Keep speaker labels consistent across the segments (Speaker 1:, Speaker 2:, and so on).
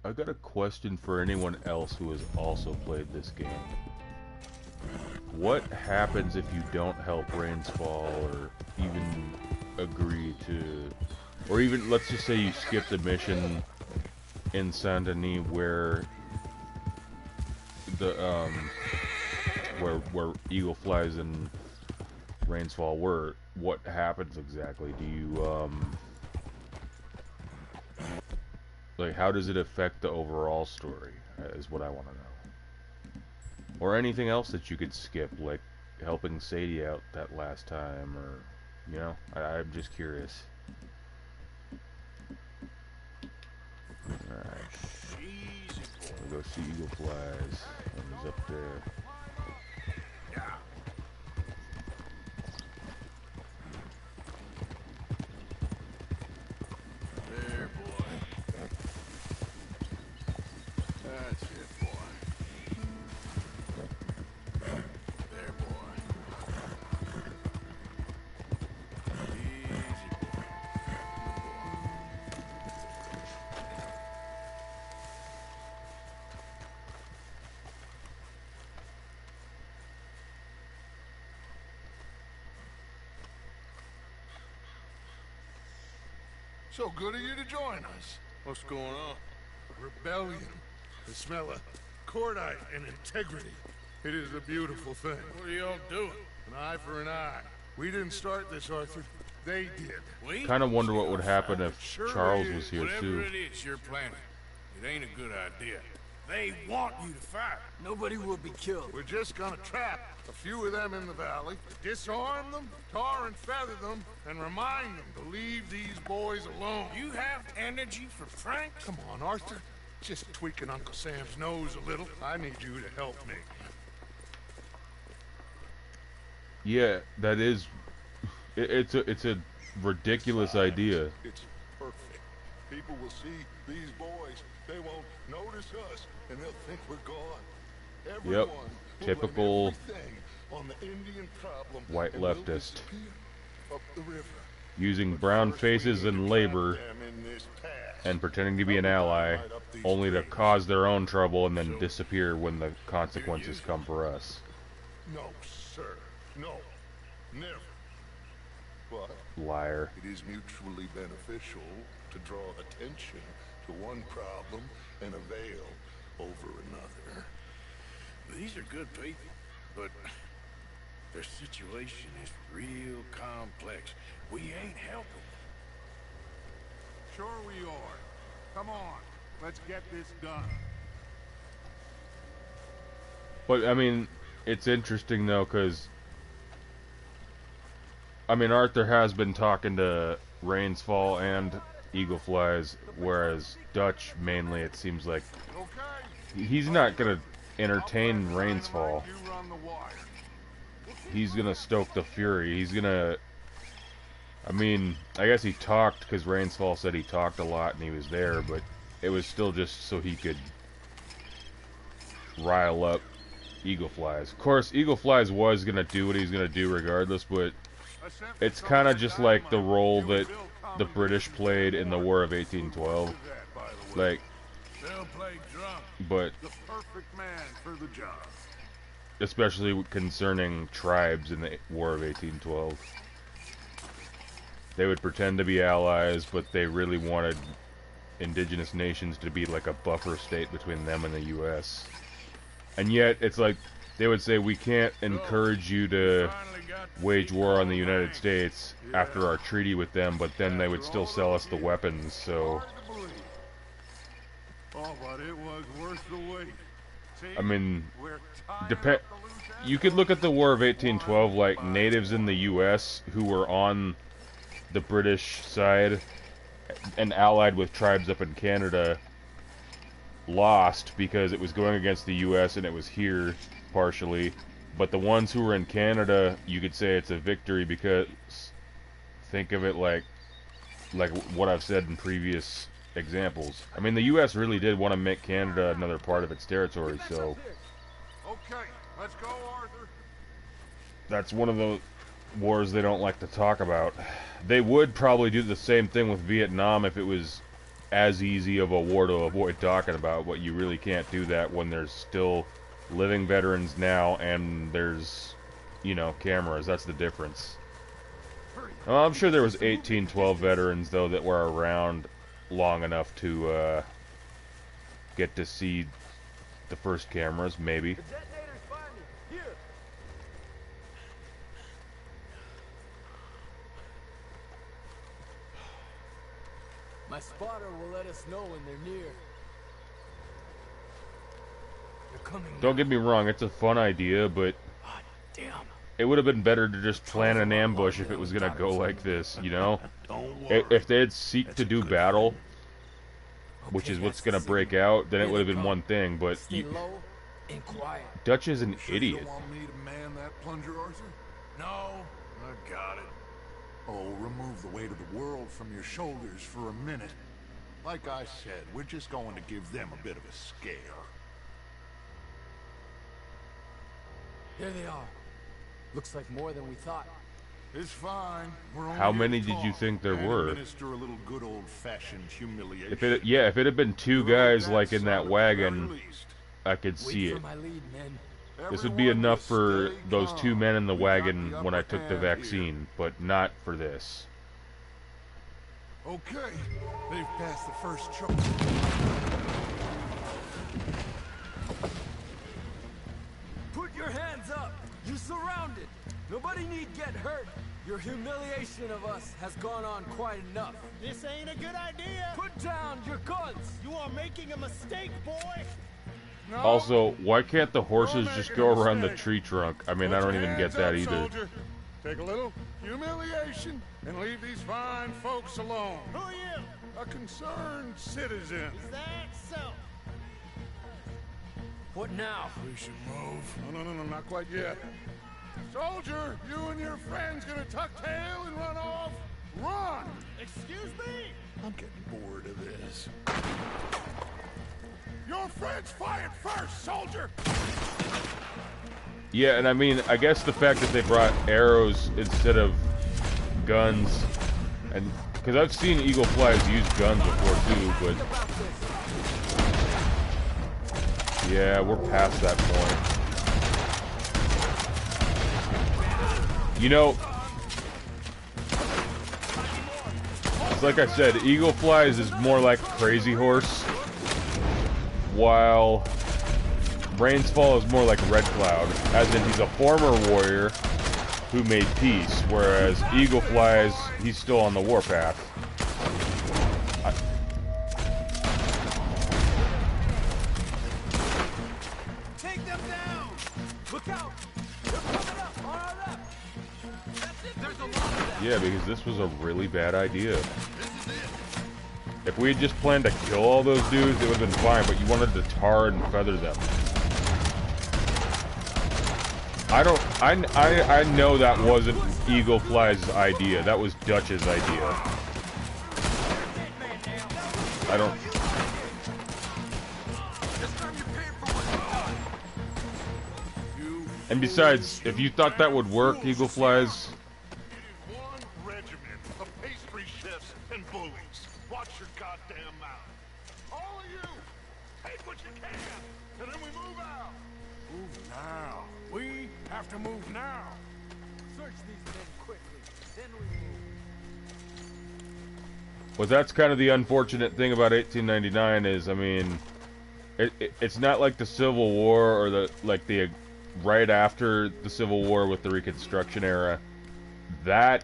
Speaker 1: I got a question for anyone else who has also played this game. What happens if you don't help Rains Fall or even agree to, or even let's just say you skip the mission in Saint Denis where the where Eagle Flies and Rains Fall were? What happens exactly? Do you like how does it affect the overall story? Is what I want to know. Or anything else that you could skip, like helping Sadie out that last time, or you know, I'm just curious. Alright. We'll go see Eagle Flies. He's up there.
Speaker 2: There, boy. That's it, boy. There, boy. Easy, boy. So good of you to join us.
Speaker 3: What's going on?
Speaker 2: Rebellion. The smell of cordite and integrity. It is a beautiful thing.
Speaker 3: What are y'all doing?
Speaker 2: An eye for an eye. We didn't start this, Arthur. They did.
Speaker 3: We?
Speaker 1: Kind of wonder what would happen if
Speaker 2: Sure
Speaker 1: Charles
Speaker 2: is.
Speaker 1: was here
Speaker 3: Whatever
Speaker 1: too.
Speaker 3: it is you're planning, it ain't a good idea. They want you to fight.
Speaker 4: Nobody will be killed.
Speaker 2: We're just gonna trap a few of them in the valley, disarm them, tar and feather them, and remind them to leave these boys alone.
Speaker 3: You have energy for pranks?
Speaker 2: Come on, Arthur. Just tweaking Uncle Sam's nose a little. I need you to help me.
Speaker 1: Yeah, that is. It's a ridiculous idea.
Speaker 2: It's perfect. People will see these boys. They won't notice us, and they'll think we're gone. Everyone will
Speaker 1: Typical
Speaker 2: blame everything on the Indian problem,
Speaker 1: white
Speaker 2: and we'll
Speaker 1: leftist.
Speaker 2: disappear up the river.
Speaker 1: Using brown
Speaker 2: First, we
Speaker 1: faces
Speaker 2: need
Speaker 1: and
Speaker 2: to
Speaker 1: labor
Speaker 2: trap them in this pass.
Speaker 1: and pretending to be an ally, only to cause their own trouble and then disappear when the consequences come for us.
Speaker 2: No, sir. No. Never. But
Speaker 1: Liar.
Speaker 2: it is mutually beneficial to draw attention to one problem and avail over another.
Speaker 3: These are good people, but their situation is real complex. We ain't helping.
Speaker 5: Sure we are. Come on, let's get this done.
Speaker 1: But I mean, it's interesting though, because I mean, Arthur has been talking to Rains Fall and Eagle Flies, whereas Dutch mainly, it seems like
Speaker 5: Okay.
Speaker 1: he's not gonna entertain Rains Fall.
Speaker 5: You run the wire.
Speaker 1: He's gonna stoke the fury. He's gonna. I mean, I guess he talked because Rains Fall said he talked a lot and he was there, but it was still just so he could rile up Eagle Flies. Of course, Eagle Flies was gonna do what he's gonna do regardless, but it's kind of just like the role that the British played in the War of 1812. Like,
Speaker 5: They'll play drunk.
Speaker 1: but
Speaker 5: The perfect man for the job.
Speaker 1: especially concerning tribes in the War of 1812. They would pretend to be allies, but they really wanted indigenous nations to be like a buffer state between them and the U.S. And yet, it's like they would say, we can't encourage you to wage war on the United States after our treaty with them, but then they would still sell us the weapons, so...
Speaker 5: Hard to believe. Oh, but it was worth the wait. See,
Speaker 1: I mean,
Speaker 5: we're tired
Speaker 1: depend.
Speaker 5: of the loose
Speaker 1: You could look at the War of 1812 like natives in the U.S. who were on the British side and allied with tribes up in Canada lost because it was going against the U.S. and it was here partially. But the ones who were in Canada, you could say it's a victory because think of it like what I've said in previous examples. I mean, the U.S. really did want to make Canada another part of its territory, so
Speaker 5: Okay, let's go, Arthur.
Speaker 1: that's one of the wars they don't like to talk about. They would probably do the same thing with Vietnam if it was as easy of a war to avoid talking about, but you really can't do that when there's still living veterans now and there's, you know, cameras. That's the difference. Well, I'm sure there was 1812 veterans, though, that were around long enough to get to see the first cameras, maybe.
Speaker 4: My spotter will let us know when they're near. They're coming.
Speaker 1: Don't get me wrong, it's a fun idea, but
Speaker 4: Damn.
Speaker 1: it would have been better to just plan an ambush if it was gonna go like this, you know?
Speaker 3: Don't worry.
Speaker 1: If they had seeked to do battle, which is what's gonna break out, then it would have been one thing, but
Speaker 4: Stay low and quiet.
Speaker 1: Dutch is an
Speaker 2: Sure you
Speaker 1: idiot.
Speaker 2: don't want me to man that plunger, Arthur?
Speaker 3: No, I got it.
Speaker 2: Oh, remove the weight of the world from your shoulders for a minute. Like I said, we're just going to give them a bit of a scare.
Speaker 4: There they are. Looks like more than we thought.
Speaker 2: It's fine. We're only
Speaker 1: How
Speaker 2: here
Speaker 1: many
Speaker 2: to
Speaker 1: did you
Speaker 2: talk
Speaker 1: think there
Speaker 2: and
Speaker 1: were?
Speaker 2: Administer a little good old-fashioned humiliation.
Speaker 1: If it had been two guys like in that wagon, I could see
Speaker 4: Wait
Speaker 1: it.
Speaker 4: for my lead, men.
Speaker 1: This would be enough for those two men in the wagon when I took the vaccine, but not for this.
Speaker 2: Okay, they've passed the first choke.
Speaker 4: Put your hands up. You surrounded. Nobody need get hurt. Your humiliation of us has gone on quite enough.
Speaker 6: This ain't a good idea.
Speaker 4: Put down your guns.
Speaker 6: You are making a mistake, boy.
Speaker 2: No,
Speaker 1: Also, why can't the horses
Speaker 2: Don't
Speaker 1: just
Speaker 2: make
Speaker 1: go
Speaker 2: a
Speaker 1: around the
Speaker 2: mistake.
Speaker 1: tree trunk? I mean,
Speaker 2: put
Speaker 1: I don't
Speaker 2: your
Speaker 1: even get
Speaker 2: hands
Speaker 1: that
Speaker 2: up,
Speaker 1: either.
Speaker 2: soldier. Take a little humiliation and leave these fine folks alone.
Speaker 6: Who are you?
Speaker 2: A concerned citizen.
Speaker 6: Is that so?
Speaker 4: What now?
Speaker 3: We should move.
Speaker 2: No, not quite yet. Soldier, you and your friends gonna tuck tail and run off? Run!
Speaker 6: Excuse me?
Speaker 2: I'm getting bored of this. Your friends fired first, soldier!
Speaker 1: Yeah, and I mean, I guess the fact that they brought arrows instead of guns, and because I've seen Eagle Flies use guns before too, but yeah, we're past that point. You know, it's like I said, Eagle Flies is more like Crazy Horse, while Rains Fall is more like Red Cloud, as in he's a former warrior who made peace, whereas Eagle Flies, he's still on the warpath.
Speaker 4: Take them down. Look out. They're coming up on our left. That's it. There's a lot of them.
Speaker 1: Yeah, because this was a really bad idea. If we had just planned to kill all those dudes, it would have been fine, but you wanted to tar and feather them. I know that wasn't Eagle Fly's idea. That was Dutch's idea. I don't... And besides, if you thought that would work, Eagle Flies...
Speaker 2: It is one regiment of pastry chefs and bullies. Watch your goddamn mouth. All of you, take what you can, and then we move out.
Speaker 3: Move now. We have to move now.
Speaker 4: Search these men quickly. Then we move.
Speaker 1: Well, that's kind of the unfortunate thing about 1899 is, I mean, it's not like the Civil War or the right after the Civil War with the Reconstruction era. That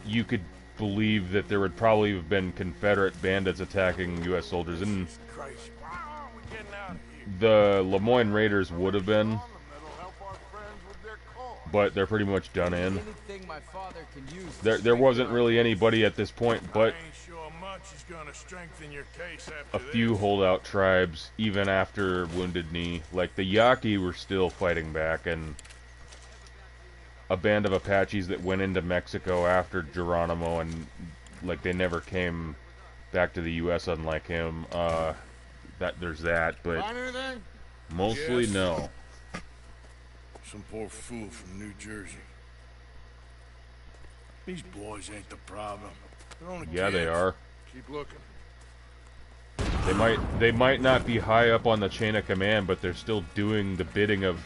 Speaker 1: you could believe that there would probably have been Confederate bandits attacking U.S. soldiers, and
Speaker 3: Christ, why aren't we getting out of here?
Speaker 1: the Lemoyne Raiders would have been,
Speaker 2: That'll help our friends with their cause.
Speaker 1: but they're pretty much done in.
Speaker 4: Anything my father can use. to
Speaker 1: There wasn't really anybody at this point, but
Speaker 3: I ain't sure much is gonna strengthen your case
Speaker 1: a
Speaker 3: after
Speaker 1: few
Speaker 3: this.
Speaker 1: holdout tribes, even after Wounded Knee. Like, the Yaqui were still fighting back, and a band of Apaches that went into Mexico after Geronimo, and, like, they never came back to the U.S., unlike him. There's that, but
Speaker 2: Find anything?
Speaker 1: mostly
Speaker 3: Yes.
Speaker 1: no.
Speaker 3: Some poor fool from New Jersey.
Speaker 1: Yeah, they are.
Speaker 3: These boys ain't the problem. They're only kids.
Speaker 2: Keep looking.
Speaker 1: They might not be high up on the chain of command, but they're still doing the bidding of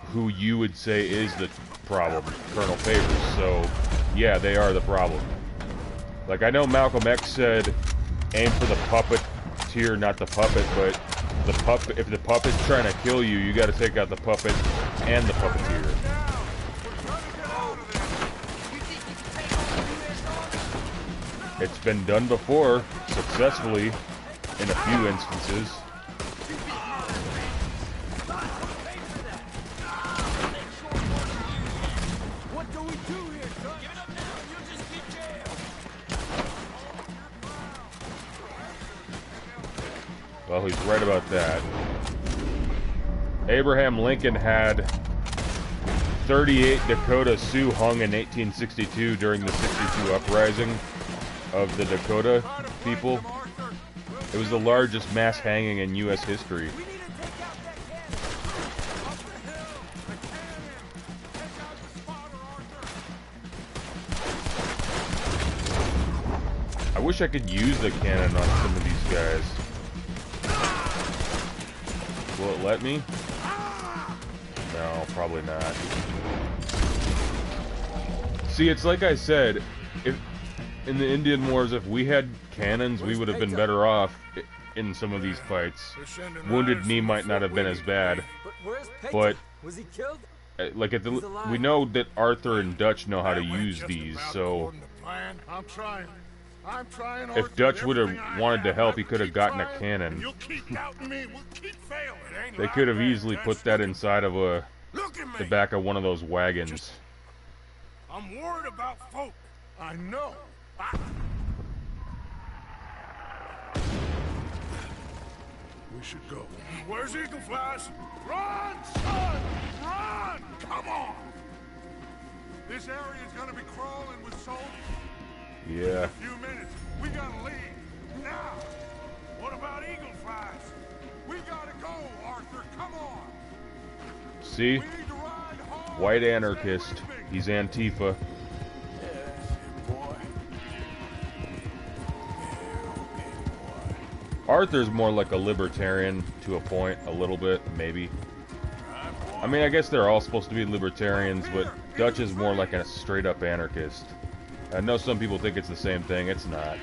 Speaker 1: who you would say is the problem, Colonel Favors. So, yeah, they are the problem. Like, I know Malcolm X said, aim for the puppeteer, not the puppet, but if the puppet's trying to kill you, you gotta take out the puppet and the puppeteer. It's been done before, successfully, in a few instances.
Speaker 4: What do we do here, son? Give it up now, you just keep jail.
Speaker 1: Well, he's right about that. Abraham Lincoln had 38 Dakota Sioux hung in 1862 during the 62 uprising of the Dakota people. It was the largest mass hanging in U.S. history.
Speaker 4: We need to take out that cannon. Up the hill, the cannon. Take out the spotter, Arthur.
Speaker 1: I wish I could use the cannon on some of these guys. Will it let me? No, probably not. See, it's like I said, if in the Indian Wars, if we had cannons, we would have been better off in some of these fights. Wounded Knee might not have been as bad,
Speaker 4: But where's Peyton?
Speaker 1: but
Speaker 4: Was he killed?
Speaker 1: like we know that Arthur and Dutch know how to use these, so
Speaker 2: I'm trying.
Speaker 1: if Dutch would have wanted to help, he could have gotten a cannon.
Speaker 2: You'll keep doubting me. We'll keep failing.
Speaker 1: They could have easily put that inside of
Speaker 3: Look at
Speaker 1: the
Speaker 3: me.
Speaker 1: back of one of those wagons.
Speaker 3: I'm worried about folk.
Speaker 2: I know. We should go.
Speaker 3: Where's Eagle Flies?
Speaker 2: Run, son! Run! Come on! This area's gonna be crawling with soldiers.
Speaker 1: Yeah.
Speaker 2: A few minutes. We gotta leave. Now!
Speaker 3: What about Eagle Flies?
Speaker 2: We gotta go, Arthur. Come on!
Speaker 1: See?
Speaker 2: We need to ride hard.
Speaker 1: White
Speaker 2: Stay
Speaker 1: anarchist.
Speaker 2: with me.
Speaker 1: He's Antifa. Arthur's more like a libertarian to a point, a little bit, maybe. I mean, I guess they're all supposed to be libertarians, but Dutch is more like a straight-up anarchist. I know some people think it's the same thing. It's not.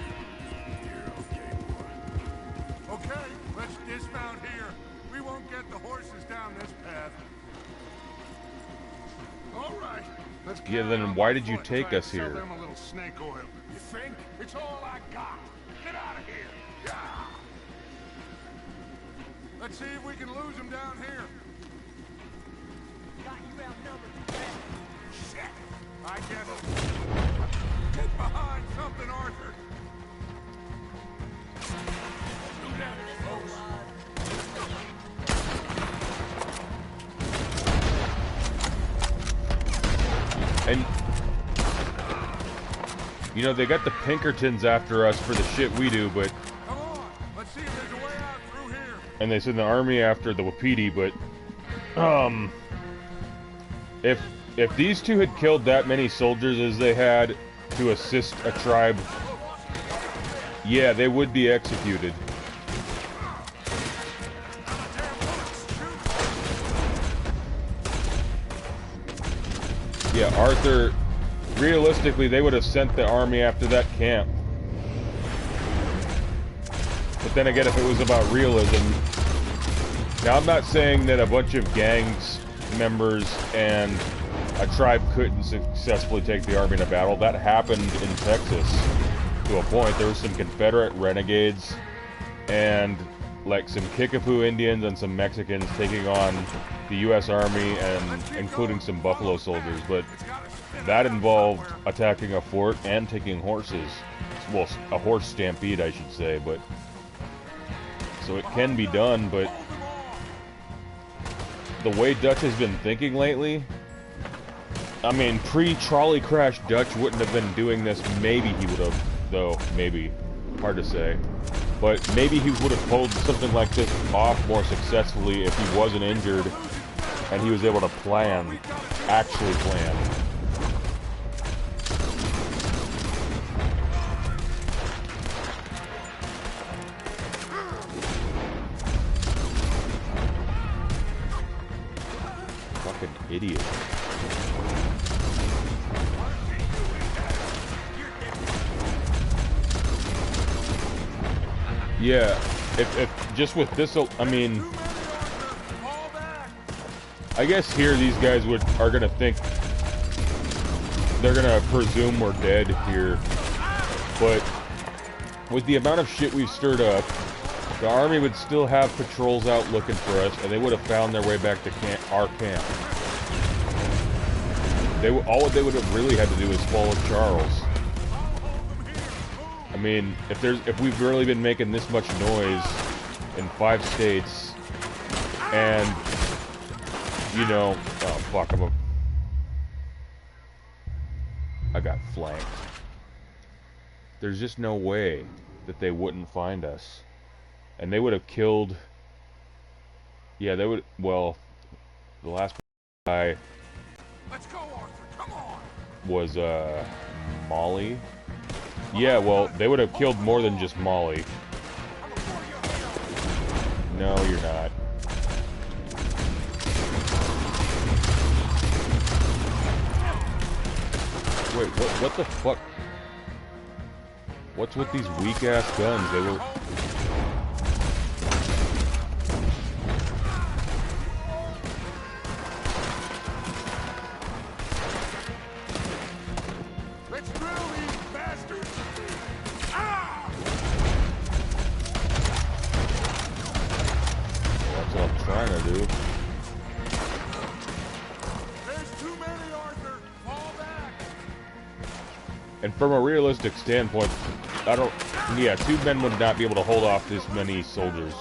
Speaker 2: Okay, let's dismount here. We won't get the horses down this path. All right. Let's
Speaker 1: Yeah, then
Speaker 2: carry
Speaker 1: why
Speaker 2: on
Speaker 1: did you
Speaker 2: foot,
Speaker 1: take
Speaker 2: try and
Speaker 1: us
Speaker 2: sell
Speaker 1: here?
Speaker 2: them a little snake oil. You think? It's all I got. Get out of here. Yeah. Let's see if we can lose them down here.
Speaker 6: Got you outnumbered.
Speaker 2: Shit! I get it. Get behind something, Arthur.
Speaker 1: And, you know, they got the Pinkertons after us for the shit we do, but...
Speaker 2: Come on. Let's see if there's a way out through here.
Speaker 1: And they send the army after the Wapiti, but... If these two had killed that many soldiers as they had to assist a tribe, yeah, they would be executed. Yeah, Arthur, realistically, they would have sent the army after that camp. But then again, if it was about realism... Now, I'm not saying that a bunch of gangs members and a tribe couldn't successfully take the army to battle. That happened in Texas to a point. There was some Confederate renegades and like some Kickapoo Indians and some Mexicans taking on the U.S. Army and including some Buffalo soldiers, but that involved attacking a fort and taking horses. Well, a horse stampede, I should say, but so it can be done, but the way Dutch has been thinking lately, I mean, pre-trolley crash, Dutch wouldn't have been doing this. Maybe he would have, though. Maybe. Hard to say. But maybe he would have pulled something like this off more successfully if he wasn't injured and he was able to plan. Actually plan. idiot. Yeah, if just with this, I mean, I guess here these guys are gonna think, they're gonna presume we're dead here, but with the amount of shit we've stirred up, the army would still have patrols out looking for us, and they would have found their way back to our camp. All they would have really had to do is follow Charles. I mean, if we've really been making this much noise in 5 states, and you know, oh fuck, I got flanked. There's just no way that they wouldn't find us, and they would have killed. Yeah, they would. Well, the last guy.
Speaker 3: Let's go, Arthur. Come on.
Speaker 1: Was Molly. Yeah, well, they would have killed more than just Molly. No, you're not. Wait, what the fuck? What's with these weak-ass guns? They were... And from a realistic standpoint, yeah, 2 men would not be able to hold off this many soldiers.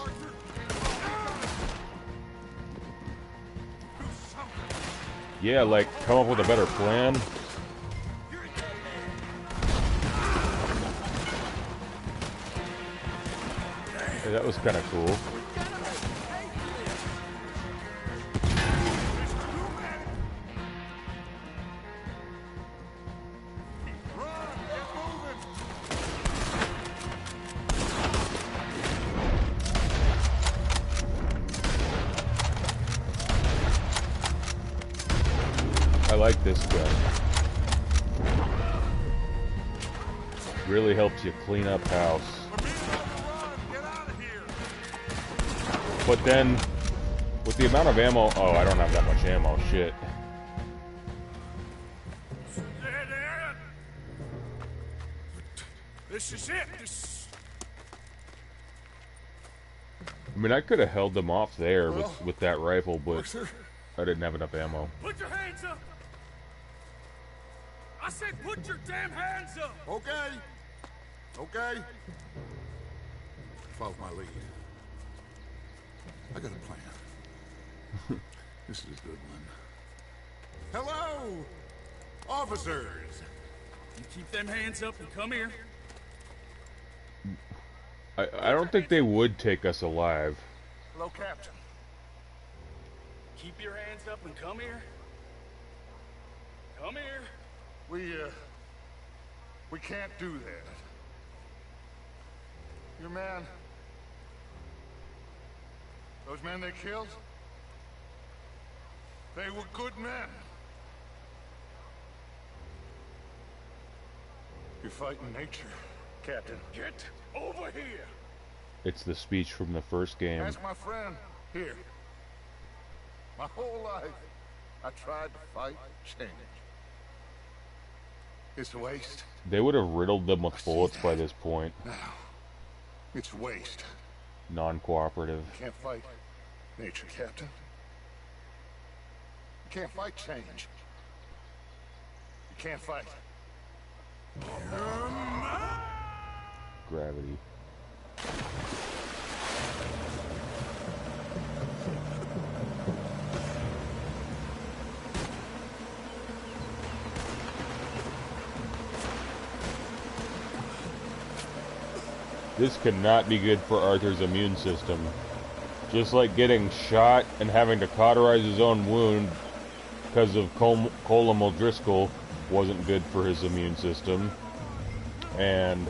Speaker 1: Yeah, like, come up with a better plan. Hey, that was kind of cool. I like this gun. Really helps you clean up house. But then, with the amount of ammo... Oh, I don't have that much ammo. Shit.
Speaker 3: This is it.
Speaker 1: I mean, I could have held them off there with that rifle, but I didn't have enough ammo.
Speaker 3: Put your hands up! I said put your damn hands up!
Speaker 5: Okay. Okay. Follow my lead. I got a plan. This is a good one. Hello, officers.
Speaker 3: You keep them hands up and come here.
Speaker 1: I don't think they would take us alive.
Speaker 3: Hello, Captain. Keep your hands up and come here. Come here.
Speaker 2: We can't do that. Your man... Those men they killed? They were good men. You're fighting nature, Captain.
Speaker 3: Get over here.
Speaker 1: It's the speech from the first game.
Speaker 2: Ask my friend here. My whole life, I tried to fight change. It's a waste.
Speaker 1: They would have riddled them with bullets by this point.
Speaker 2: Now, it's waste.
Speaker 1: Non-cooperative.
Speaker 2: You can't fight nature, Captain. You can't fight change. You can't fight.
Speaker 1: Gravity. This cannot be good for Arthur's immune system. Just like getting shot and having to cauterize his own wound because of Colm O'Driscoll wasn't good for his immune system. And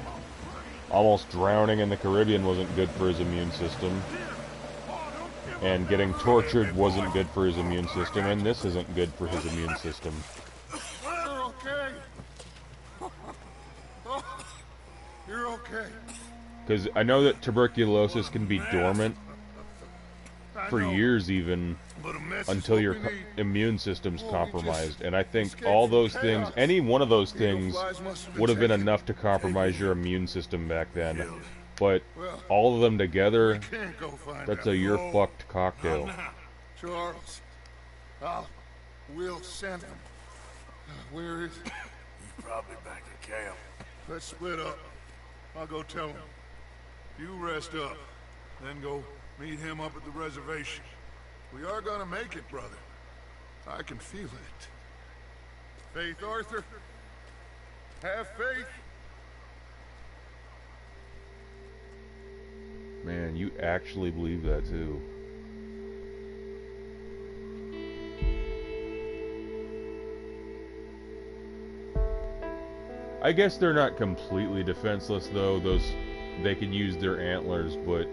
Speaker 1: almost drowning in the Caribbean wasn't good for his immune system. And getting tortured wasn't good for his immune system, and this isn't good for his immune system.
Speaker 2: You're okay. You're okay.
Speaker 1: Because I know that tuberculosis can be dormant for years even,
Speaker 2: But a mess is
Speaker 1: until
Speaker 2: what
Speaker 1: your
Speaker 2: we need.
Speaker 1: immune system's
Speaker 2: Oh, we
Speaker 1: compromised.
Speaker 2: just
Speaker 1: And I think
Speaker 2: escaped
Speaker 1: all
Speaker 2: from
Speaker 1: those
Speaker 2: chaos.
Speaker 1: things, any one of those things,
Speaker 2: Flies must have been
Speaker 1: would have been
Speaker 2: taken.
Speaker 1: enough to compromise your immune system back then.
Speaker 2: Killed.
Speaker 1: But
Speaker 2: Well,
Speaker 1: all of them together,
Speaker 2: Can't go find
Speaker 1: that's
Speaker 2: out.
Speaker 1: a you're
Speaker 2: Oh,
Speaker 1: fucked cocktail.
Speaker 2: now, Charles. We'll send him. Where is he?
Speaker 3: He's probably back at camp.
Speaker 2: Let's split up. I'll go tell him. You rest up. Then go meet him up at the reservation. We are gonna make it, brother. I can feel it. Faith, Arthur. Have faith.
Speaker 1: Man, you actually believe that too. I guess they're not completely defenseless though. They can use their antlers, but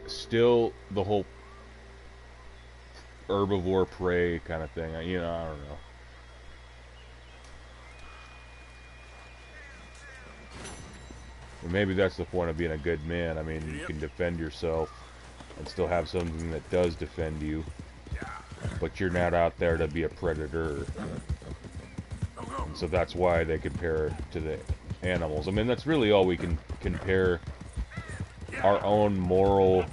Speaker 1: still the whole herbivore prey kind of thing. You know, I don't know. And maybe that's the point of being a good man. I mean, you can defend yourself and still have something that does defend you, but you're not out there to be a predator. And so that's why they compare to the animals. I mean, that's really all we can compare our own moral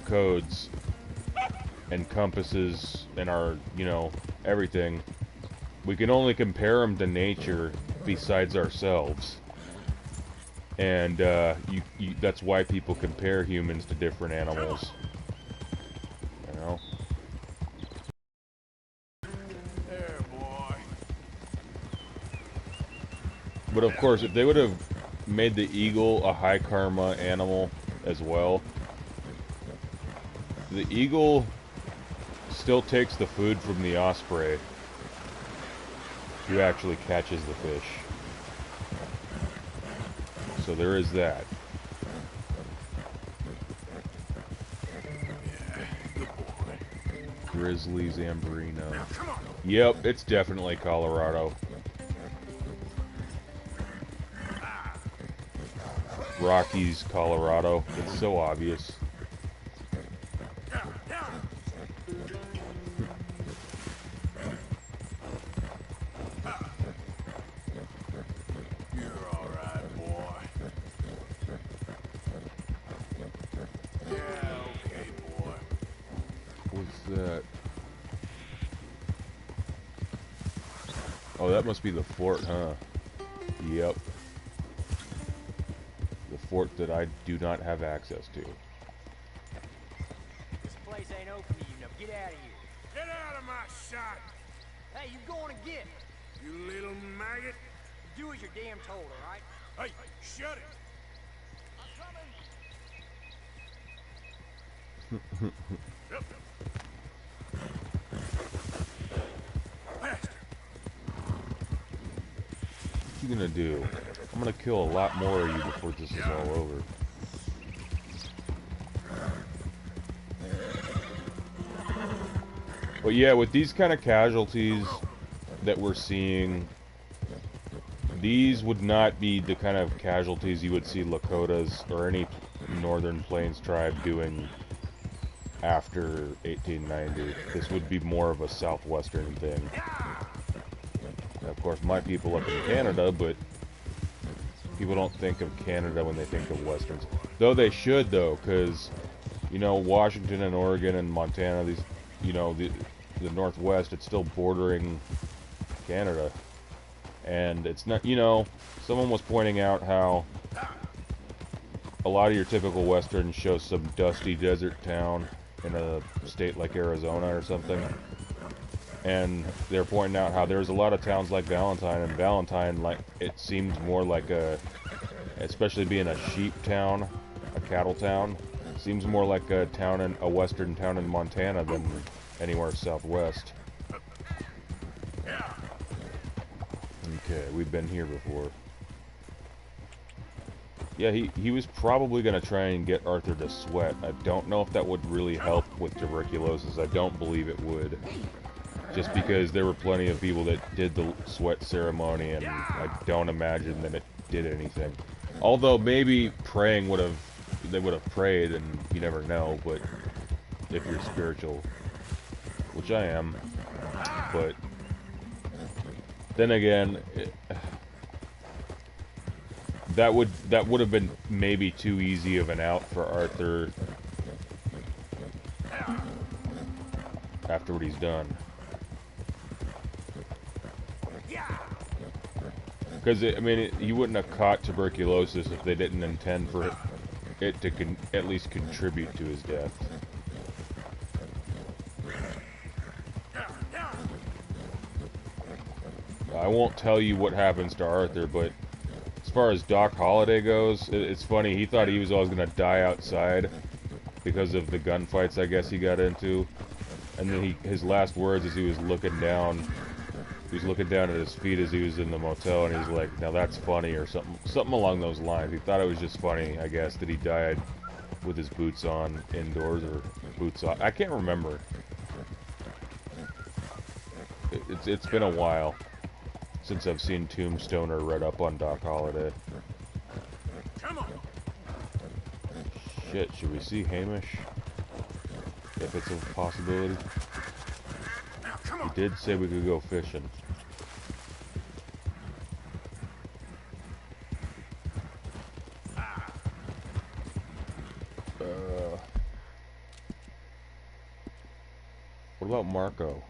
Speaker 1: codes and compasses and our, you know, everything. We can only compare them to nature besides ourselves. And that's why people compare humans to different animals. You know?
Speaker 3: There, boy.
Speaker 1: But of course, if they would have made the eagle a high karma animal as well, the eagle still takes the food from the osprey, who actually catches the fish. So there is that. Grizzly Zamborino. Yep, it's definitely Colorado. Rockies, Colorado. It's so obvious.
Speaker 3: You're all right, boy. Yeah, okay, boy.
Speaker 1: What's that? Oh, that must be the fort, huh? Yep. The fort that I do not have access to.
Speaker 7: This place ain't open to you. Now get out of here.
Speaker 3: Get out of my sight,
Speaker 7: Hey, you going to get?
Speaker 3: you little maggot.
Speaker 7: Do as you're damn told, all right?
Speaker 3: Hey, shut it. Bastard.
Speaker 1: What you gonna do? I'm gonna kill a lot more of you before this is all over. But yeah, with these kind of casualties that we're seeing, these would not be the kind of casualties you would see Lakotas or any Northern Plains tribe doing after 1890. This would be more of a southwestern thing. Of course, my people up in Canada, but people don't think of Canada when they think of westerns. Though they should, though, because, you know, Washington and Oregon and Montana, these, you know, the Northwest, it's still bordering Canada. And it's not, you know, someone was pointing out how a lot of your typical westerns show some dusty desert town in a state like Arizona or something. And they're pointing out how there's a lot of towns like Valentine, and Valentine, like, it seems more like a, especially being a sheep town, a cattle town, seems more like a town in a western town in Montana than anywhere southwest. Okay, we've been here before. Yeah, he was probably going to try and get Arthur to sweat. I don't know if that would really help with tuberculosis. I don't believe it would. Just because there were plenty of people that did the sweat ceremony, and I don't imagine that it did anything. Although maybe praying would have, they would have prayed, and you never know, but if you're spiritual, which I am, but then again, that would have been maybe too easy of an out for Arthur after what he's done. Because, I mean, he wouldn't have caught tuberculosis if they didn't intend for it to at least contribute to his death. I won't tell you what happens to Arthur, but as far as Doc Holliday goes, it's funny, he thought he was always going to die outside because of the gunfights, I guess, he got into. And then his last words as he was looking down... He was looking down at his feet as he was in the motel, and he's like, now that's funny, or something along those lines. He thought it was just funny, I guess, that he died with his boots on indoors, or boots off. I can't remember. It's been a while since I've seen Tombstone or read up on Doc Holliday.
Speaker 3: Come on.
Speaker 1: Shit, should we see Hamish? If it's a possibility. He did say we could go fishing. What about Marco?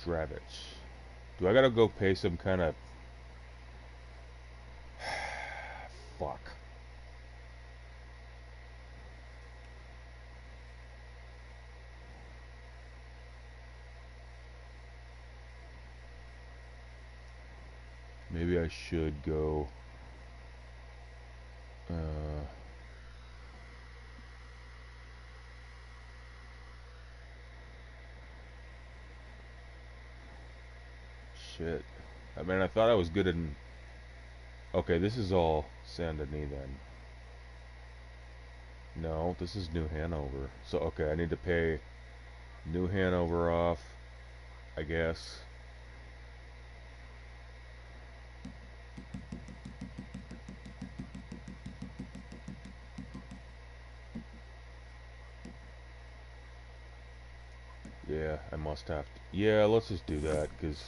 Speaker 1: Dravich. Do I gotta go pay some kind of... Fuck. Maybe I should go... Shit. I mean, I thought I was good in... Okay, this is all Saint Denis then. No, this is New Hanover. So, okay, I need to pay New Hanover off, I guess. Yeah, I must have to. Yeah, let's just do that, because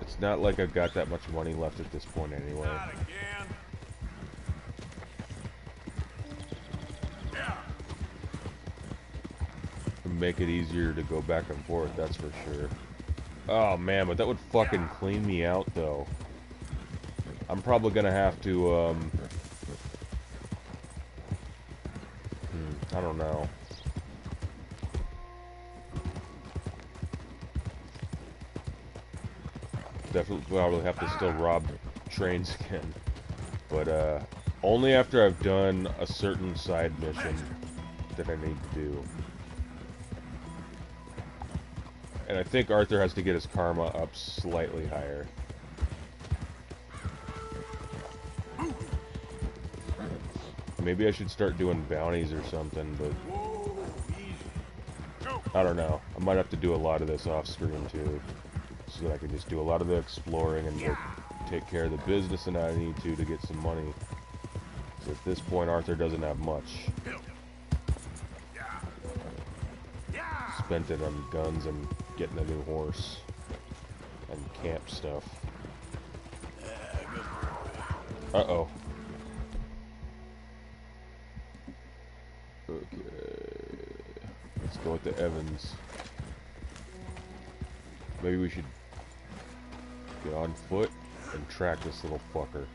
Speaker 1: it's not like I've got that much money left at this point anyway.
Speaker 3: Not again. Yeah.
Speaker 1: Make it easier to go back and forth, that's for sure. Oh man, but that would fucking clean me out though. I'm probably gonna have to, I don't know. Definitely probably have to still rob trains again. But, only after I've done a certain side mission that I need to do. And I think Arthur has to get his karma up slightly higher. Maybe I should start doing bounties or something, but I don't know. I might have to do a lot of this off screen too, so that I can just do a lot of the exploring and go take care of the business and I need to get some money. So at this point, Arthur doesn't have much. Spent it on guns and getting a new horse and camp stuff. Uh-oh. Okay. Let's go with the Evans. Maybe we should get on foot and track this little fucker.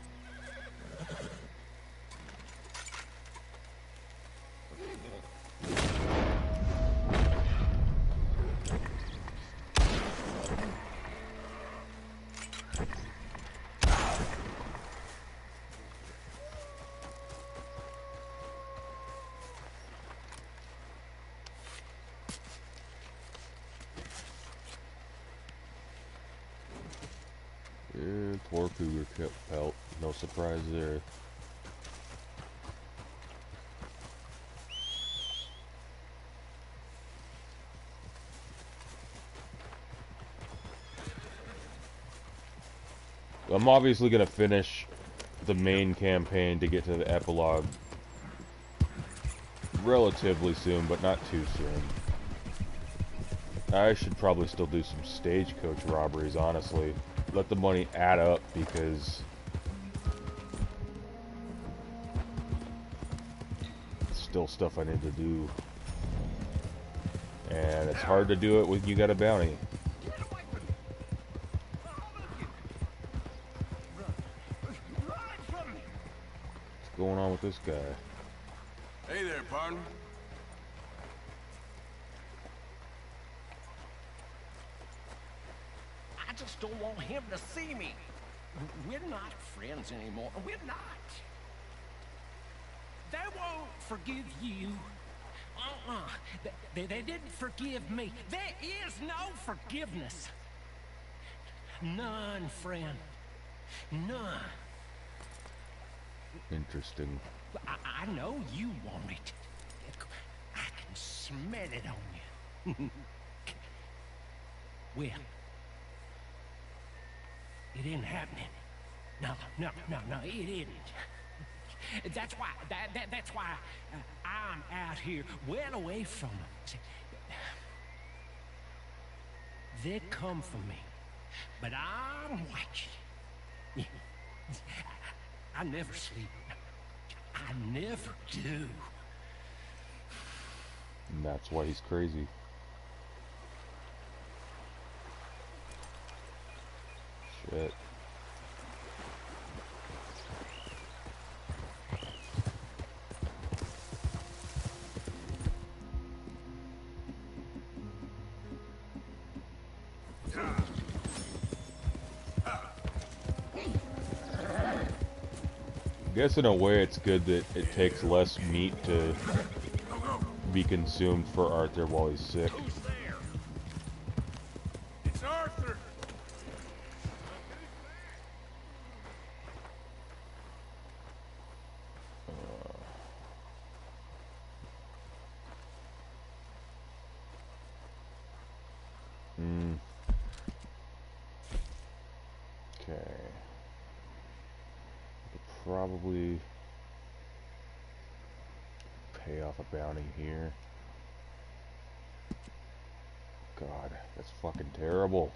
Speaker 1: 4 cougar pelt. No surprise there. I'm obviously going to finish the main campaign to get to the epilogue relatively soon, but not too soon. I should probably still do some stagecoach robberies, honestly. Let the money add up, because it's still stuff I need to do. And it's hard to do it when you got a bounty. What's going on with this guy?
Speaker 3: Hey there, partner.
Speaker 8: I just don't want him to see me. We're not friends anymore. We're not. They won't forgive you. They didn't forgive me. There is no forgiveness. None, friend. None.
Speaker 1: Interesting.
Speaker 8: I know you want it. I can smell it on you. Well, it ain't happening. No, it isn't. That's why. That's why I'm out here, well away from them. See, they come for me, but I'm watching. I never sleep. I never do.
Speaker 1: And that's why he's crazy. Shit. I guess in a way it's good that it takes less meat to be consumed for Arthur while he's sick.
Speaker 3: Who's there? It's Arthur.
Speaker 1: Okay. Probably pay off a bounty here. God, that's fucking terrible.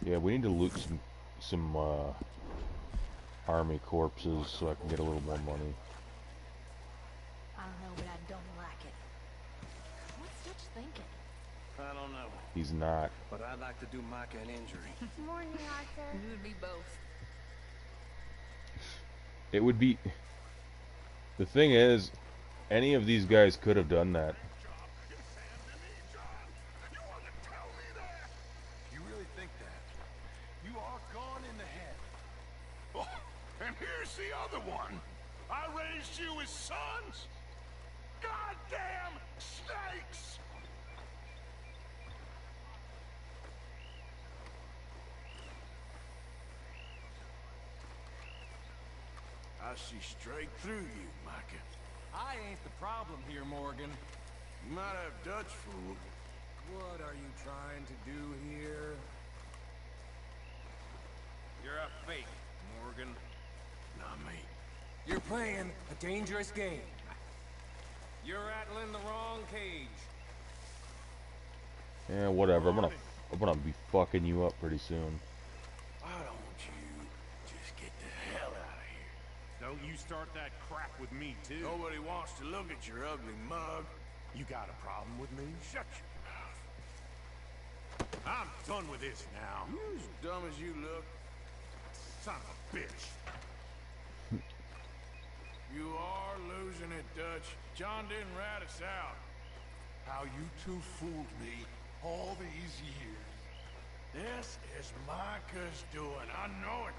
Speaker 1: Yeah, we need to loot some army corpses so I can get a little more money.
Speaker 9: I don't know, but I don't like it. What's Dutch thinking?
Speaker 3: I don't know,
Speaker 1: He's not.
Speaker 3: but I'd like to do Micah an injury.
Speaker 9: Morning, Arthur. You would be both.
Speaker 1: It would be... The thing is, any of these guys could have done that.
Speaker 3: You really think that? You are gone in the head. Oh, and here's the other one. I raised you as sons. Goddamn snakes! I see straight through you, Micah.
Speaker 4: I ain't the problem here, Morgan.
Speaker 3: You might have Dutch fooled.
Speaker 4: What are you trying to do here?
Speaker 3: You're a fake, Morgan. Not me.
Speaker 4: You're playing a dangerous game. You're rattling the wrong cage.
Speaker 1: Yeah, whatever. I'm gonna be fucking you up pretty soon.
Speaker 3: Why don't you just get the hell out of here?
Speaker 10: Don't you start that crap with me, too.
Speaker 3: Nobody wants to look at your ugly mug.
Speaker 10: You got a problem with me?
Speaker 3: Shut your mouth.
Speaker 10: I'm done with this now.
Speaker 3: You as dumb as you look.
Speaker 10: Son of a bitch.
Speaker 3: You are losing it, Dutch. John didn't rat us out.
Speaker 2: How you two fooled me all these years.
Speaker 3: This is Micah's doing. I know it.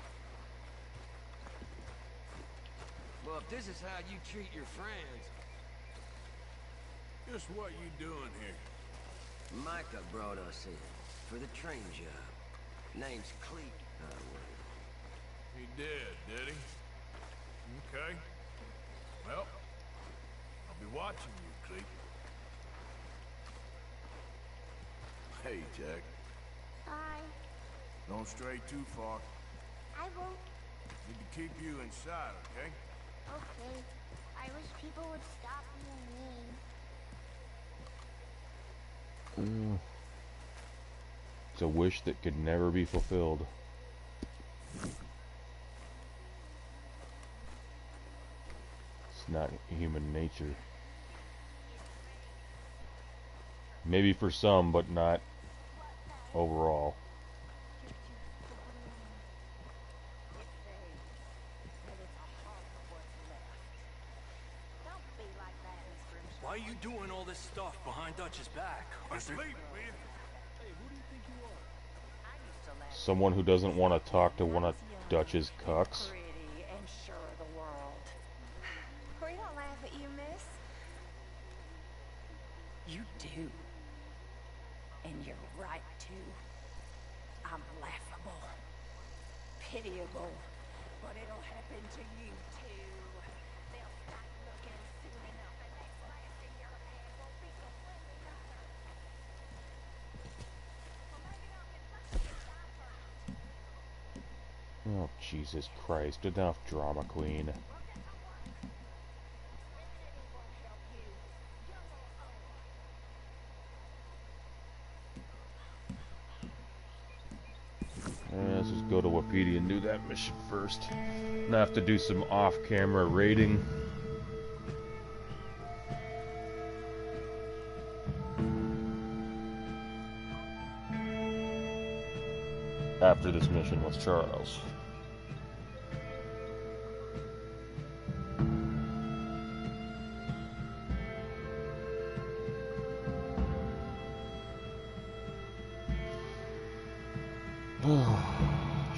Speaker 7: Well, if this is how you treat your friends...
Speaker 3: Just what you doing here?
Speaker 7: Micah brought us in for the train job. Name's Cleet,
Speaker 3: He did he? Okay. Well, I'll be watching you, Cleet. Hey, Jack.
Speaker 9: Hi.
Speaker 3: Don't stray too far.
Speaker 9: I won't.
Speaker 3: Need to keep you inside, okay?
Speaker 9: Okay. I wish people would stop being mean.
Speaker 1: It's a wish that could never be fulfilled. It's not human nature. Maybe for some, but not overall.
Speaker 4: Why are you doing all this stuff behind Dutch's back, Arthur?
Speaker 1: Someone who doesn't want to talk to one of Dutch's cucks.
Speaker 11: Pretty and sure of the world. We don't laugh at you, miss. You do. And you're right, too. I'm laughable. Pitiable. But it'll happen to you, too. They'll stop looking soon enough, and that glass in your hand will be completely gone. Well, maybe I can put some diaper.
Speaker 1: Oh, Jesus Christ. Enough drama, Queen. Let's just go to Wapiti and do that mission first. And I have to do some off-camera raiding. After this mission with Charles.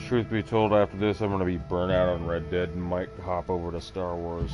Speaker 1: Truth be told, after this, I'm going to be burnt out on Red Dead and might hop over to Star Wars.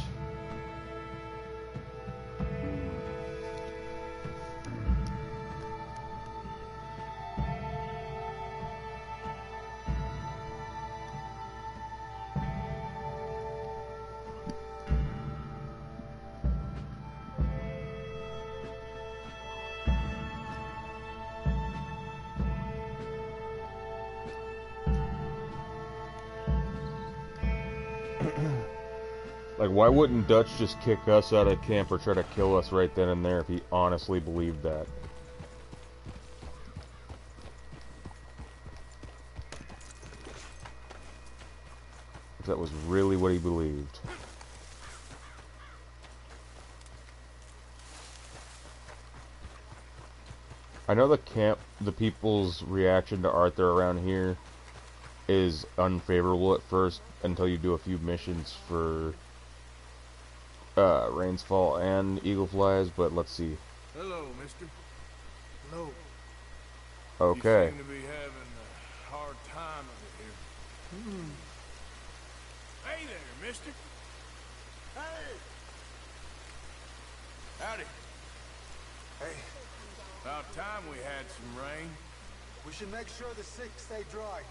Speaker 1: Like, why wouldn't Dutch just kick us out of camp or try to kill us right then and there if he honestly believed that? If that was really what he believed. I know the people's reaction to Arthur around here is unfavorable at first until you do a few missions for Rains Fall and Eagle Flies, but let's see.
Speaker 3: Hello, mister.
Speaker 2: Hello.
Speaker 1: Okay.
Speaker 3: You seem to be having a hard time of it here. Hey there, mister. Hey! Howdy.
Speaker 2: Hey,
Speaker 3: About time we had some rain.
Speaker 2: we should make sure the sick stay dry.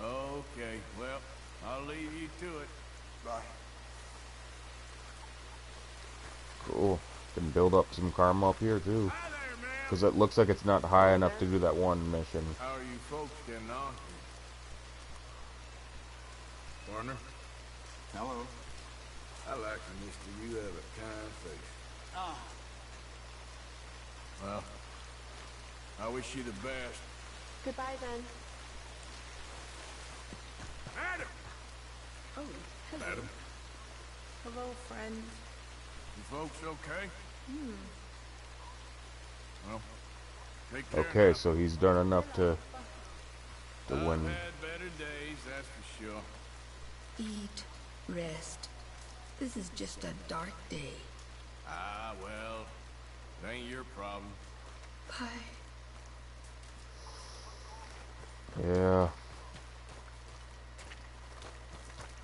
Speaker 3: Okay, well, I'll leave you to it.
Speaker 2: Bye.
Speaker 1: Cool. Can build up some karma up here too.
Speaker 3: Hi there, man.
Speaker 1: Because it looks like it's not high enough to do that one mission.
Speaker 3: How are you folks getting on? Partner?
Speaker 2: Hello.
Speaker 3: I like you, mister. You have a kind face.
Speaker 11: Oh,
Speaker 3: Well, I wish you the best.
Speaker 9: Goodbye then.
Speaker 3: Adam!
Speaker 9: Oh, hello.
Speaker 3: Adam,
Speaker 9: Hello, friend.
Speaker 3: you folks okay? Well, take care
Speaker 1: Okay,
Speaker 3: now.
Speaker 1: so he's done enough to
Speaker 3: I've
Speaker 1: win.
Speaker 3: had better days, that's for sure.
Speaker 12: Eat, rest. This is just a dark day.
Speaker 3: Ah, well, it ain't your problem.
Speaker 12: Bye.
Speaker 1: Yeah.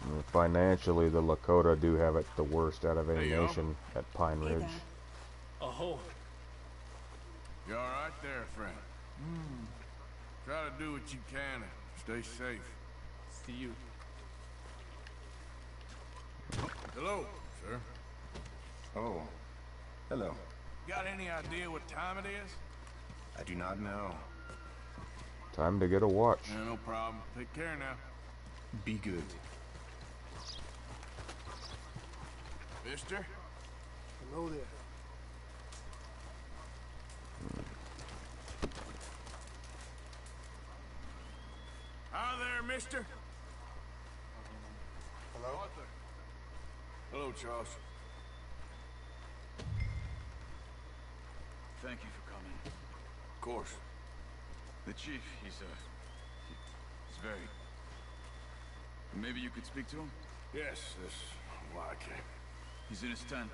Speaker 1: I mean, financially, the Lakota do have it the worst out of any
Speaker 3: Hey, y'all.
Speaker 1: nation at Pine Ridge.
Speaker 4: Oh,
Speaker 3: You all right there, friend? Try to do what you can and stay safe.
Speaker 13: See you.
Speaker 3: Hello, sir.
Speaker 14: Oh, hello.
Speaker 3: Got any idea what time it is?
Speaker 14: I do not know.
Speaker 1: Time to get a watch.
Speaker 3: Yeah, no problem. Take care now.
Speaker 14: Be good.
Speaker 3: Mister?
Speaker 2: Hello there.
Speaker 3: Hi there, mister.
Speaker 2: Hello?
Speaker 3: Arthur. Hello, Charles.
Speaker 15: Thank you for coming.
Speaker 3: Of course.
Speaker 15: The chief, he's very... Maybe you could speak to him?
Speaker 3: Yes, that's why I came.
Speaker 15: He's in his tent.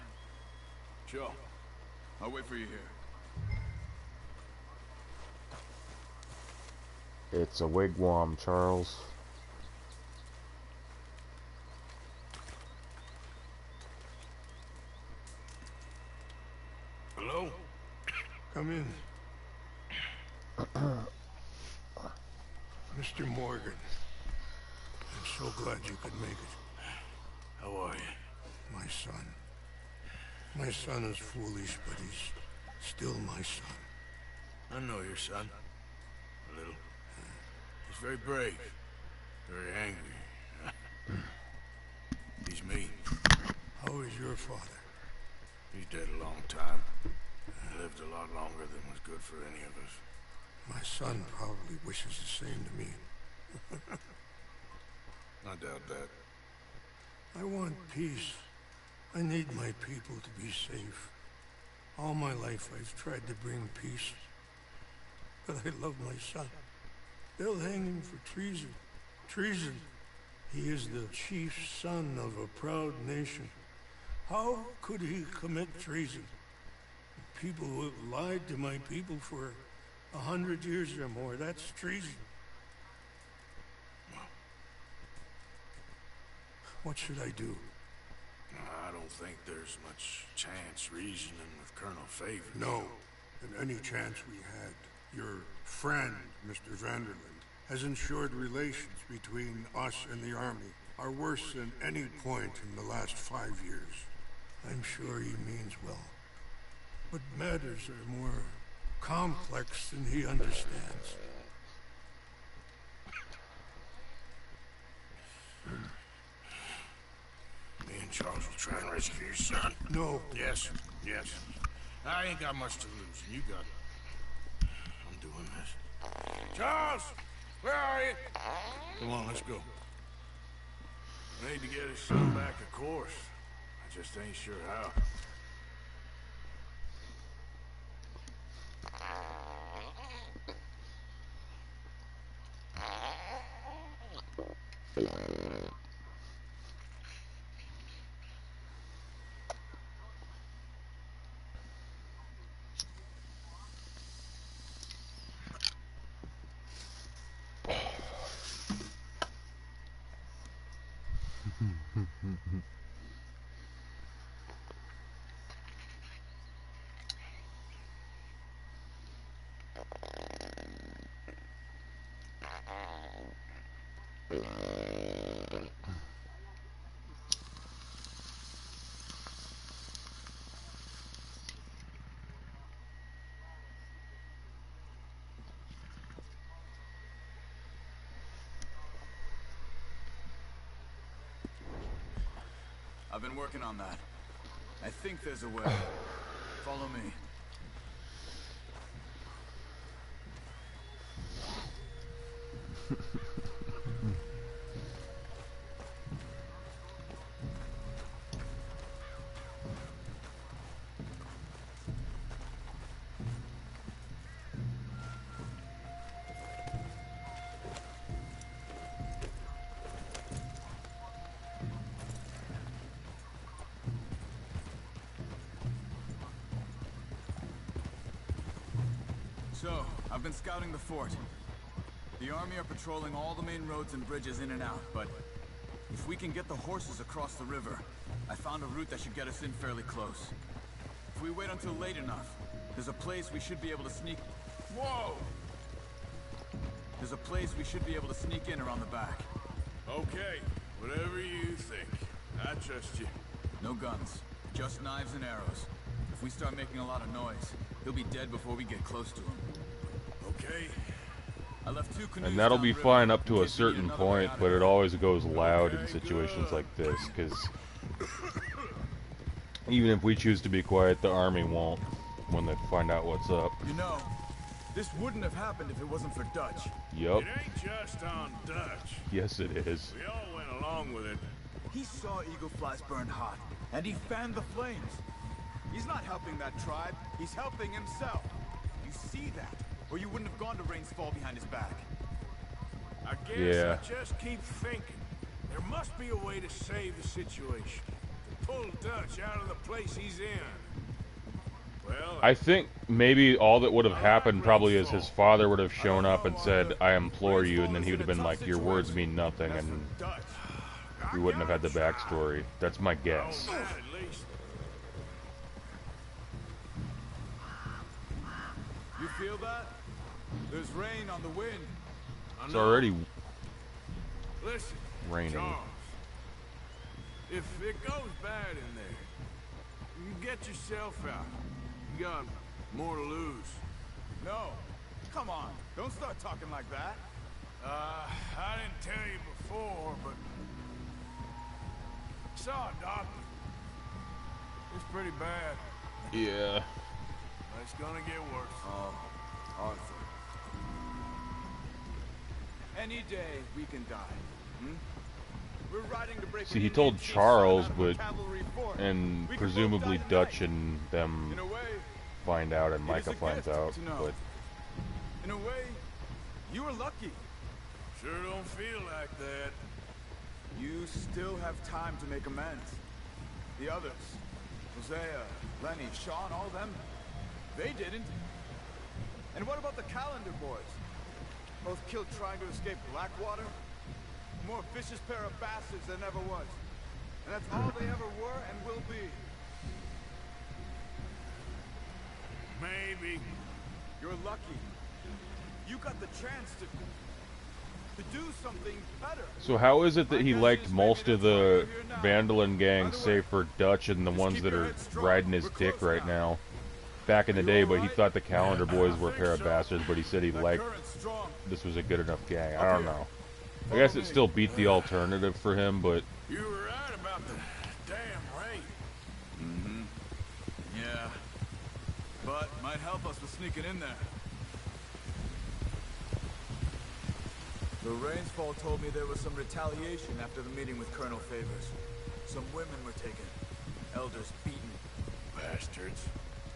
Speaker 3: Sure.
Speaker 15: I'll wait for you here.
Speaker 1: It's a wigwam, Charles.
Speaker 3: Hello?
Speaker 2: Come in. Mr. Morgan. I'm so glad you could make it.
Speaker 3: How are you?
Speaker 2: My son. My son is foolish, but he's still my son.
Speaker 3: I know your son. A little. He's very brave. Very angry. He's mean.
Speaker 2: How is your father?
Speaker 3: He's dead a long time. He lived a lot longer than was good for any of us.
Speaker 2: My son probably wishes the same to me.
Speaker 3: I doubt that.
Speaker 2: I want peace. I need my people to be safe. All my life I've tried to bring peace. But I love my son. They'll hang him for treason. Treason. He is the chief son of a proud nation. How could he commit treason? People who have lied to my people for 100 years or more, that's treason. What should I do?
Speaker 3: I don't think there's much chance reasoning with Colonel Favors.
Speaker 2: No. And any chance we had, your friend, Mr. Vanderland, has ensured relations between us and the army are worse than any point in the last 5 years. I'm sure he means well. But matters are more complex than he understands.
Speaker 3: Me and Charles will try and rescue your son.
Speaker 2: No.
Speaker 3: Yes, yes. I ain't got much to lose, and you got... I'm doing this. Charles! Where are you? Come on, let's go. I need to get his son back, of course. I just ain't sure how.
Speaker 15: I've been working on that. I think there's a way. Follow me. So, I've been scouting the fort. The army are patrolling all the main roads and bridges in and out, but if we can get the horses across the river, I found a route that should get us in fairly close. If we wait until late enough, There's a place we should be able to sneak...
Speaker 3: Whoa!
Speaker 15: There's a place we should be able to sneak in around the back.
Speaker 3: Okay, whatever you think. I trust you.
Speaker 15: No guns, just knives and arrows. If we start making a lot of noise, he'll be dead before we get close to him.
Speaker 3: Okay.
Speaker 15: I left 2 canoes
Speaker 1: And that'll
Speaker 15: down
Speaker 1: be
Speaker 15: the river
Speaker 1: fine up to
Speaker 15: in
Speaker 1: a
Speaker 15: case we need
Speaker 1: certain
Speaker 15: another way
Speaker 1: point,
Speaker 15: out of
Speaker 1: but it
Speaker 15: here.
Speaker 1: always goes loud in situations like this, because even if we choose to be quiet, the army won't when they find out what's up.
Speaker 15: You know, this wouldn't have happened if it wasn't for Dutch.
Speaker 1: Yup.
Speaker 3: It ain't just on Dutch.
Speaker 1: Yes, it is.
Speaker 3: We all went along with it.
Speaker 15: He saw Eagle Flies burn hot, and he fanned the flames. He's not helping that tribe, he's helping himself. You see that, or you wouldn't have gone to Rains Fall behind his back.
Speaker 3: I guess
Speaker 1: Yeah.
Speaker 3: I just keep thinking. There must be a way to save the situation. To pull Dutch out of the place he's in. Well,
Speaker 1: I think maybe all that would have happened probably is his father would have shown up and said, I implore you, and then he would have been like, your words mean nothing, and we wouldn't have had the backstory. That's my guess.
Speaker 3: at least.
Speaker 15: You feel that? There's rain on the wind.
Speaker 1: It's already
Speaker 3: Listen,
Speaker 1: raining.
Speaker 3: Charles, if it goes bad in there, you get yourself out. You got more to lose.
Speaker 15: No, come on, don't start talking like that.
Speaker 3: I didn't tell you before, but I saw a doctor. It's pretty bad.
Speaker 1: Yeah.
Speaker 3: But it's gonna get worse.
Speaker 15: Arthur. Any day we can die. We're riding to break.
Speaker 1: See, he told Charles, but and presumably Dutch and them find out, and Micah finds out. But
Speaker 15: in a way, you were lucky.
Speaker 3: Sure don't feel like that.
Speaker 15: You still have time to make amends. The others, Hosea, Lenny, Sean, all them, they didn't. And what about the Calendar boys? Both killed trying to escape Blackwater? More vicious pair of bastards than ever was. And that's all they ever were and will be.
Speaker 3: Maybe.
Speaker 15: You're lucky. You got the chance to do something better.
Speaker 1: so how is it that he liked most of the Vandalin gang, save for Dutch and the ones that are riding his dick right now? Back in the day, but he thought the Calendar boys were a pair of bastards, but he said he liked this was a good enough gang. I don't know. I guess it still beat the alternative for him, but
Speaker 3: You were right about the damn rain.
Speaker 15: Mm-hmm. Yeah. But might help us with sneaking in there. The Rainsfall told me there was some retaliation after the meeting with Colonel Favors. Some women were taken. Elders beaten.
Speaker 3: Bastards.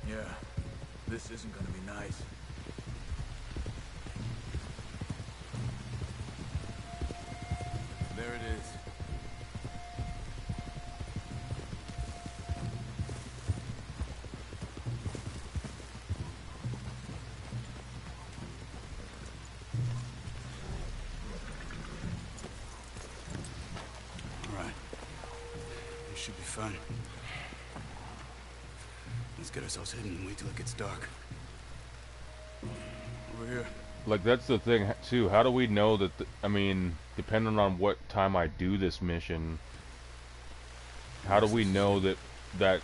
Speaker 15: Yeah. This isn't gonna be nice. There it is.
Speaker 13: All right. This should be fun. Let's get ourselves hidden and wait till it gets dark. Over here.
Speaker 1: like that's the thing too. How do we know that? I mean, depending on what time I do this mission, how do we know that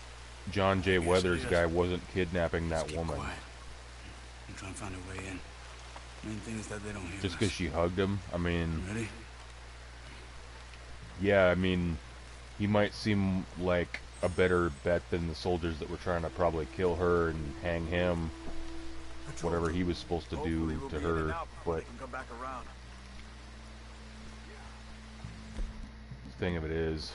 Speaker 1: John J. Weathers guy wasn't kidnapping that woman?
Speaker 13: I'm trying to find a way in. Main thing is that they don't hear
Speaker 1: Just
Speaker 13: us.
Speaker 1: because she hugged him? I mean,
Speaker 13: Ready?
Speaker 1: yeah, I mean, he might seem like a better bet than the soldiers that were trying to probably kill her and hang him, whatever he was supposed to do to her, but the thing of it is,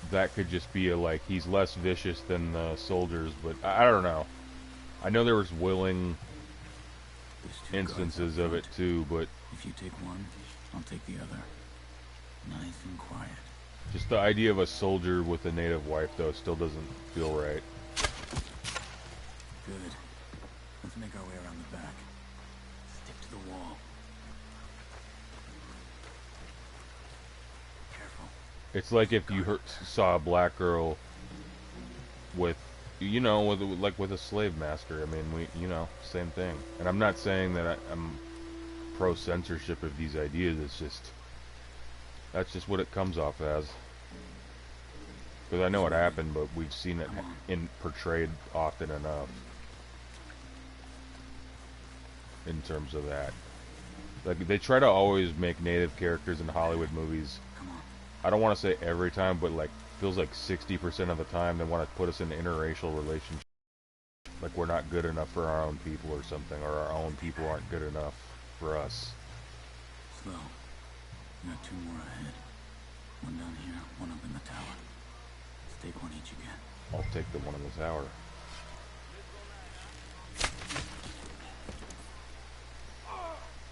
Speaker 1: that could just be like, he's less vicious than the soldiers, but I don't know. I know there was willing instances of it too, but
Speaker 13: If you take one, I'll take the other. Nice and quiet.
Speaker 1: just the idea of a soldier with a native wife, though, still doesn't feel right.
Speaker 13: Good. Let's make our way around the back. Stick to the wall. Careful.
Speaker 1: It's like if you saw a black girl with you know, with a slave master. I mean, same thing. And I'm not saying that I'm pro censorship of these ideas. It's just that's just what it comes off as. Because I know it happened, but we've seen it portrayed often enough. In terms of that, like they try to always make native characters in Hollywood movies. I don't want to say every time, but like feels like 60% of the time they want to put us in an interracial relationship. Like we're not good enough for our own people or something, or our own people aren't good enough for us.
Speaker 13: Slow. You got 2 more ahead. One down here, one up in the tower. Let's take one each again.
Speaker 1: I'll take the one in the tower.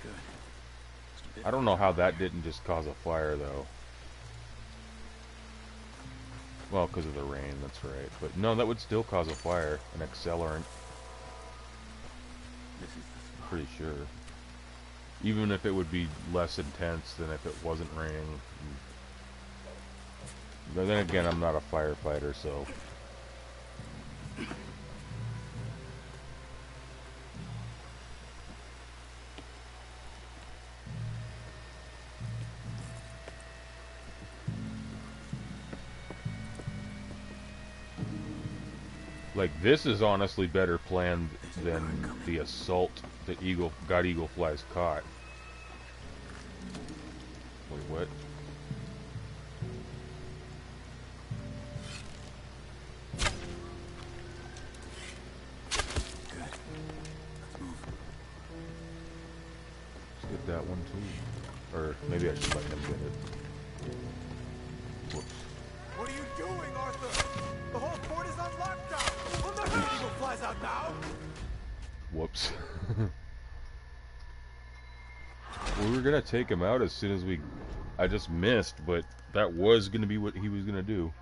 Speaker 13: Good.
Speaker 1: I don't know how that didn't just cause a fire though. Well, because of the rain, that's right. But no, that would still cause a fire, an accelerant.
Speaker 13: This is the spot.
Speaker 1: Pretty sure. Even if it would be less intense than if it wasn't raining. But then again, I'm not a firefighter, so... Like, this is honestly better planned than the assault that Eagle Flies caught. Wait, what?
Speaker 13: Good. Let's move.
Speaker 1: Let's get that one too. Or maybe I should let him get it. Whoops.
Speaker 15: What are you doing, Arthur? The whole fort is on lockdown! Well, the herd Eagle Flies out now!
Speaker 1: Whoops. We were gonna take him out as soon as I just missed, but that was gonna be what he was gonna do.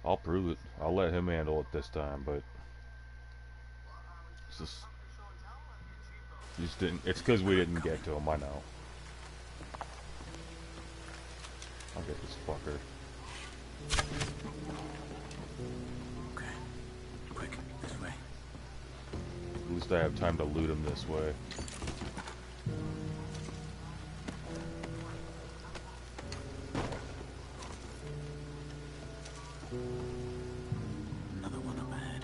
Speaker 1: I'll prove it. I'll let him handle it this time, but it's just didn't. It's because we didn't get to him. I know. I'll get this fucker.
Speaker 13: Okay. Quick, this way.
Speaker 1: At least I have time to loot him this way.
Speaker 13: Another one up ahead.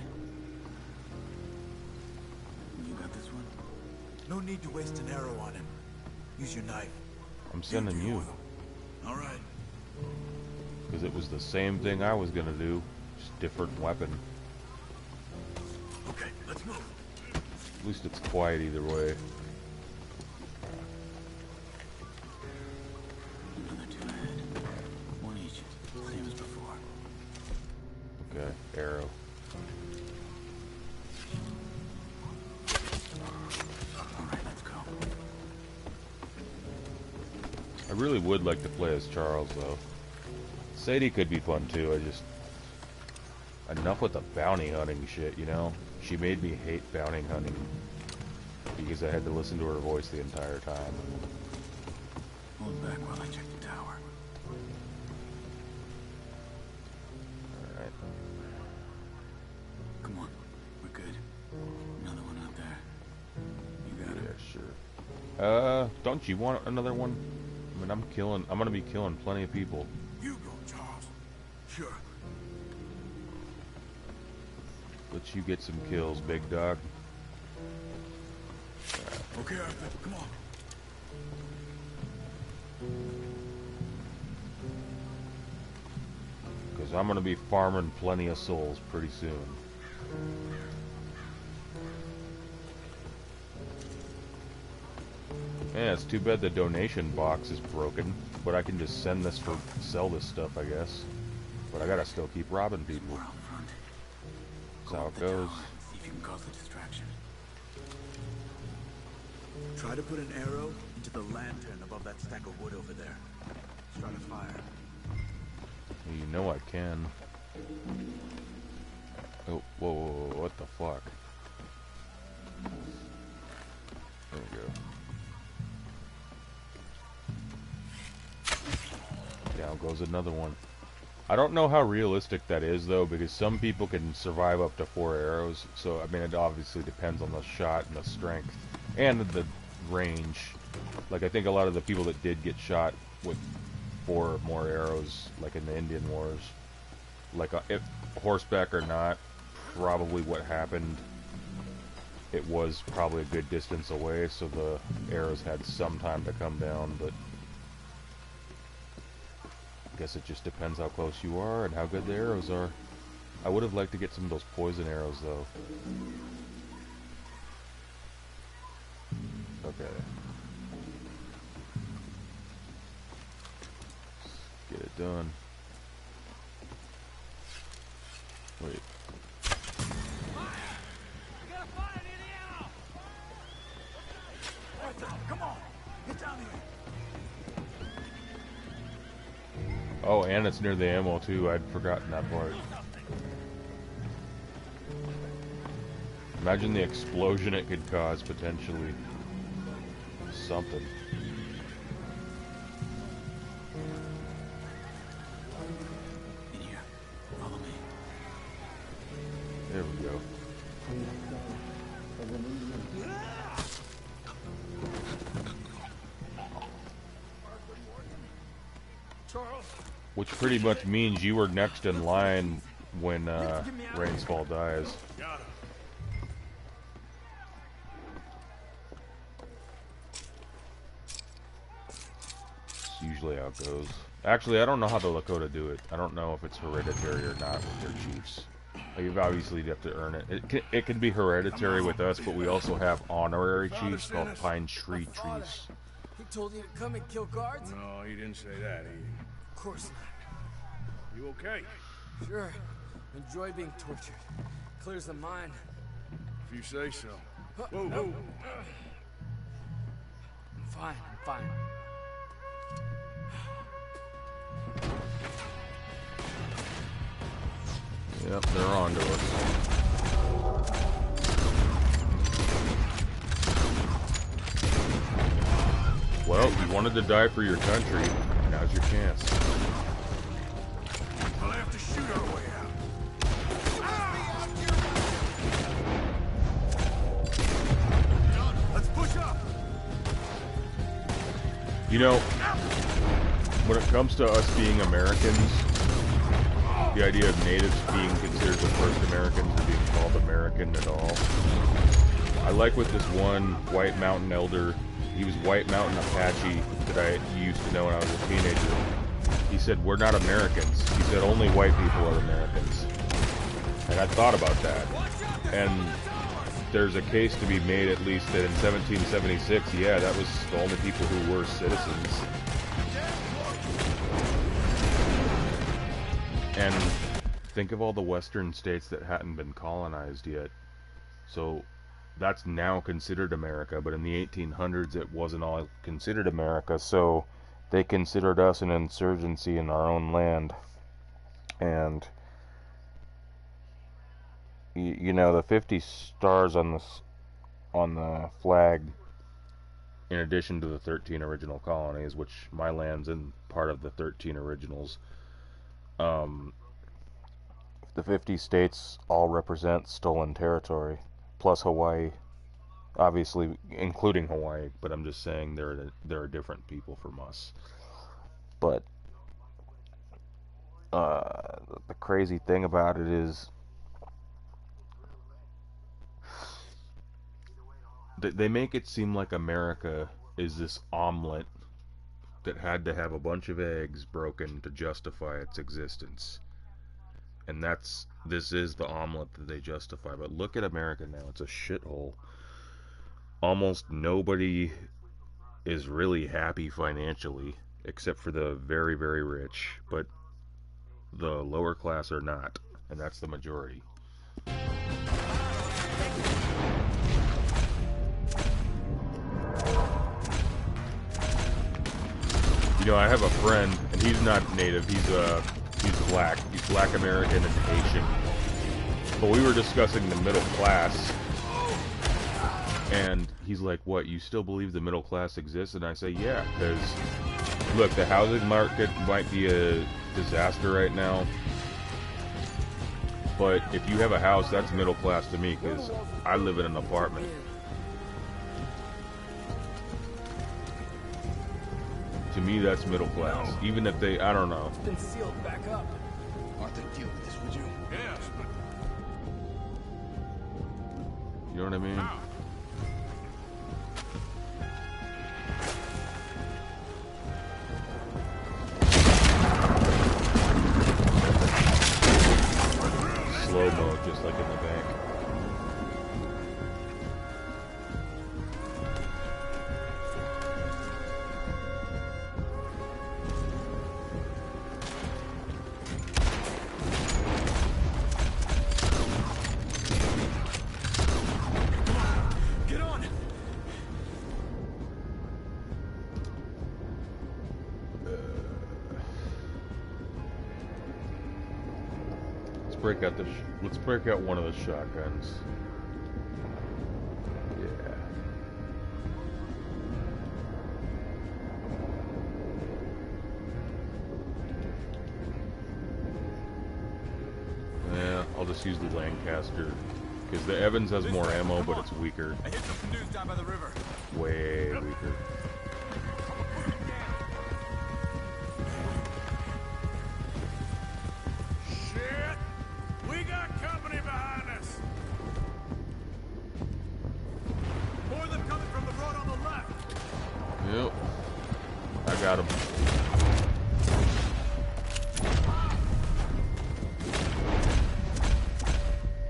Speaker 13: You got this one?
Speaker 15: No need to waste an arrow on him. Use your knife.
Speaker 1: I'm sending you.
Speaker 15: All right.
Speaker 1: Because it was the same thing I was gonna do, just different weapon.
Speaker 15: Okay, let's move.
Speaker 1: At least it's quiet either way.
Speaker 13: Another 2 ahead. One each, same as before.
Speaker 1: Okay, arrow.
Speaker 13: Alright, let's go.
Speaker 1: I really would like to play as Charles, though. Sadie could be fun, too. Enough with the bounty hunting shit, you know? She made me hate bounty hunting because I had to listen to her voice the entire time.
Speaker 13: Hold back while I check the tower.
Speaker 1: Alright.
Speaker 13: Come on, we're good. Another one out there. You got it?
Speaker 1: Yeah, sure. Don't you want another one? I mean, I'm gonna be killing plenty of people.
Speaker 15: You go, Charles. Sure.
Speaker 1: Let you get some kills, big dog.
Speaker 15: Okay, Arthur, come on.
Speaker 1: Because I'm gonna be farming plenty of souls pretty soon. Yeah, it's too bad the donation box is broken, but I can just sell this stuff, I guess. But I gotta still keep robbing people. That's how it goes.
Speaker 13: See if you can cause a distraction.
Speaker 15: Try to put an arrow into the lantern above that stack of wood over there. Start a fire.
Speaker 1: You know I can. Oh, whoa, what the fuck? There we go. Down goes another one. I don't know how realistic that is, though, because some people can survive up to 4 arrows. So, I mean, it obviously depends on the shot and the strength and the range. Like, I think a lot of the people that did get shot with 4 or more arrows, like in the Indian Wars, like, if horseback or not, probably what happened, it was probably a good distance away, so the arrows had some time to come down, but I guess it just depends how close you are and how good the arrows are. I would have liked to get some of those poison arrows, though. Okay. Let's get it done. Wait.
Speaker 15: Come on, get down here.
Speaker 1: Oh, and it's near the ammo too. I'd forgotten that part. Imagine the explosion it could cause, potentially. Something.
Speaker 13: In here. Follow me.
Speaker 1: There we go. Which pretty much means you were next in line when Rainsfall dies. It's usually how it goes. Actually, I don't know how the Lakota do it. I don't know if it's hereditary or not with their chiefs. Like, you obviously have to earn it. It can be hereditary with us, but we also have honorary chiefs called Pine Tree Chiefs.
Speaker 4: He told you to come and kill guards?
Speaker 3: No, he didn't say that.
Speaker 4: Of course not.
Speaker 3: You okay?
Speaker 4: Sure. Enjoy being tortured. Clears the mind.
Speaker 3: If you say so. Whoa, whoa.
Speaker 4: I'm fine, I'm fine.
Speaker 1: Yep, they're on to us. Well, you wanted to die for your country. Now's your chance.
Speaker 3: We'll have to shoot our way out. Let's push up.
Speaker 1: You know, when it comes to us being Americans, the idea of natives being considered the first Americans or being called American at all, I like what this one White Mountain elder, he was White Mountain Apache that I used to know when I was a teenager. He said, we're not Americans. He said, only white people are Americans. And I thought about that. And there's a case to be made, at least, that in 1776, yeah, that was the only people who were citizens. And think of all the western states that hadn't been colonized yet. So that's now considered America, but in the 1800s it wasn't all considered America, so they considered us an insurgency in our own land. And you know, the 50 stars on the flag, in addition to the 13 original colonies, which my land's in part of the 13 originals, the 50 states all represent stolen territory, plus Hawaii, obviously including Hawaii, but I'm just saying they're a different people from us. But the crazy thing about it is they make it seem like America is this omelet that had to have a bunch of eggs broken to justify its existence. And this is the omelet that they justify. But look at America now. It's a shithole. Almost nobody is really happy financially, except for the very, very rich. But the lower class are not. And that's the majority. You know, I have a friend, and he's not native. He's black. He's black American and Haitian. But we were discussing the middle class, and he's like, "What? You still believe the middle class exists?" And I say, "Yeah, because look, the housing market might be a disaster right now. But if you have a house, that's middle class to me, because I live in an apartment. To me, that's middle class. Even if they, I don't know.
Speaker 4: It's been sealed back up.
Speaker 13: Arthur, deal with this, would you?
Speaker 3: Yes, but
Speaker 1: You know what I mean? Slow-mo, just like in the bank.
Speaker 4: Get on!
Speaker 1: Let's break out one of the shotguns. Yeah. Yeah, I'll just use the Lancaster. Because the Evans has more ammo, but it's weaker.
Speaker 15: I hit some canoes down by the river.
Speaker 1: Way weaker.
Speaker 3: shit! We got company behind us.
Speaker 15: More of them coming from the road on the left.
Speaker 1: Yep. I got him.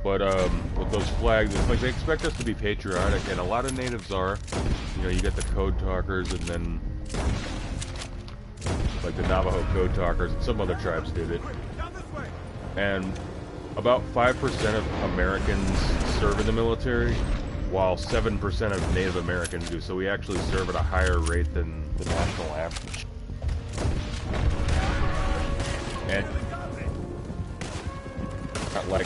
Speaker 1: But with those flags, it's like they expect us to be patriotic, and a lot of natives are. You know, you get the code talkers, and then like the Navajo code talkers, and some other tribes did it. And about 5% of Americans serve in the military, while 7% of Native Americans do. So we actually serve at a higher rate than the national average. And like.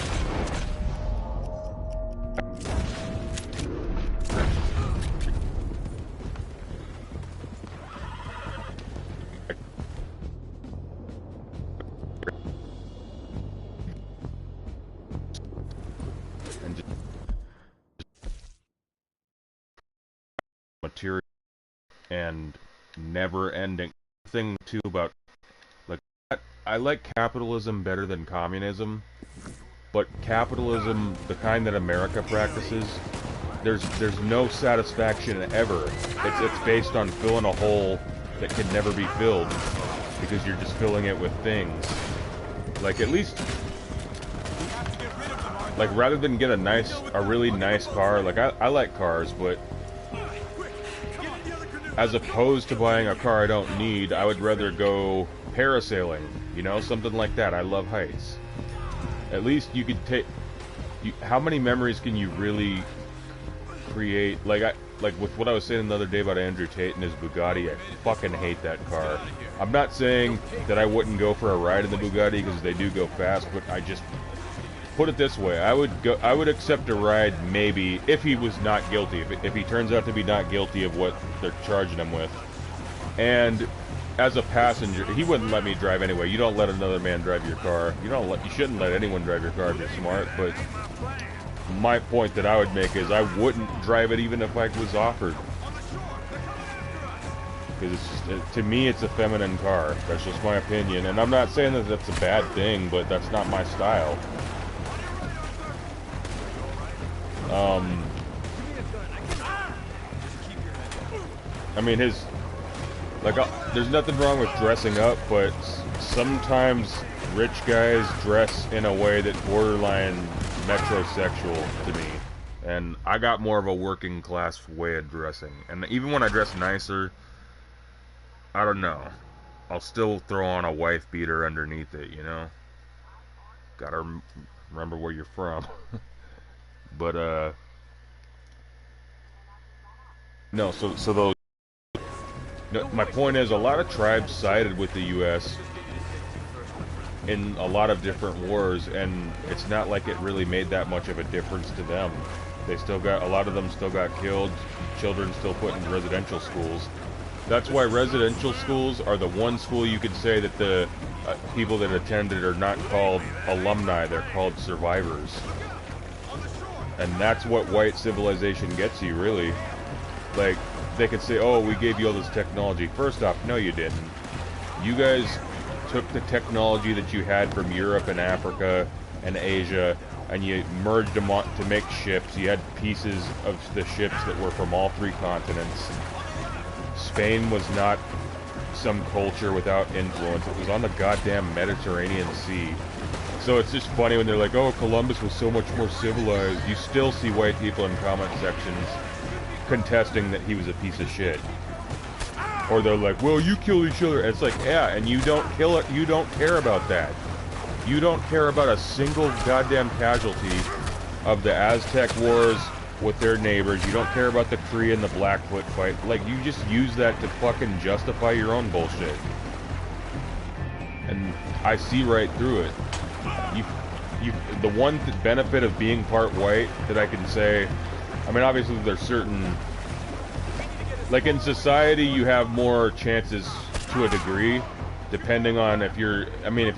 Speaker 1: Material and never-ending thing too about like I like capitalism better than communism, but capitalism, the kind that America practices, there's no satisfaction ever. It's based on filling a hole that can never be filled because you're just filling it with things. Like at least, like rather than get a really nice car, like I like cars, but as opposed to buying a car I don't need, I would rather go parasailing, you know, something like that. I love heights. At least you could take. How many memories can you really create? Like with what I was saying the other day about Andrew Tate and his Bugatti, I fucking hate that car. I'm not saying that I wouldn't go for a ride in the Bugatti because they do go fast, but I just put it this way: I would accept a ride maybe if he was not guilty. If he turns out to be not guilty of what they're charging him with, and as a passenger, he wouldn't let me drive anyway. You don't let another man drive your car. You shouldn't let anyone drive your car if you're smart. But my point that I would make is I wouldn't drive it even if I was offered, because to me it's a feminine car. That's just my opinion, and I'm not saying that that's a bad thing, but that's not my style. I mean, there's nothing wrong with dressing up, but sometimes rich guys dress in a way that's borderline metrosexual to me. And I got more of a working class way of dressing. And even when I dress nicer, I don't know, I'll still throw on a wife beater underneath it, you know? Gotta remember where you're from. But, no, so those, no, my point is, a lot of tribes sided with the U.S. in a lot of different wars, and it's not like it really made that much of a difference to them. They still got, a lot of them still got killed, children still put in residential schools. That's why residential schools are the one school you could say that the people that attended are not called alumni, they're called survivors. And that's what white civilization gets you, really. Like, they could say, oh, we gave you all this technology. First off, no you didn't. You guys took the technology that you had from Europe and Africa and Asia, and you merged them to make ships. You had pieces of the ships that were from all three continents. Spain was not some culture without influence. It was on the goddamn Mediterranean Sea. So it's just funny when they're like, oh, Columbus was so much more civilized. You still see white people in comment sections contesting that he was a piece of shit. Or they're like, well, you kill each other. And it's like, yeah, and you don't kill it. You don't care about that. You don't care about a single goddamn casualty of the Aztec Wars with their neighbors. You don't care about the Kree and the Blackfoot fight. Like, you just use that to fucking justify your own bullshit. And I see right through it. The one benefit of being part white that I can say, I mean, obviously there's certain, like in society you have more chances to a degree, depending on if you're, I mean,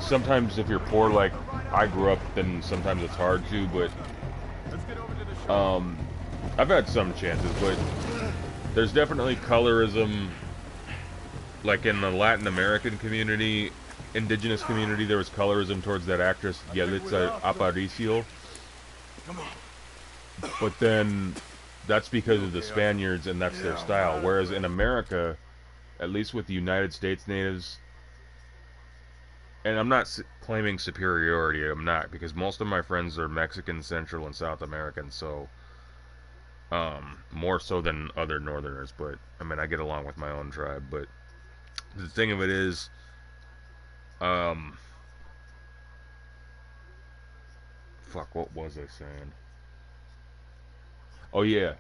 Speaker 1: sometimes if you're poor like I grew up, then sometimes it's hard to, but I've had some chances, but there's definitely colorism, like in the Latin American community, indigenous community, there was colorism towards that actress Yalitza Aparicio. But then that's because of the Spaniards and that's their style. Whereas in America, at least with the United States natives, and I'm not claiming superiority, I'm not, because most of my friends are Mexican, Central, and South American, so more so than other Northerners. But I mean, I get along with my own tribe. But the thing of it is, fuck, what was I saying? Oh yeah,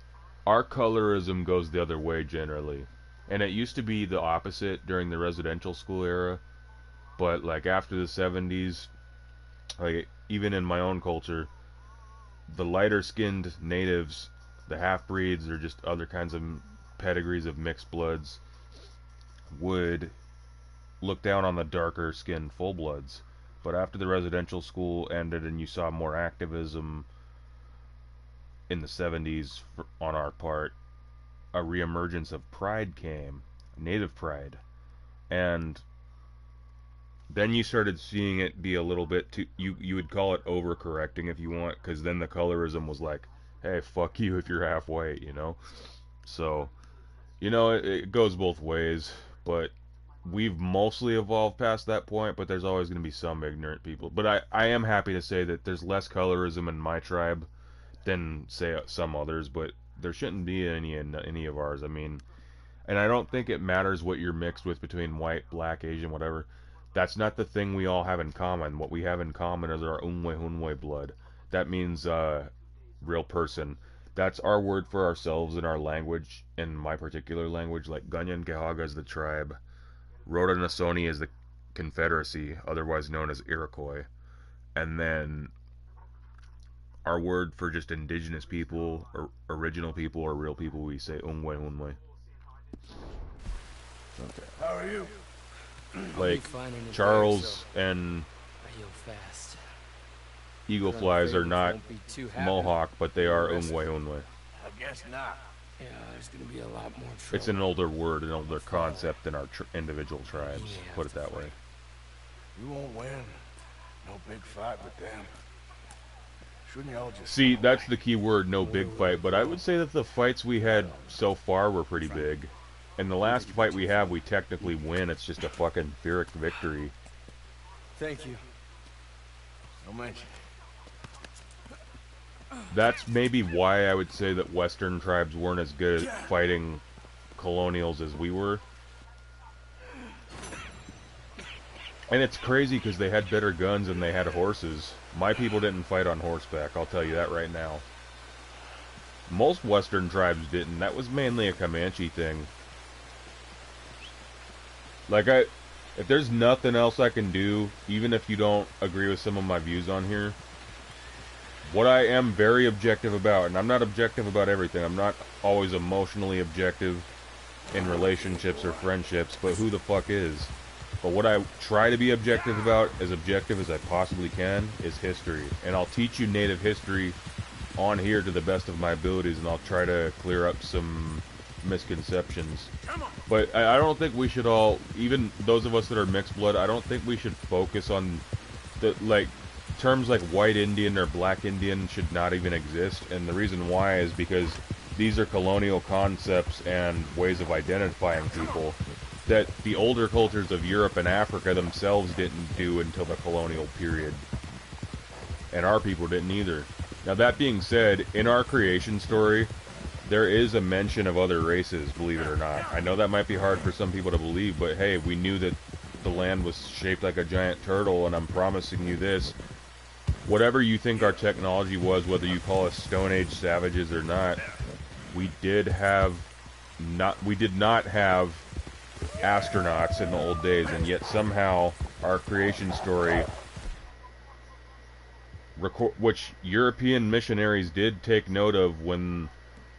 Speaker 1: our colorism goes the other way generally. And it used to be the opposite during the residential school era. But like after the 70s, like even in my own culture, the lighter skinned natives, the half-breeds or just other kinds of pedigrees of mixed bloods would look down on the darker skinned full-bloods. But after the residential school ended and you saw more activism in the 70s on our part, a reemergence of pride came, native pride. And then you started seeing it be a little bit too, you would call it overcorrecting if you want, because then the colorism was like, hey, fuck you if you're half white, you know? So, you know, it goes both ways, but we've mostly evolved past that point, but there's always going to be some ignorant people. But I am happy to say that there's less colorism in my tribe than, say, some others, but there shouldn't be any in any of ours. I mean, and I don't think it matters what you're mixed with between white, black, Asian, whatever. That's not the thing we all have in common. What we have in common is our Unwe blood. That means real person. That's our word for ourselves in our language, in my particular language. Like Ganyan Kehaga is the tribe. Rhodonasoni is the confederacy, otherwise known as Iroquois. And then our word for just indigenous people, or original people, or real people, we say Unwe. Okay.
Speaker 3: How are you?
Speaker 1: Like Charles and Eagle Flies are not Mohawk, but they are Unwe.
Speaker 3: I guess not.
Speaker 8: Yeah, there's gonna be a lot more trouble.
Speaker 1: It's an older word, an older concept than our individual tribes. Put it that way.
Speaker 3: You won't win. No big fight with them. Shouldn't y'all just
Speaker 1: see? That's the key word. No big fight. But I would say that the fights we had so far were pretty big. And the last fight we have, we technically win. It's just a fucking Pyrrhic victory.
Speaker 4: Thank you.
Speaker 3: No mention.
Speaker 1: That's maybe why I would say that Western tribes weren't as good at fighting colonials as we were. And it's crazy because they had better guns and they had horses. My people didn't fight on horseback, I'll tell you that right now. Most Western tribes didn't. That was mainly a Comanche thing. Like, if there's nothing else I can do, even if you don't agree with some of my views on here, what I am very objective about, and I'm not objective about everything, I'm not always emotionally objective, in relationships or friendships, but who the fuck is? But what I try to be objective about, as objective as I possibly can, is history. And I'll teach you native history on here to the best of my abilities, and I'll try to clear up some misconceptions. But I don't think we should all, even those of us that are mixed blood, I don't think we should focus on the, like, terms like white Indian or black Indian should not even exist. And the reason why is because these are colonial concepts and ways of identifying people that the older cultures of Europe and Africa themselves didn't do until the colonial period. And our people didn't either. Now that being said, in our creation story, there is a mention of other races, believe it or not. I know that might be hard for some people to believe, but hey, we knew that the land was shaped like a giant turtle, and I'm promising you this. Whatever you think our technology was, whether you call us Stone Age savages or not, we did not have astronauts in the old days, and yet somehow our creation story, which European missionaries did take note of when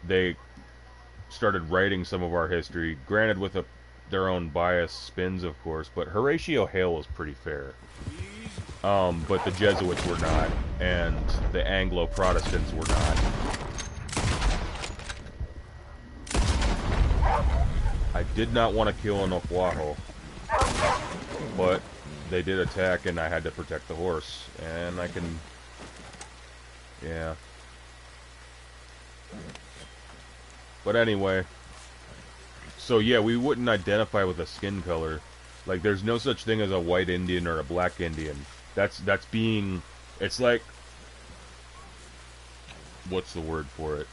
Speaker 1: they started writing some of our history, granted with their own biased spins, of course, but Horatio Hale was pretty fair. But the Jesuits were not, and the Anglo-Protestants were not. I did not want to kill an Oquaho, but they did attack and I had to protect the horse, and I can... yeah. But anyway, so yeah, we wouldn't identify with a skin color. Like, there's no such thing as a white Indian or a black Indian. That's being... it's like... what's the word for it?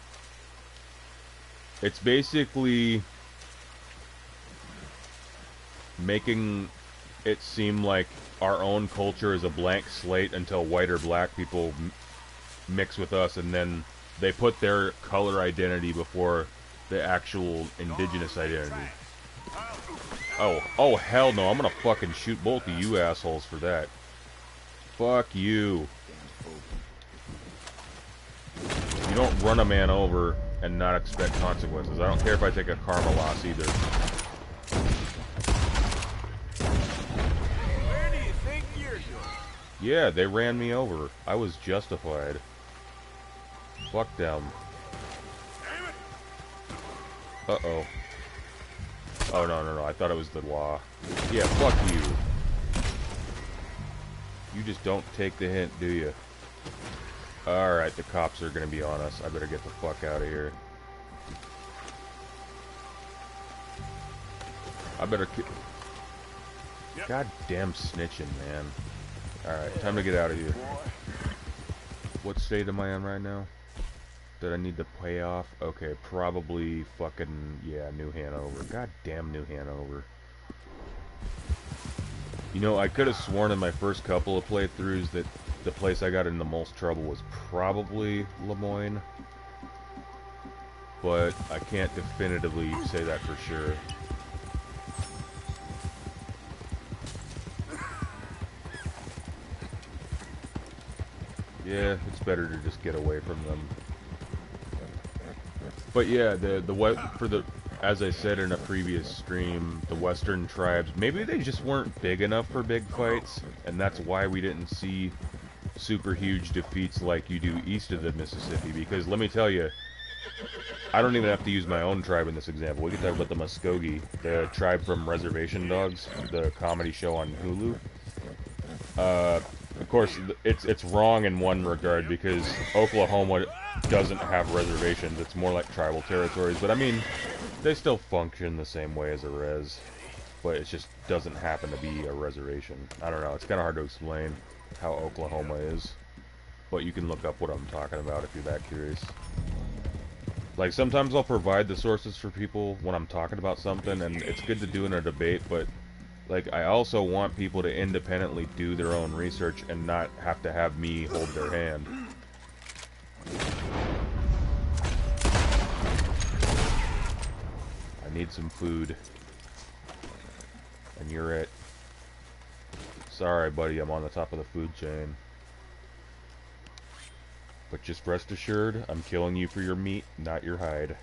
Speaker 1: It's basically making it seem like our own culture is a blank slate until white or black people mix with us, and then they put their color identity before the actual indigenous identity. Oh hell no, I'm gonna fucking shoot both of you assholes for that. Fuck you. You don't run a man over and not expect consequences. I don't care if I take a karma loss either.
Speaker 15: Where do you think you're going?
Speaker 1: Yeah, they ran me over. I was justified. Fuck them. Uh-oh. Oh, no. I thought it was the law. Yeah, fuck you. You just don't take the hint, do you? Alright, the cops are gonna be on us. I better get the fuck out of here. I better... goddamn snitching, man. Alright, time to get out of here. What state am I in right now? That I need to pay off? Okay, probably fucking... yeah, New Hanover. Goddamn New Hanover. You know, I could have sworn in my first couple of playthroughs that the place I got in the most trouble was probably Lemoyne. But I can't definitively say that for sure. Yeah, it's better to just get away from them. But yeah, as I said in a previous stream, the Western tribes, maybe they just weren't big enough for big fights, and that's why we didn't see super huge defeats like you do east of the Mississippi. Because let me tell you, I don't even have to use my own tribe in this example. We can talk about the Muskogee, the tribe from Reservation Dogs, the comedy show on Hulu. Of course, it's wrong in one regard because Oklahoma doesn't have reservations. It's more like tribal territories. But I mean, they still function the same way as a res. But it just doesn't happen to be a reservation. I don't know. It's kind of hard to explain how Oklahoma is. But you can look up what I'm talking about if you're that curious. Like, sometimes I'll provide the sources for people when I'm talking about something, and it's good to do in a debate, but like, I also want people to independently do their own research and not have to have me hold their hand. I need some food. And you're it. Sorry, buddy, I'm on the top of the food chain. But just rest assured, I'm killing you for your meat, not your hide.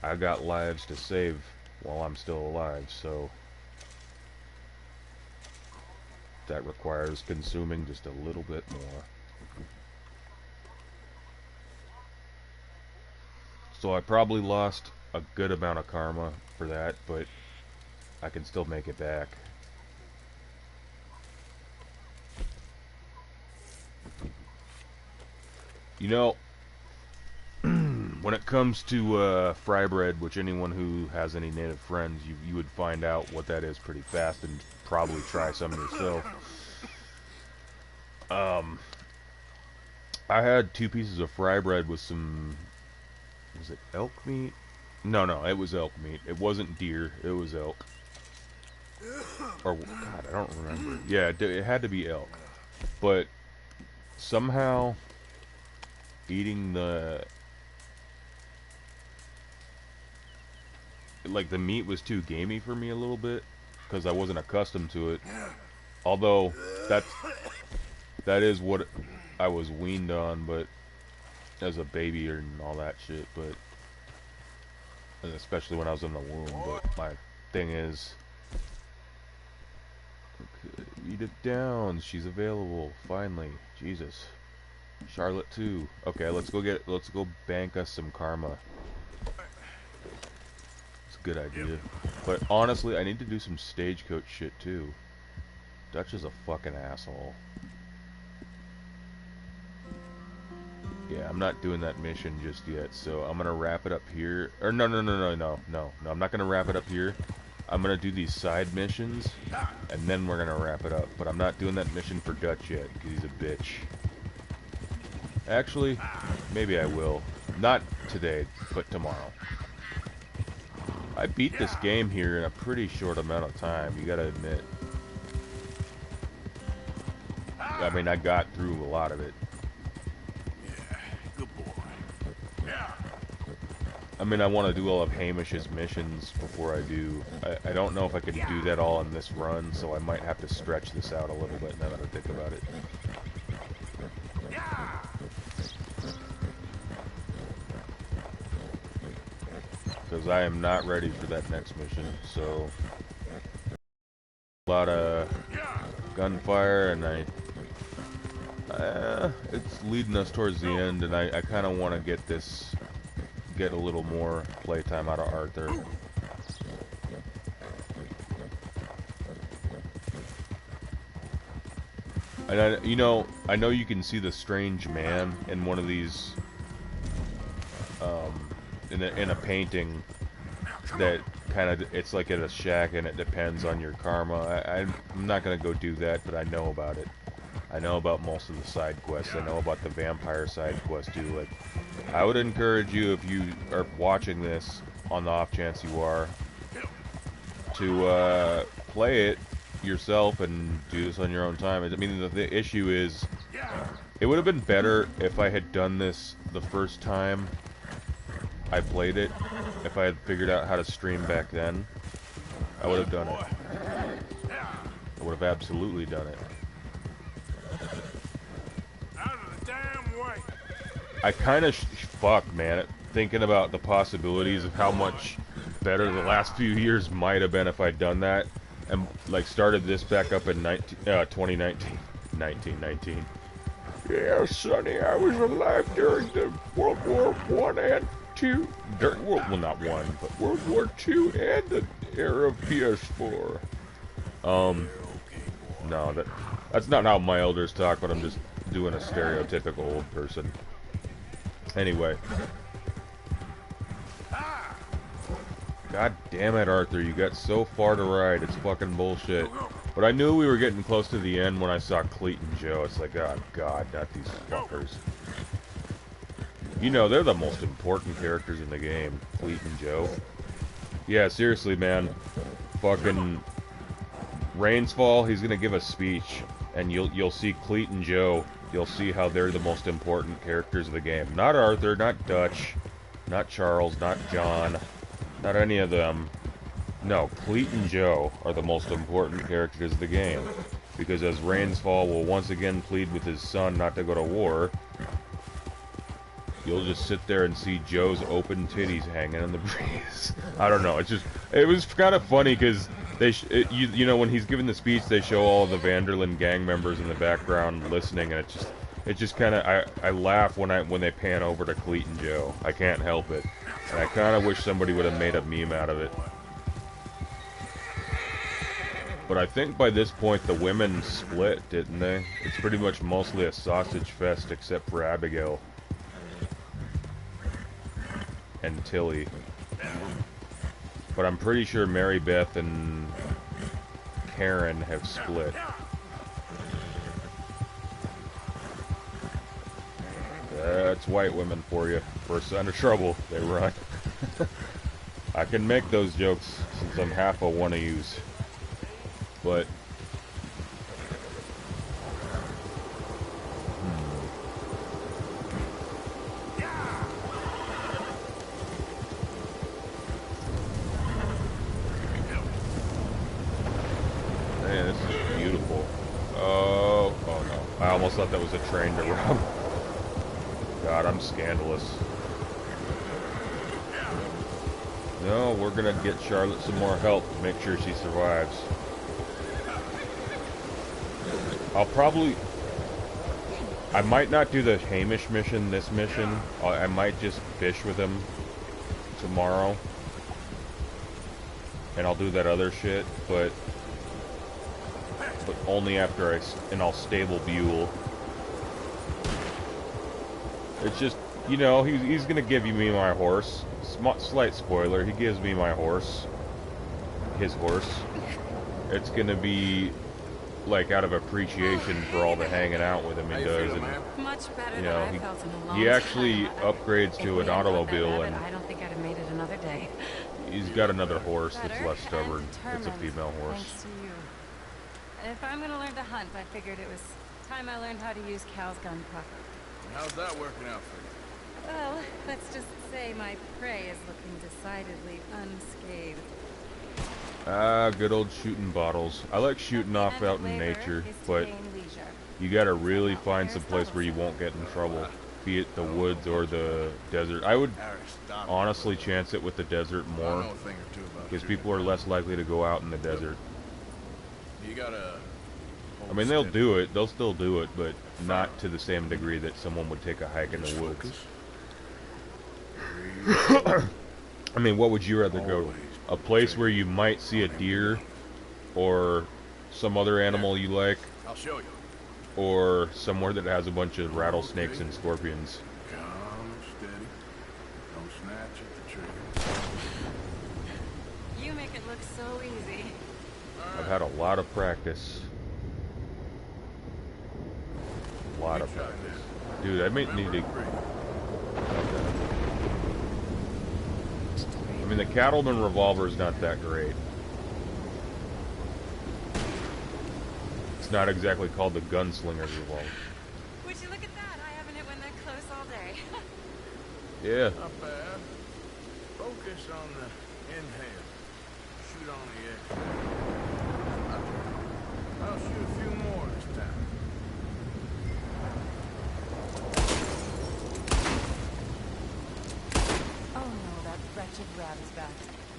Speaker 1: I got lives to save while I'm still alive, so that requires consuming just a little bit more. So I probably lost a good amount of karma for that, but I can still make it back. You know, when it comes to fry bread, which anyone who has any native friends, you would find out what that is pretty fast and probably try some yourself. I had 2 pieces of fry bread with some, was it elk meat? No, it was elk meat. It wasn't deer, it was elk. Or, God, I don't remember. Yeah, it had to be elk. But somehow eating the meat was too gamey for me a little bit because I wasn't accustomed to it. Although that is what I was weaned on, but as a baby and all that shit, but especially when I was in the womb. But my thing is, okay, eat it down. She's available finally. Jesus. Charlotte too. Okay, let's go bank us some karma. It's a good idea. But honestly, I need to do some stagecoach shit too. Dutch is a fucking asshole. Yeah, I'm not doing that mission just yet, so I'm gonna wrap it up here. Or no, I'm not gonna wrap it up here. I'm gonna do these side missions, and then we're gonna wrap it up. But I'm not doing that mission for Dutch yet, because he's a bitch. Actually, maybe I will. Not today, but tomorrow. I beat this game here in a pretty short amount of time, you gotta admit. I mean, I got through a lot of it.
Speaker 3: Yeah, good boy. Yeah.
Speaker 1: I mean, I want to do all of Hamish's missions before I do. I don't know if I can do that all in this run, so I might have to stretch this out a little bit now that I think about it. Because I am not ready for that next mission, so a lot of gunfire, and it's leading us towards the end, and I kind of want to get a little more playtime out of Arthur. And I know you can see the strange man in one of these, in a painting that kind of, it's like at a shack and it depends on your karma. I'm not going to go do that, but I know about it. I know about most of the side quests. I know about the vampire side quest too. Like, I would encourage you, if you are watching this, on the off chance you are, to play it yourself and do this on your own time. I mean, the issue is, it would have been better if I had done this the first time I played it. If I had figured out how to stream back then, I would have done it. I would have absolutely done it.
Speaker 3: Out of the damn way.
Speaker 1: I kind of fuck, man, thinking about the possibilities of how much better the last few years might have been if I'd done that, and like started this back up in 1919. Yeah, Sonny, I was alive during the World War I and II. During well, not one, but World War II and the era of PS4. No, that's not how my elders talk, but I'm just doing a stereotypical old person. Anyway. God damn it, Arthur, you got so far to ride, it's fucking bullshit. But I knew we were getting close to the end when I saw Cleet and Joe. It's like, oh god, not these fuckers. You know, they're the most important characters in the game, Cleet and Joe. Yeah, seriously, man. Fucking Rainsfall, he's gonna give a speech, and you'll see Cleet and Joe. You'll see how they're the most important characters of the game. Not Arthur, not Dutch, not Charles, not John, not any of them. No, Cleet and Joe are the most important characters of the game. Because as Rainsfall will once again plead with his son not to go to war, you'll just sit there and see Joe's open titties hanging in the breeze. I don't know. It was kind of funny because you know, when he's giving the speech, they show all the Vanderlyn gang members in the background listening, and it just kind of, I laugh when they pan over to Cleet and Joe. I can't help it, and I kind of wish somebody would have made a meme out of it. But I think by this point the women split, didn't they? It's pretty much mostly a sausage fest except for Abigail and Tilly. But I'm pretty sure Mary Beth and Karen have split. That's white women for you. First sign of trouble, they run. I can make those jokes since I'm half a one of yous. But man, this is beautiful. Oh no. I almost thought that was a train to rob. God, I'm scandalous. No, we're gonna get Charlotte some more help to make sure she survives. I might not do the Hamish mission this mission. I might just fish with him tomorrow. And I'll do that other shit, but only after I'll stable Buell. It's just, you know, he's gonna give me my horse. Slight spoiler, he gives me my horse. His horse. It's gonna be like out of appreciation for all the hanging out with him he does, and
Speaker 16: Much better
Speaker 1: you
Speaker 16: than
Speaker 1: know,
Speaker 16: I felt in a long
Speaker 1: he actually
Speaker 16: time.
Speaker 1: upgrades to an automobile, and
Speaker 16: I don't think I'd have made it another day.
Speaker 1: he's got another horse that's
Speaker 16: Better
Speaker 1: less stubborn.
Speaker 16: and
Speaker 1: It's a
Speaker 16: determined,
Speaker 1: female horse.
Speaker 16: Thanks to you. If I'm gonna learn to hunt, I figured it was time I learned how to use Cal's gun properly.
Speaker 15: How's that working out for you?
Speaker 16: Well, let's just say my prey is looking decidedly unscathed.
Speaker 1: Ah, good old shooting bottles. I like shooting off out in nature, but you gotta really find some place where you won't get in trouble. Be it the woods or the desert. I would honestly chance it with the desert more, because people are less likely to go out in the desert.
Speaker 15: You gotta.
Speaker 1: I mean, they'll do it. They'll still do it, but not to the same degree that someone would take a hike in the woods. I mean, what would you rather go? A place where you might see a deer, or some other animal you like,
Speaker 15: I'll show you.
Speaker 1: or somewhere that has a bunch of rattlesnakes and scorpions?
Speaker 2: Calm, steady. Don't snatch at the trigger.
Speaker 16: You make it look so easy.
Speaker 1: I've had a lot of practice. A lot of practice. Dude, I might need to... I mean, the Cattleman revolver is not that great. It's not exactly called the Gunslinger's revolver.
Speaker 16: Would you look at that? I haven't hit one that close all day.
Speaker 1: Yeah.
Speaker 2: Not bad. Focus on the inhale. Shoot on the exhale. I'll shoot a few more this time.
Speaker 16: Oh no, that wretched rat is back.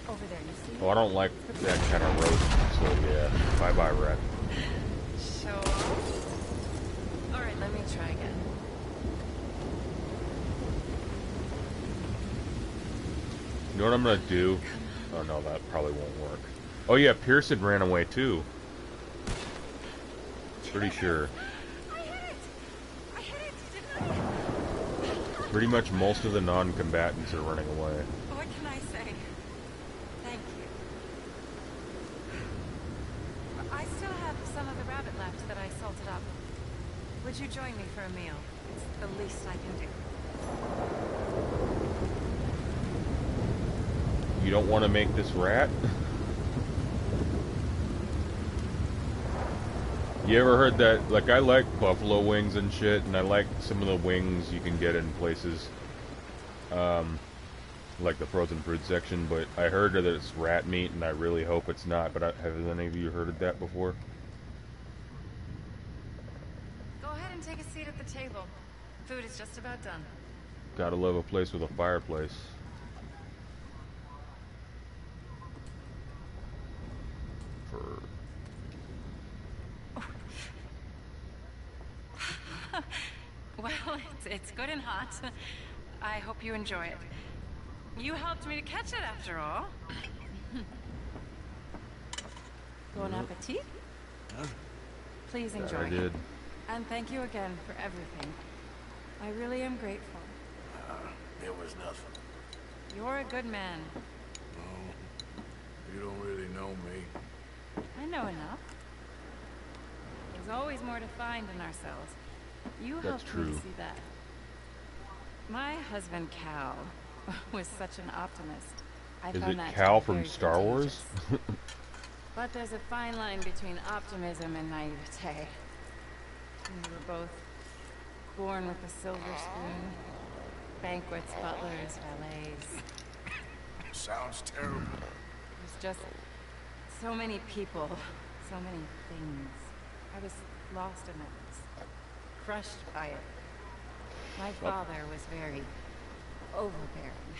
Speaker 16: Over there, you see?
Speaker 1: Oh, I don't like that kind of roast, so yeah. Bye-bye, rat.
Speaker 16: Show off. Alright, let me try again.
Speaker 1: You know what I'm gonna do? Oh no, that probably won't work. Oh yeah, Pearson ran away too. Pretty sure. Pretty much most of the non-combatants are running away.
Speaker 16: What can I say? Thank you. I still have some of the rabbit left that I salted up. Would you join me for a meal? It's the least I can do.
Speaker 1: You don't want to make this rat? You ever heard that? Like, I like buffalo wings and shit, and I like some of the wings you can get in places, like the frozen fruit section, but I heard that it's rat meat, and I really hope it's not, but have any of you heard of that before?
Speaker 16: Go ahead and take a seat at the table. Food is just about done.
Speaker 1: Gotta love a place with a fireplace. For
Speaker 16: Well, it's good and hot. I hope you enjoy it. You helped me to catch it after all. Bon appetit. Please enjoy.
Speaker 1: I did.
Speaker 16: And thank you again for everything. I really am grateful.
Speaker 3: It was nothing.
Speaker 16: You're a good man.
Speaker 2: No, you don't really know me.
Speaker 16: I know enough. There's always more to find in ourselves. You
Speaker 1: That's
Speaker 16: helped me to
Speaker 1: true.
Speaker 16: see that. My husband, Cal, was such an optimist. I
Speaker 1: Is
Speaker 16: found
Speaker 1: it
Speaker 16: that
Speaker 1: Cal
Speaker 16: to be
Speaker 1: from
Speaker 16: very
Speaker 1: Star Wars?
Speaker 16: contagious. But there's a fine line between optimism and naivete. We were both born with a silver spoon. Banquets, butlers, valets.
Speaker 3: Sounds terrible.
Speaker 16: It was just so many people, so many things. I was lost in it, crushed by it. My father was very overbearing.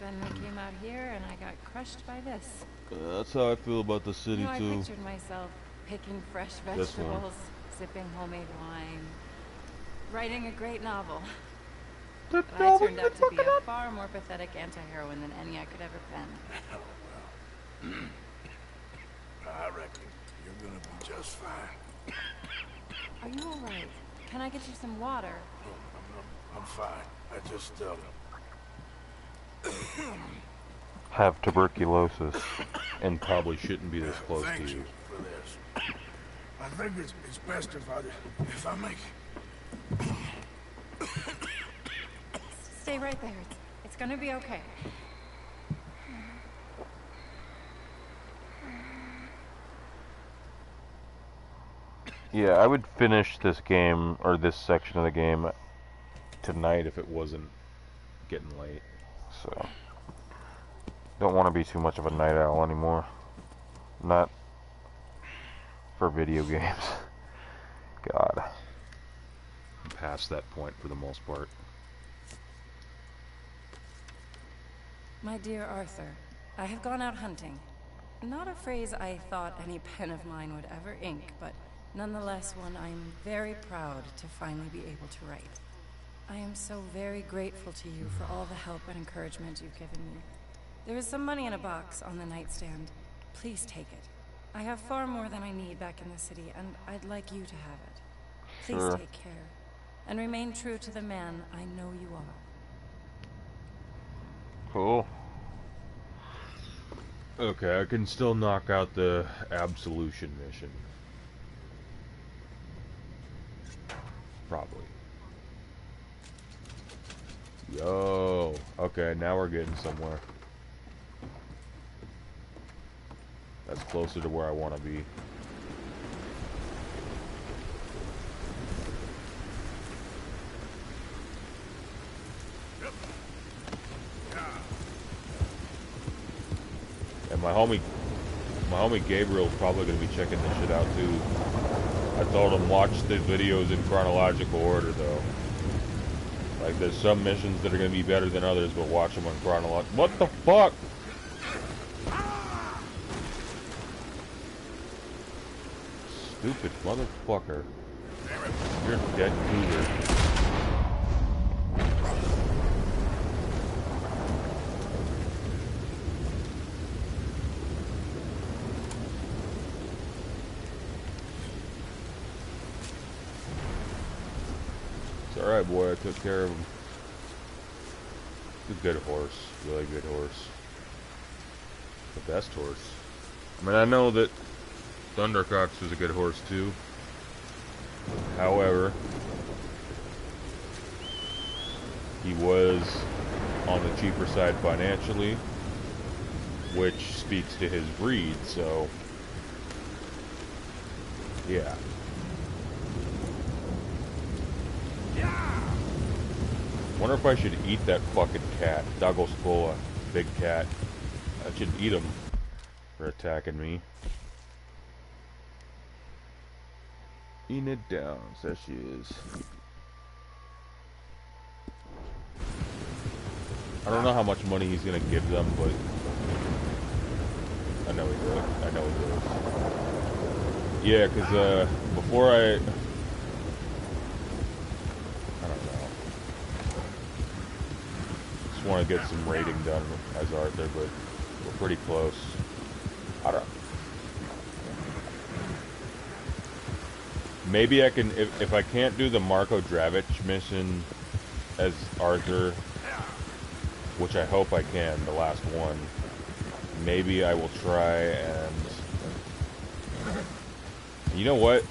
Speaker 16: Then we came out here and I got crushed by this.
Speaker 1: That's how I feel about the city
Speaker 16: You know, I
Speaker 1: too.
Speaker 16: pictured myself picking fresh
Speaker 1: This one.
Speaker 16: vegetables, sipping homemade wine, writing a great novel. But I turned out to be a far more pathetic anti-heroine than any I could ever pen.
Speaker 3: I reckon you're gonna be just fine.
Speaker 16: Are you alright? Can I get you some water?
Speaker 3: I'm fine. I just,
Speaker 1: Have tuberculosis and probably shouldn't be this close
Speaker 3: thank
Speaker 1: to you.
Speaker 3: you for this. I think it's best if I make it.
Speaker 16: Stay right there. It's gonna be okay.
Speaker 1: Yeah, I would finish this game, or this section of the game, tonight if it wasn't getting late. So, don't want to be too much of a night owl anymore. Not for video games. God. I'm past that point for the most part.
Speaker 16: My dear Arthur, I have gone out hunting. Not a phrase I thought any pen of mine would ever ink, but nonetheless one I am very proud to finally be able to write. I am so very grateful to you for all the help and encouragement you've given me. There is some money in a box on the nightstand. Please take it. I have far more than I need back in the city, and I'd like you to have it. Please
Speaker 1: Sure.
Speaker 16: take care, and remain true to the man I know you are.
Speaker 1: Cool. Okay, I can still knock out the absolution mission. Probably. Yo. Okay, now we're getting somewhere. That's closer to where I want to be. And my homie Gabriel's probably gonna be checking this shit out too. I told him watch the videos in chronological order though. Like there's some missions that are gonna be better than others, but watch them in chronological. What the fuck? Stupid motherfucker. You're a dead cougar. Alright, boy, I took care of him. It's a good horse. Really good horse. The best horse. I mean, I know that Thundercox was a good horse, too. However, he was on the cheaper side financially, which speaks to his breed, so... yeah. Wonder if I should eat that fucking cat. Dagoscola. Big cat. I should eat him for attacking me. Eating it down. There she is. I don't know how much money he's gonna give them, but I know he will. I know he will. Yeah, because before I don't know. Just want to get some raiding done as Arthur, but we're pretty close. I don't. Maybe I can, if I can't do the Marko Dravic mission as Arthur, which I hope I can, the last one, maybe I will try and... You know what?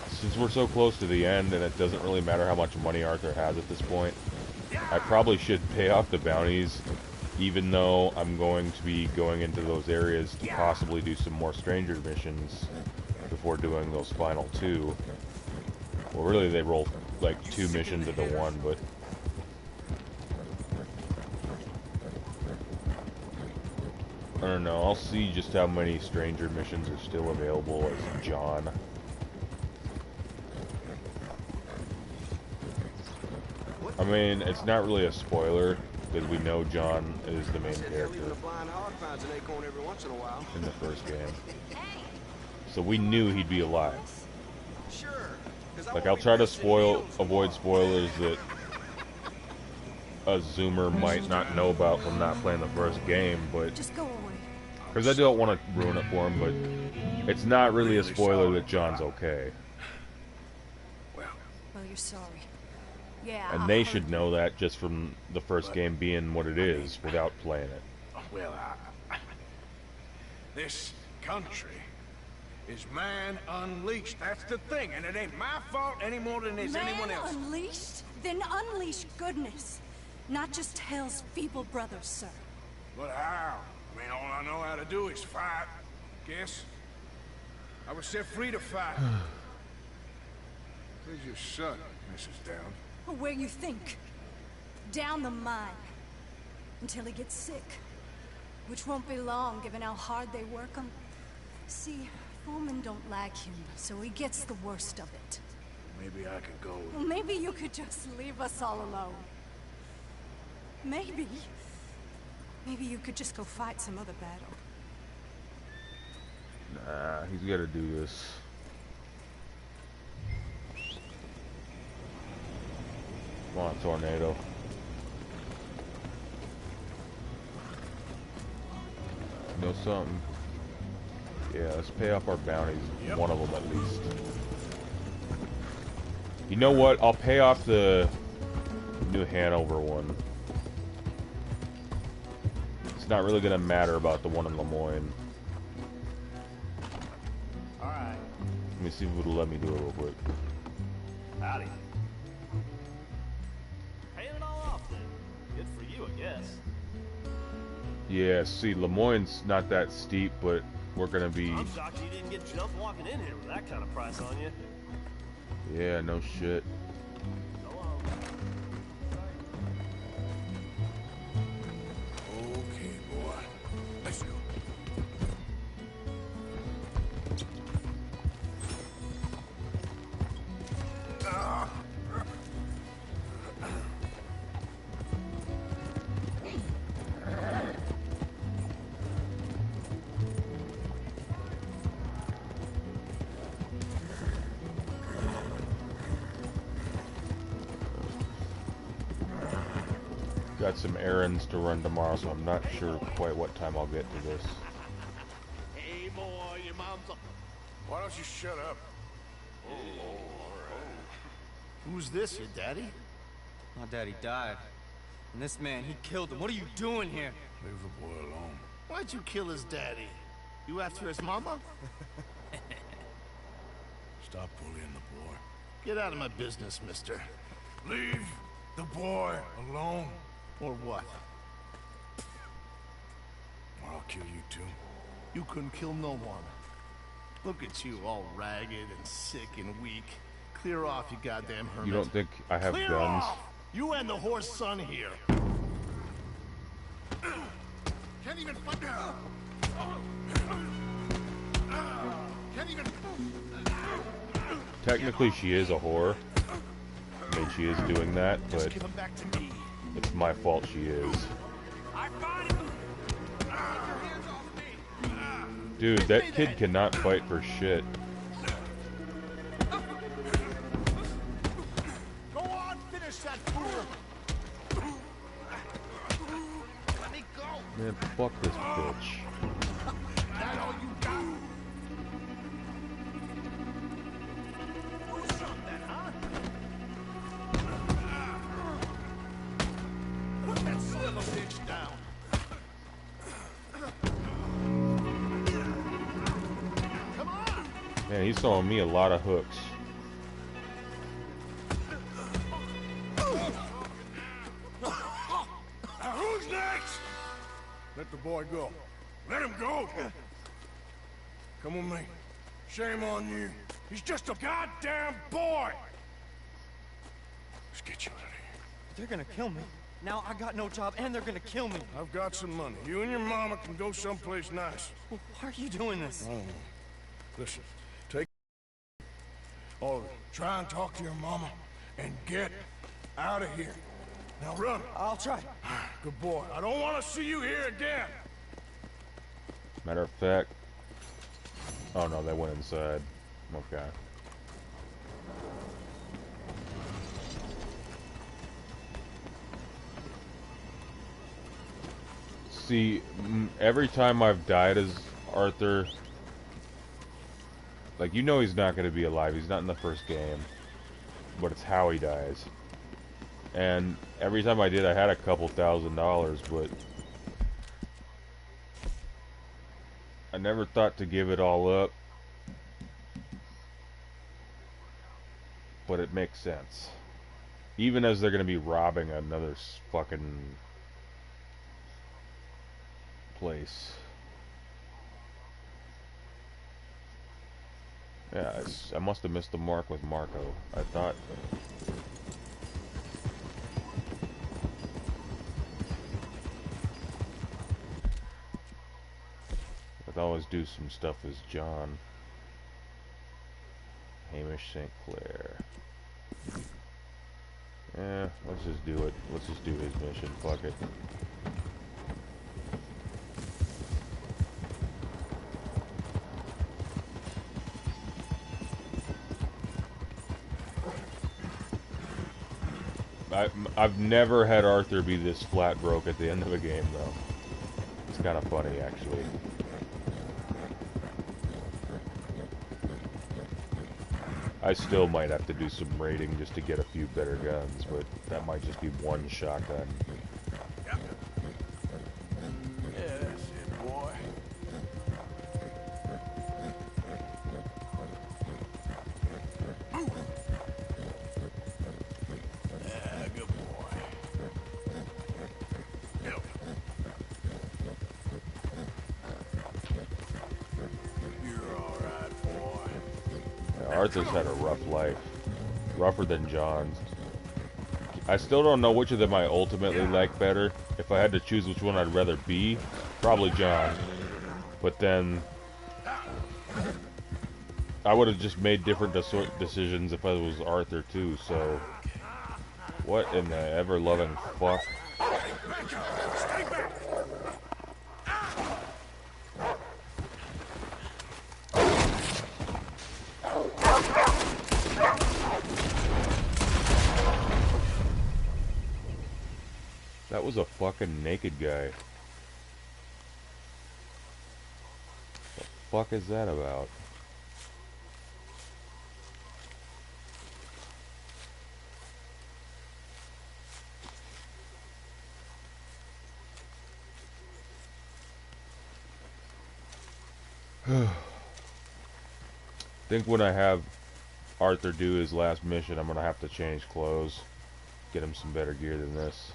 Speaker 1: Since we're so close to the end and it doesn't really matter how much money Arthur has at this point, I probably should pay off the bounties, even though I'm going to be going into those areas to possibly do some more stranger missions before doing those final two. Well, really they roll like 2 missions into one, but... I don't know, I'll see just how many stranger missions are still available as John. I mean, it's not really a spoiler, because we know John is the main character in the first game. So we knew he'd be alive. Like, I'll try to avoid spoilers that a Zoomer might not know about from not playing the first game, but... Because I don't want to ruin it for him, but it's not really a spoiler that John's okay.
Speaker 11: Well, you're sorry. Yeah.
Speaker 1: And they should know that just from the first game being what it is without playing it.
Speaker 3: Well, this country is man unleashed. That's the thing, and it ain't my fault any more than it's anyone else.
Speaker 11: Man unleashed? Then unleash goodness. Not just hell's feeble brothers, sir.
Speaker 3: But how? I mean, all I know how to do is fight. Guess I was set free to fight. Where's your son, Mrs. Down?
Speaker 11: Where you think? Down the mine. Until he gets sick. Which won't be long, given how hard they work him. See, foremen don't like him, so he gets the worst of it.
Speaker 3: Maybe I could go...
Speaker 11: Well, maybe you could just leave us all alone. Maybe. Maybe you could just go fight some other battle.
Speaker 1: Nah, he's gotta do this. Come on, tornado. Know something? Yeah, let's pay off our bounties. Yep. One of them at least. You know what? I'll pay off the New Hanover one. It's not really gonna matter about the one in Lemoyne.
Speaker 10: Alright.
Speaker 1: Let me see if it'll let me do it real quick.
Speaker 10: Howdy. Paying it all off then. Good for you, I guess.
Speaker 1: Yeah, see, Lemoyne's not that steep, but we're gonna be...
Speaker 10: I'm shocked you didn't get jumped walking in here with that kind of price on you.
Speaker 1: Yeah, no shit.
Speaker 3: Okay, boy. Let's go.
Speaker 1: Got some errands to run tomorrow, so I'm not sure quite what time I'll get to this.
Speaker 3: Hey, boy, your mom's up. Why don't you shut up? Oh,
Speaker 6: Who's this, your daddy?
Speaker 17: My daddy died. And this man, he killed him. What are you doing here?
Speaker 3: Leave the boy alone.
Speaker 6: Why'd you kill his daddy? You after his mama?
Speaker 3: Stop bullying the boy.
Speaker 6: Get out of my business, mister.
Speaker 3: Leave the boy alone.
Speaker 6: Or what?
Speaker 3: Or I'll kill you too.
Speaker 6: You couldn't kill no one. Look at you, all ragged and sick and weak. Clear off, you goddamn hermit.
Speaker 1: You don't think I have
Speaker 6: Clear
Speaker 1: guns?
Speaker 6: Off! You and the horse son here.
Speaker 3: Can't even fight. Can't even.
Speaker 1: Technically, she is a whore. I mean, she is doing that, but...
Speaker 6: Just give him back to me.
Speaker 1: It's my fault she is. Dude, that kid cannot fight for shit.
Speaker 3: Go on, finish that fool. Let me go.
Speaker 1: Man, fuck this bitch.
Speaker 3: That all you got? Do something, huh? Put that son of a bitch down.
Speaker 1: Man, he's throwing me a lot of hooks.
Speaker 3: Who's next?
Speaker 2: Let the boy go.
Speaker 3: Let him go.
Speaker 2: Come with me. Shame on you.
Speaker 3: He's just a goddamn boy. Let's get you out of here.
Speaker 17: They're gonna kill me. Now I got no job and they're gonna kill me.
Speaker 2: I've got some money. You and your mama can go someplace nice.
Speaker 17: Why are you doing this?
Speaker 2: I don't know. Listen, take all of it. Try and talk to your mama and get out of here. Now run.
Speaker 17: I'll try.
Speaker 2: Good boy. I don't want to see you here again.
Speaker 1: Matter of fact... Oh no, they went inside. Okay. See, every time I've died as Arthur... Like, you know he's not going to be alive. He's not in the first game. But it's how he dies. And every time I did, I had a couple $1,000s, but... I never thought to give it all up. But it makes sense. Even as they're going to be robbing another fucking place. Yeah, I must have missed the mark with Marco. I thought... I'd always do some stuff as John. Hamish St. Clair. Yeah, let's just do it. Let's just do his mission. Fuck it. I've never had Arthur be this flat broke at the end of a game, though. It's kind of funny, actually. I still might have to do some raiding just to get a few better guns, but that might just be one shotgun.
Speaker 3: Yeah, that's it, boy. Yeah, good boy. Help. You're all right, boy.
Speaker 1: Yeah, Arthur's had a rough life. Rougher than John's. I still don't know which of them I ultimately like better. If I had to choose which one I'd rather be, probably John. But then... I would have just made different decisions if I was Arthur too, so... What in the ever-loving fuck?
Speaker 3: Stay back!
Speaker 1: That was a fucking naked guy. The fuck is that about? Think when I have Arthur do his last mission, I'm gonna have to change clothes. Get him some better gear than this.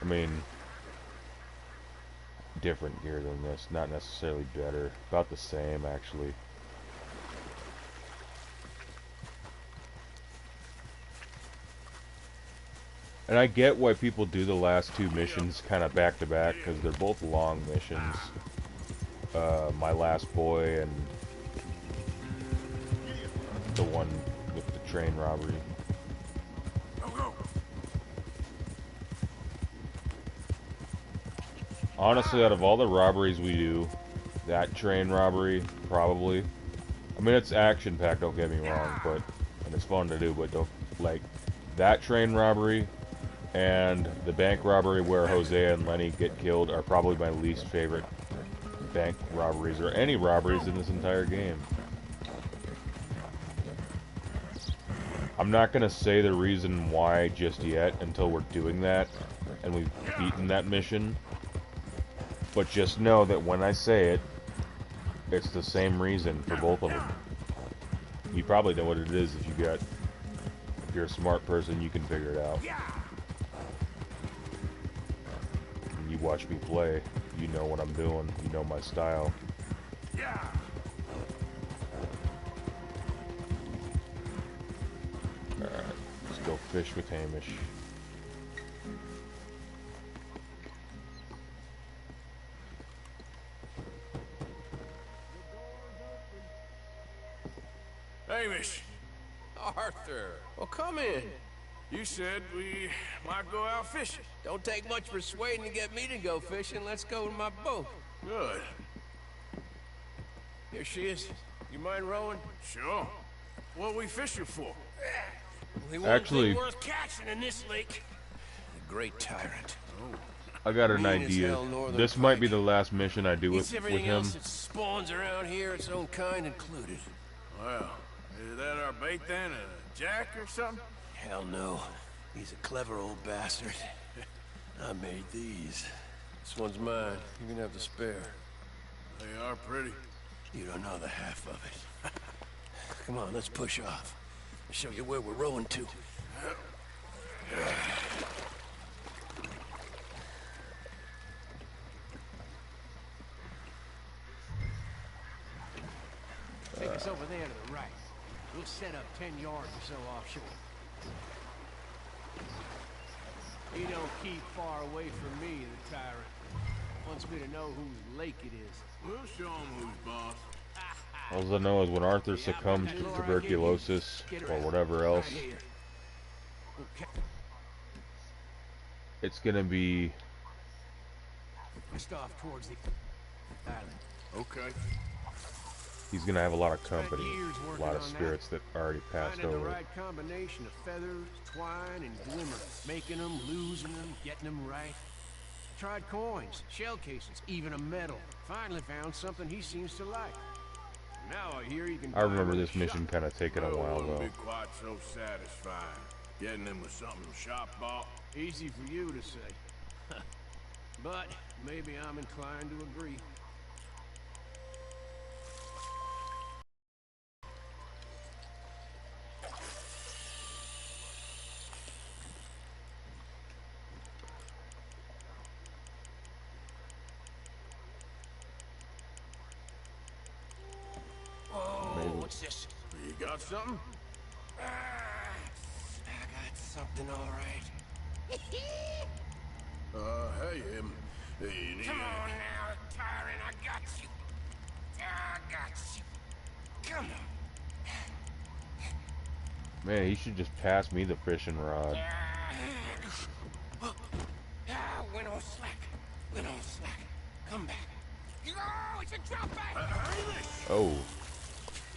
Speaker 1: I mean, different gear than this, not necessarily better. About the same, actually. And I get why people do the last two missions kind of back to back, because they're both long missions. My Last Boy and the one with the train robbery.
Speaker 3: Go, go.
Speaker 1: Honestly, out of all the robberies we do, that train robbery, probably. I mean, it's action-packed, don't get me wrong, but... And it's fun to do, but don't... Like, that train robbery and the bank robbery where Hosea and Lenny get killed are probably my least favorite bank robberies, or any robberies in this entire game. I'm not gonna say the reason why just yet until we're doing that and we've beaten that mission. But just know that when I say it, it's the same reason for both of them. You probably know what it is if you're a smart person, you can figure it out. When you watch me play, you know what I'm doing, you know my style. Alright, let's go fish with Hamish.
Speaker 3: Hamish!
Speaker 18: Arthur! Well, come in.
Speaker 3: You said we might go out fishing.
Speaker 18: Don't take much persuading to get me to go fishing. Let's go in my boat.
Speaker 3: Good.
Speaker 18: Here she is. You mind rowing?
Speaker 3: Sure. What we fishing for?
Speaker 18: Only
Speaker 1: Actually,
Speaker 18: one thing worth catching in this lake. The Great Tyrant. Oh.
Speaker 1: I got an idea. This might be the last mission I do with
Speaker 18: everything
Speaker 1: him.
Speaker 18: else that spawns around here, its own kind included.
Speaker 3: Well, is that our bait then? A jack or something?
Speaker 18: Hell no. He's a clever old bastard. I made these. This one's mine. You can have the spare.
Speaker 3: They are pretty.
Speaker 18: You don't know the half of it. Come on, let's push off. I'll show you where we're rowing to.
Speaker 8: Take us over there to the right. We'll set up 10 yards or so offshore. He don't keep far away from me, the tyrant. Wants me to know whose lake it is.
Speaker 3: We'll show him who's boss.
Speaker 1: All I know is when Arthur succumbs to tuberculosis or whatever else, it's gonna be
Speaker 8: just off towards the island.
Speaker 3: Okay.
Speaker 1: He's gonna have a lot of company, a lot of spirits that already passed
Speaker 8: Finding
Speaker 1: over.
Speaker 8: the right combination of feathers, twine, and glimmer. Making them, losing them, getting them right. Tried coins, shell cases, even a medal. Finally found something he seems to like. Now I hear he can.
Speaker 1: I remember this mission kind of taking a while
Speaker 3: Wouldn't
Speaker 1: though.
Speaker 3: be quite so satisfying. Getting him with something shop bought.
Speaker 8: Easy for you to say. But maybe I'm inclined to agree.
Speaker 18: What's this?
Speaker 3: You got something?
Speaker 18: I got something, all right.
Speaker 3: Hey, him. Hey, you need
Speaker 18: Come on now, tyrant, I got you. I got you. Come on.
Speaker 1: Man, he should just pass me the fishing rod.
Speaker 18: Went on slack. Went on slack. Come back. Oh, it's a drop back.
Speaker 1: Oh.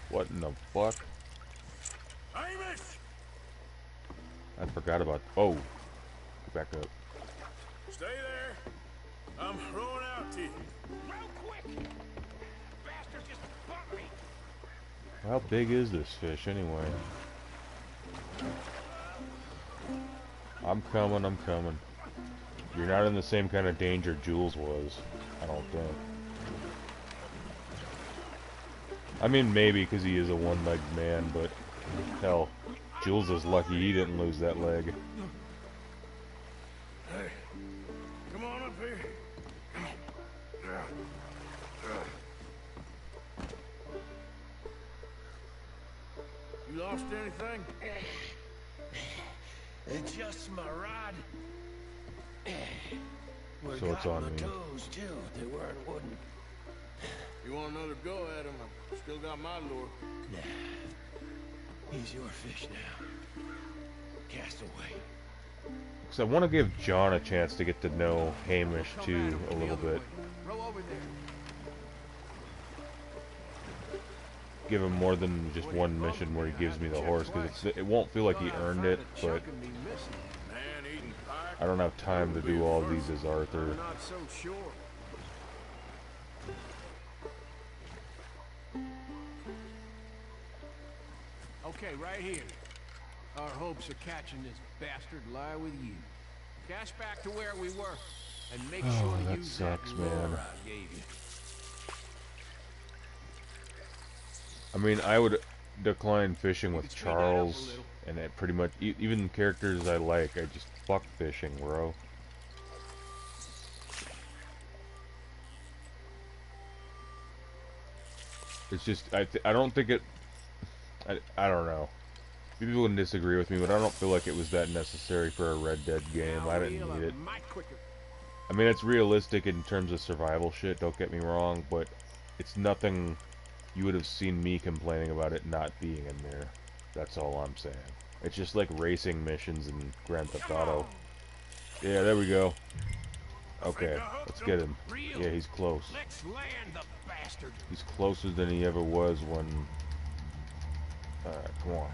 Speaker 1: What in the fuck?
Speaker 3: Hamish!
Speaker 1: I forgot about... Oh. Back up.
Speaker 3: Stay there. I'm throwing out to you.
Speaker 18: Real quick. Bastard just bumped me.
Speaker 1: How big is this fish anyway? I'm coming, I'm coming. You're not in the same kind of danger Jules was, I don't think. I mean, maybe because he is a one-legged man, but hell, Jules is lucky he didn't lose that leg.
Speaker 3: Hey, come on up here. You lost anything?
Speaker 18: Just my rod.
Speaker 1: So it's on me.
Speaker 18: Toes too. They weren't wooden.
Speaker 3: You want another go at him? I still got my lure.
Speaker 18: Nah. He's your fish now. Cast away.
Speaker 1: Because I want to give John a chance to get to know Hamish too a little bit. Give him more than just one mission where he gives me the horse, because it won't feel like he earned it, but I don't have time to do all these as Arthur.
Speaker 8: Okay, right here. Our hopes of catching this bastard lie with you. Dash back to where we were, and make sure to
Speaker 1: that
Speaker 8: use
Speaker 1: sucks,
Speaker 8: that lure
Speaker 1: man.
Speaker 8: I gave you.
Speaker 1: I mean, I would decline fishing with Charles, and it pretty much, even characters I like, I just fuck fishing, bro. It's just, I don't think it, I don't know. People can disagree with me, but I don't feel like it was that necessary for a Red Dead game. I didn't need it. I mean, it's realistic in terms of survival shit, don't get me wrong, but it's nothing you would have seen me complaining about it not being in there. That's all I'm saying. It's just like racing missions in Grand Theft Auto. Yeah, there we go. Okay, let's get him. Yeah, he's close. He's closer than he ever was when... Alright, come on.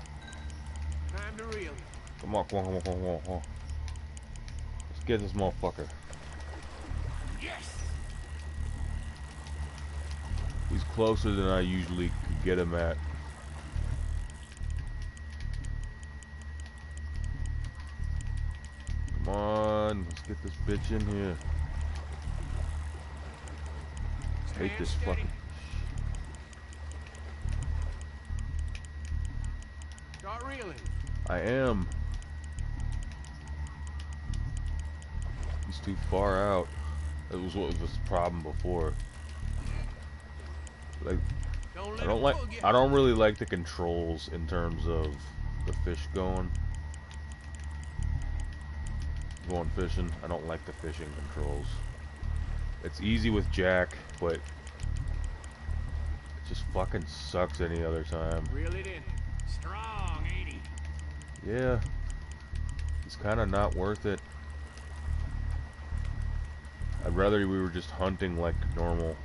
Speaker 8: Time to reel.
Speaker 1: Come on, come on, come on, come on, come on. Let's get this motherfucker.
Speaker 8: Yes.
Speaker 1: He's closer than I usually could get him at. Come on, let's get this bitch in here. I hate this fucking...
Speaker 8: Start reeling.
Speaker 1: I am. He's too far out. That was what was the problem before. Like, I don't really like the controls in terms of the fish going fishing. I don't like the fishing controls. It's easy with Jack, but it just fucking sucks any other time.
Speaker 8: Reel it in. Strong, 80.
Speaker 1: Yeah. It's kind of not worth it. I'd rather we were just hunting like normal.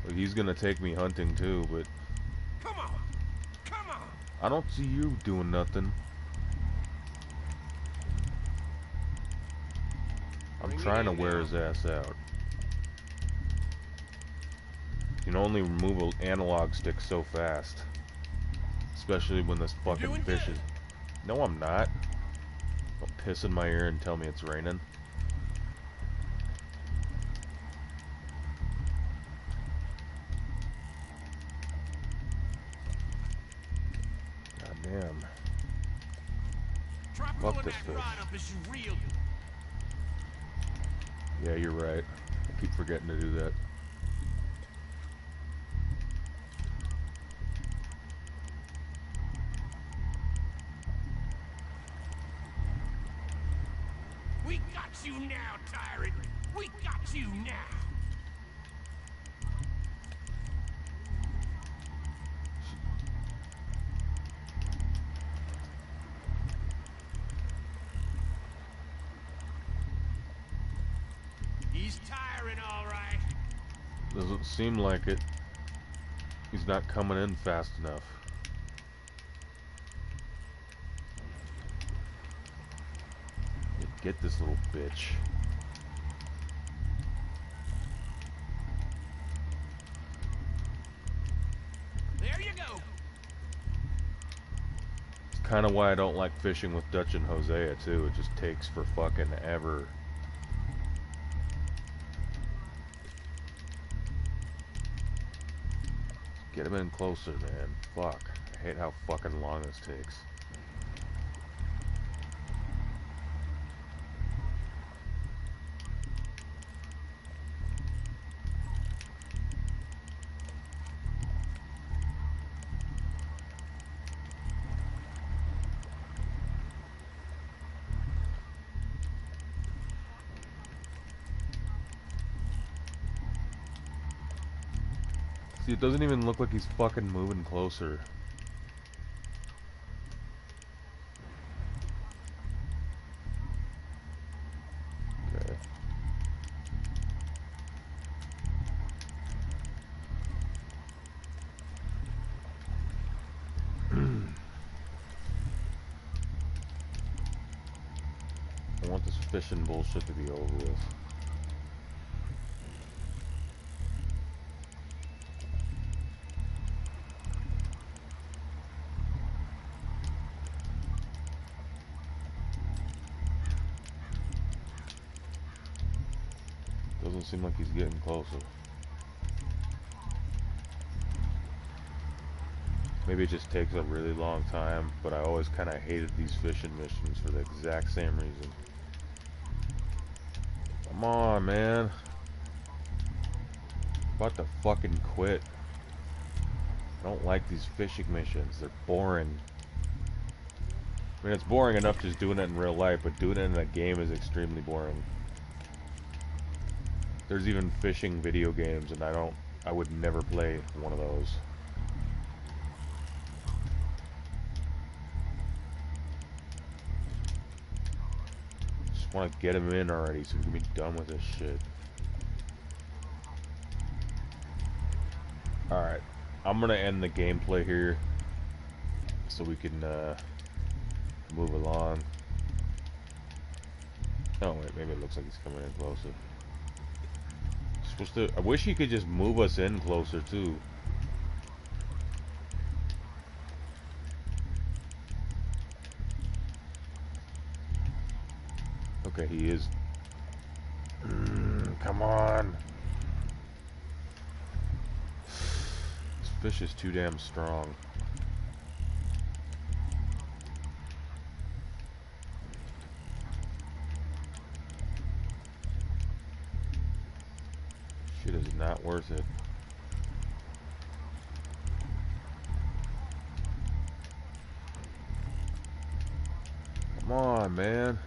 Speaker 1: Like, he's gonna take me hunting too, but
Speaker 8: come on.
Speaker 1: I don't see you doing nothing. I'm trying to wear his ass out. You can only remove an analog stick so fast, especially when this fucking fish is. No, I'm not. Don't piss in my ear and tell me it's raining. God damn. Fuck this fish. Yeah, you're right. I keep forgetting to do that.
Speaker 8: We got you now, tyrant. We got you now. He's tiring, all right.
Speaker 1: Doesn't seem like it. He's not coming in fast enough. Get this little bitch.
Speaker 8: There you go.
Speaker 1: It's kind of why I don't like fishing with Dutch and Hosea too. It just takes for fucking ever. Get him in closer, man. Fuck. I hate how fucking long this takes. See, it doesn't even look like he's fucking moving closer. fishing bullshit to be over with. Doesn't seem like he's getting closer. Maybe it just takes a really long time, but I always kind of hated these fishing missions for the exact same reason. Come on, man. I'm about to fucking quit. I don't like these fishing missions. They're boring. I mean, it's boring enough just doing it in real life, but doing it in a game is extremely boring. There's even fishing video games, and I would never play one of those. Just want to get him in already so we can be done with this shit. Alright, I'm gonna end the gameplay here so we can move along. Oh wait, maybe it looks like he's coming in closer. I wish he could just move us in closer too. Okay, he is. Come on. This fish is too damn strong. Shit is not worth it. Come on, man.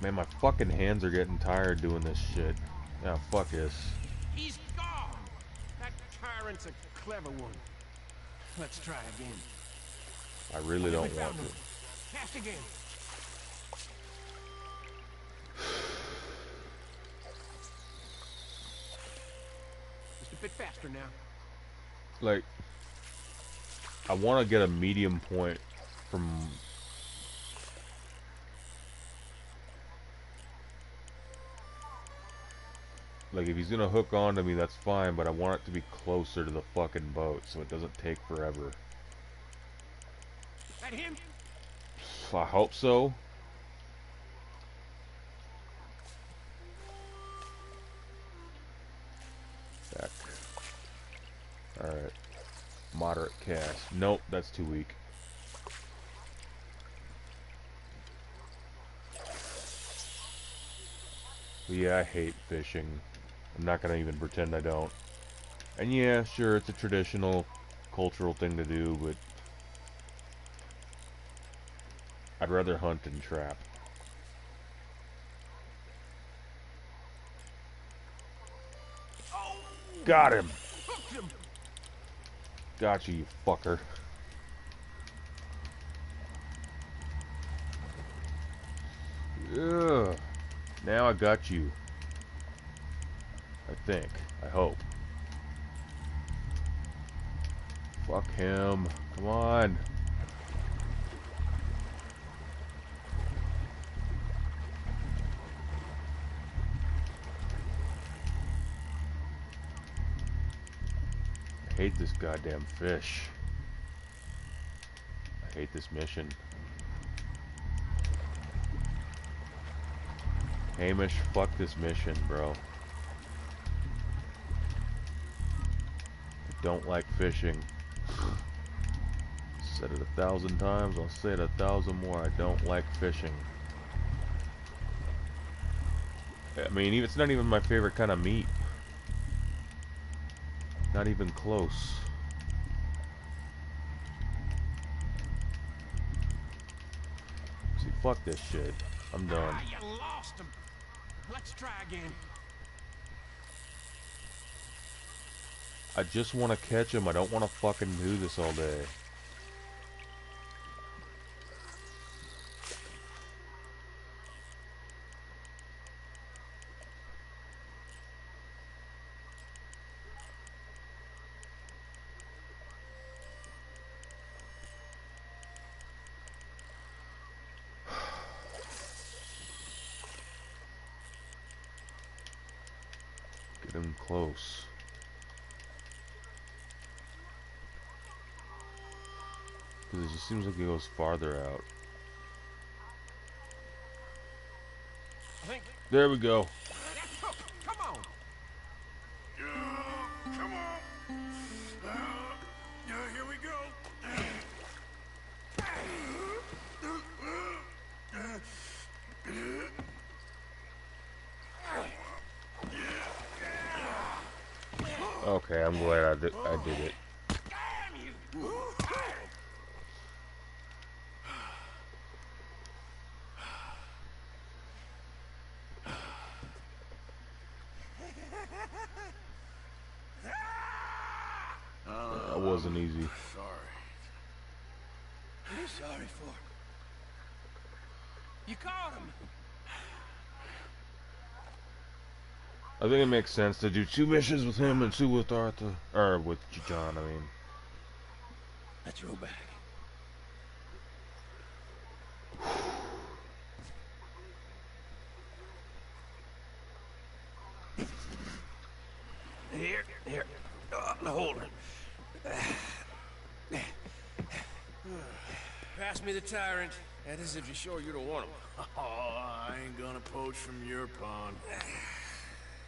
Speaker 1: Man, my fucking hands are getting tired doing this shit. Yeah, fuck this.
Speaker 8: He's gone! That tyrant's a clever one. Let's try again.
Speaker 1: I really don't want to.
Speaker 8: Cast again. Just a bit faster now.
Speaker 1: Like, I want to get a medium point from... Like, if he's gonna hook onto me, that's fine, but I want it to be closer to the fucking boat so it doesn't take forever.
Speaker 8: Is that him?
Speaker 1: I hope so. Back. Alright. Moderate cast. Nope, that's too weak. But yeah, I hate fishing. I'm not gonna even pretend I don't. And yeah, sure, it's a traditional, cultural thing to do, but I'd rather hunt and trap. Got him! Gotcha, you fucker. Ugh. Now I got you. I think. I hope. Fuck him. Come on. I hate this goddamn fish. I hate this mission. Hamish, fuck this mission, bro. I don't like fishing. Said it 1,000 times, I'll say it 1,000 more. I don't like fishing. I mean, it's not even my favorite kind of meat. Not even close. See, fuck this shit. I'm done.
Speaker 8: Ah, you lost him. Let's try again.
Speaker 1: I just want to catch him. I don't want to fucking do this all day. Get him close. Because it just seems like he goes farther out. There we go.
Speaker 10: Come on.
Speaker 3: Come on. Here we go.
Speaker 1: Okay, I'm glad I did it. That wasn't easy.
Speaker 3: Sorry.
Speaker 18: What are you sorry for?
Speaker 10: You caught him.
Speaker 1: I think it makes sense to do 2 missions with him and 2 with Arthur. Or with John, I mean.
Speaker 18: Let's roll back. Here. Hold it.
Speaker 10: Pass me the tyrant. That is if you're sure you don't want him.
Speaker 3: Oh, I ain't gonna poach from your pond.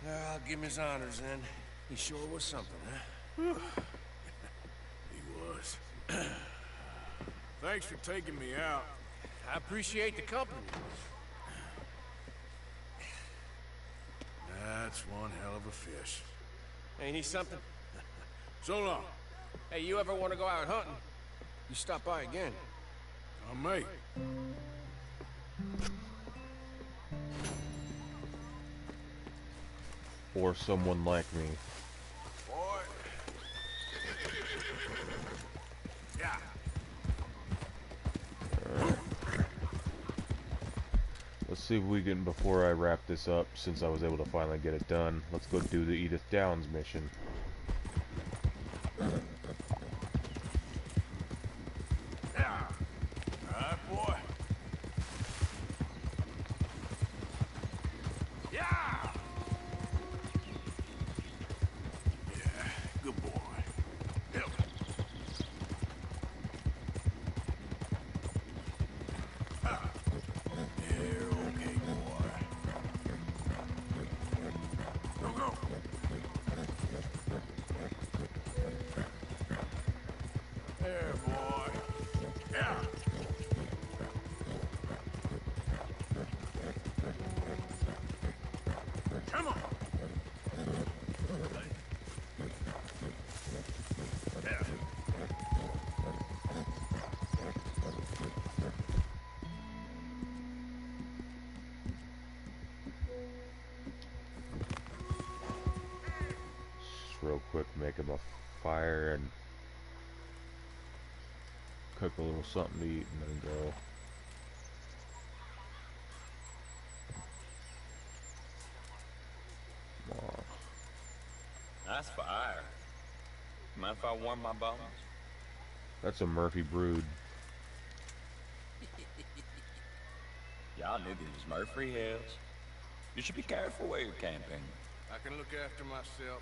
Speaker 10: I'll give him his honors then. He sure was something, huh?
Speaker 3: He was. Thanks for taking me out.
Speaker 10: I appreciate the company.
Speaker 3: That's one hell of a fish.
Speaker 10: Ain't he something?
Speaker 3: So long.
Speaker 10: Hey, you ever want to go out hunting? You stop by again.
Speaker 3: I may.
Speaker 1: Or someone like me.
Speaker 3: Boy. Yeah.
Speaker 1: Let's see if we can, before I wrap this up, since I was able to finally get it done, let's go do the Edith Downs mission.
Speaker 3: Yeah. All right, boy. Yeah. Yeah, good boy. Yep. There, okay, boy. Go. There, boy. Yeah. Come on. Yeah.
Speaker 1: Just real quick, make him a fire and cook a little something to eat and then go. Come on.
Speaker 19: Nice fire. Mind if I warm my bones?
Speaker 1: That's a Murphy brood.
Speaker 19: Y'all knew these Murphy Hills. You should be careful where you're camping.
Speaker 3: I can look after myself.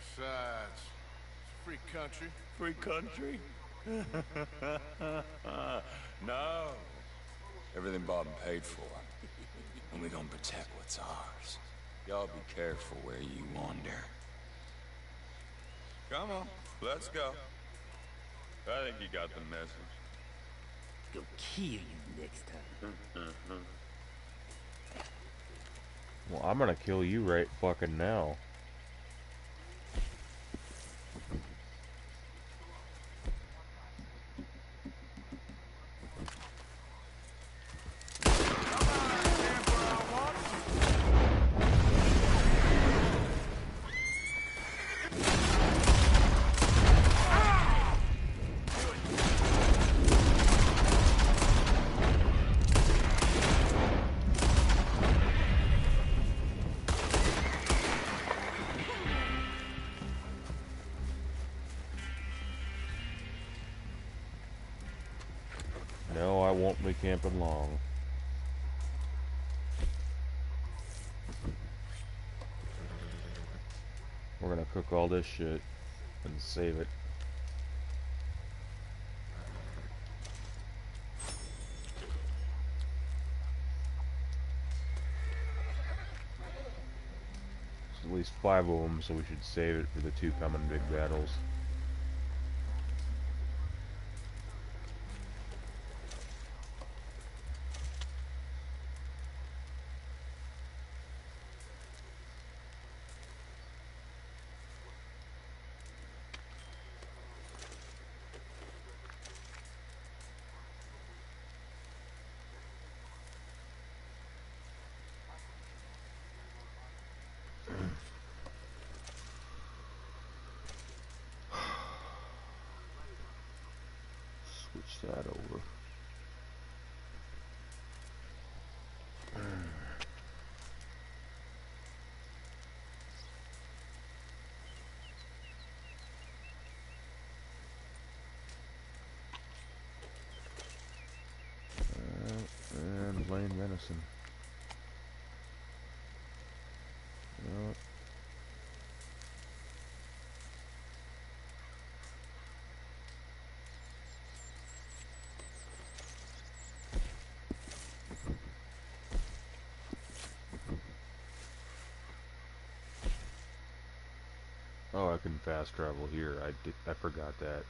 Speaker 3: Besides, it's a free country.
Speaker 19: Free country? No. Everything bought and paid for. And we're gonna protect what's ours. Y'all be careful where you wander. Come on, let's go. I think you got the message.
Speaker 7: Go kill you next time.
Speaker 1: Well, I'm gonna kill you right fucking now. No, I won't be camping long. We're gonna cook all this shit and save it. There's at least 5 of them, so we should save it for the 2 coming big battles. Switch that over. And Lane venison. Yep. Oh, I can fast travel here. I forgot that.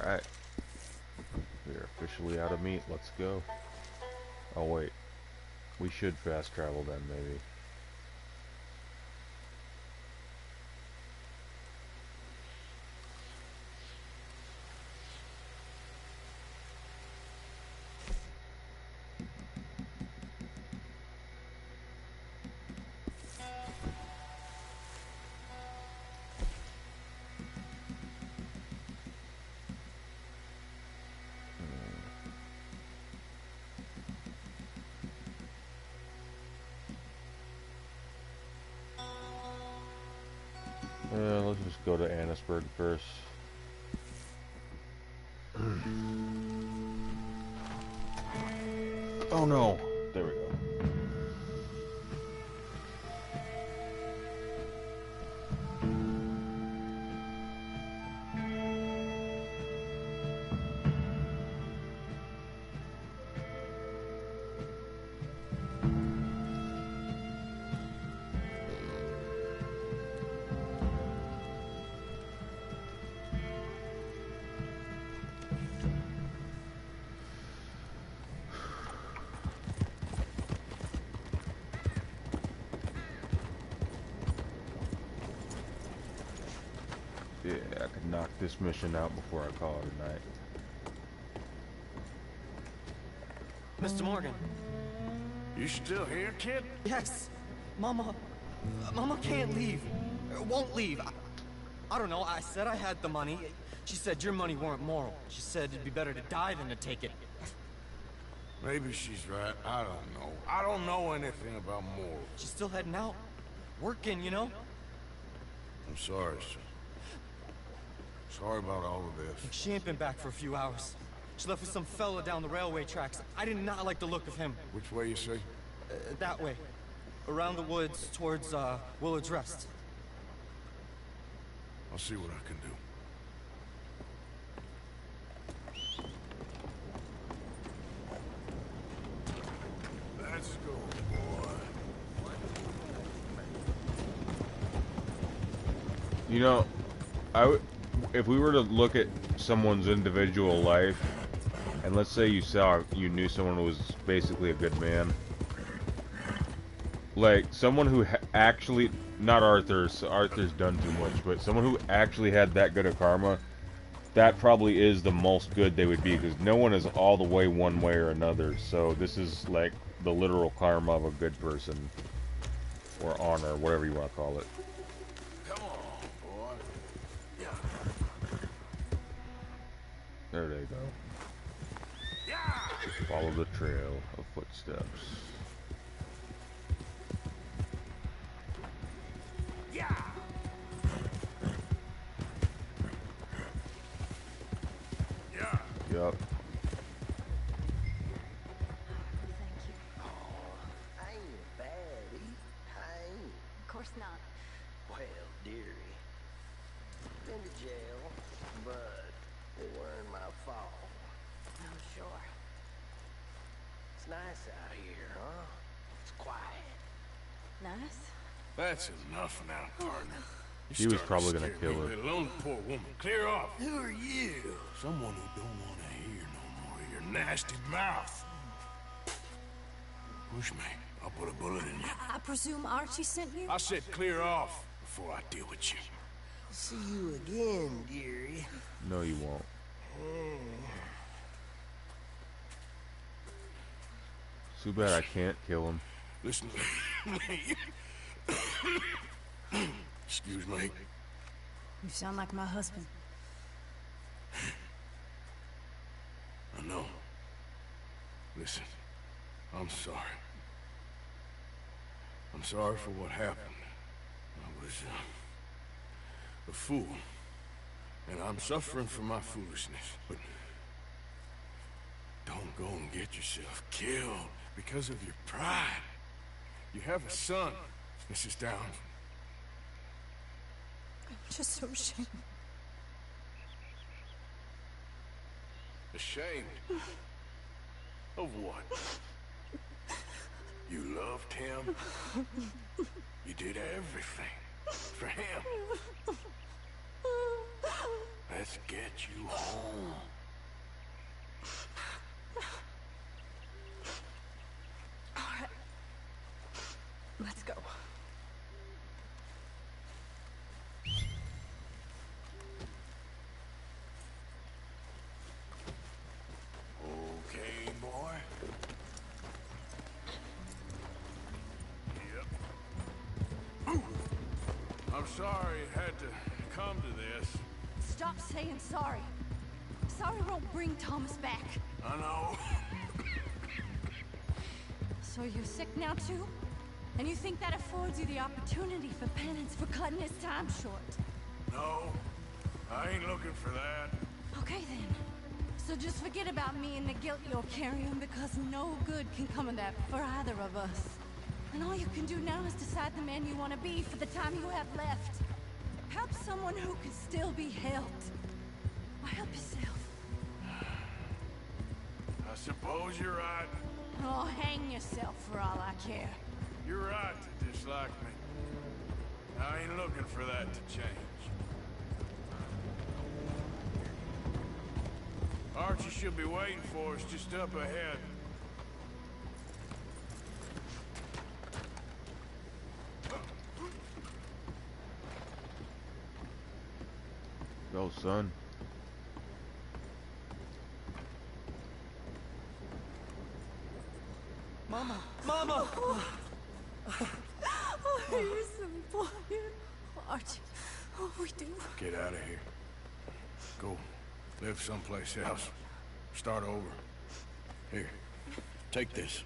Speaker 1: Alright. We are officially out of meat. Let's go. Oh wait. We should fast travel then, maybe. Let's just go to Annesburg first. Oh no! There we go. Yeah, I could knock this mission out before I call it a night.
Speaker 17: Mr. Morgan.
Speaker 3: You still here, kid?
Speaker 17: Yes. Mama can't leave. Won't leave. I don't know. I said I had the money. She said your money weren't moral. She said it'd be better to die than to take it.
Speaker 3: Maybe she's right. I don't know. I don't know anything about morals.
Speaker 17: She's still heading out. Working, you know?
Speaker 3: I'm sorry, son. Sorry about all of this.
Speaker 17: She ain't been back for a few hours. She left with some fella down the railway tracks. I did not like the look of him.
Speaker 3: Which way, you say?
Speaker 17: That way. Around the woods, towards, Willard's Rest.
Speaker 3: I'll see what I can do. Let's go, boy.
Speaker 1: You know, if we were to look at someone's individual life, and let's say you knew someone who was basically a good man, like someone who actually, not Arthur's done too much, but someone who actually had that good of karma, that probably is the most good they would be, because no one is all the way one way or another. So this is like the literal karma of a good person, or honor, whatever you want to call it.
Speaker 3: Come on, boy. Yeah.
Speaker 1: There they go. Follow the trail of footsteps.
Speaker 3: Yeah. Yeah.
Speaker 1: Yup.
Speaker 7: I ain't a baddie. I ain't.
Speaker 9: Of course not.
Speaker 7: Well, dearie. Been to jail, but it weren't my fault.
Speaker 9: Oh, sure.
Speaker 7: It's nice out here, huh? It's quiet.
Speaker 9: Nice?
Speaker 3: That's enough now, partner.
Speaker 1: He was probably gonna kill her.
Speaker 3: Let alone the poor woman. Clear off.
Speaker 7: Who are you?
Speaker 3: Someone who don't want to hear no more of your nasty mouth. Push me. I'll put a bullet in you.
Speaker 9: I presume Archie sent you?
Speaker 3: I said clear off before I deal with you.
Speaker 7: See you again, dearie.
Speaker 1: No, you won't. Too bad I can't kill him.
Speaker 3: Listen, excuse me.
Speaker 9: You sound like my husband.
Speaker 3: I know. Listen, I'm sorry. I'm sorry for what happened. I was a fool. And I'm suffering for my foolishness. But don't go and get yourself killed because of your pride. You have a son, Mrs. Downs.
Speaker 9: I'm just so ashamed.
Speaker 3: Ashamed? Of what? You loved him? You did everything for him. Let's get you home.
Speaker 9: All right. Let's go.
Speaker 3: Okay, boy. Yep. Ooh. I'm sorry it had to come to this.
Speaker 9: Stop saying sorry. Sorry won't bring Thomas back.
Speaker 3: I know.
Speaker 9: So you're sick now too? And you think that affords you the opportunity for penance for cutting his time short?
Speaker 3: No, I ain't looking for that.
Speaker 9: Okay then. So just forget about me and the guilt you're carrying, because no good can come of that for either of us. And all you can do now is decide the man you want to be for the time you have left. Help someone who can still be helped. Or help yourself.
Speaker 3: I suppose you're right.
Speaker 9: Oh, hang yourself for all I care.
Speaker 3: You're right to dislike me. I ain't looking for that to change. Archie should be waiting for us just up ahead.
Speaker 1: Go, son.
Speaker 17: Mama! Mama!
Speaker 9: Oh, you're so important. Archie, oh, we do.
Speaker 3: Get out of here. Go. Live someplace else. Start over. Here. Take this.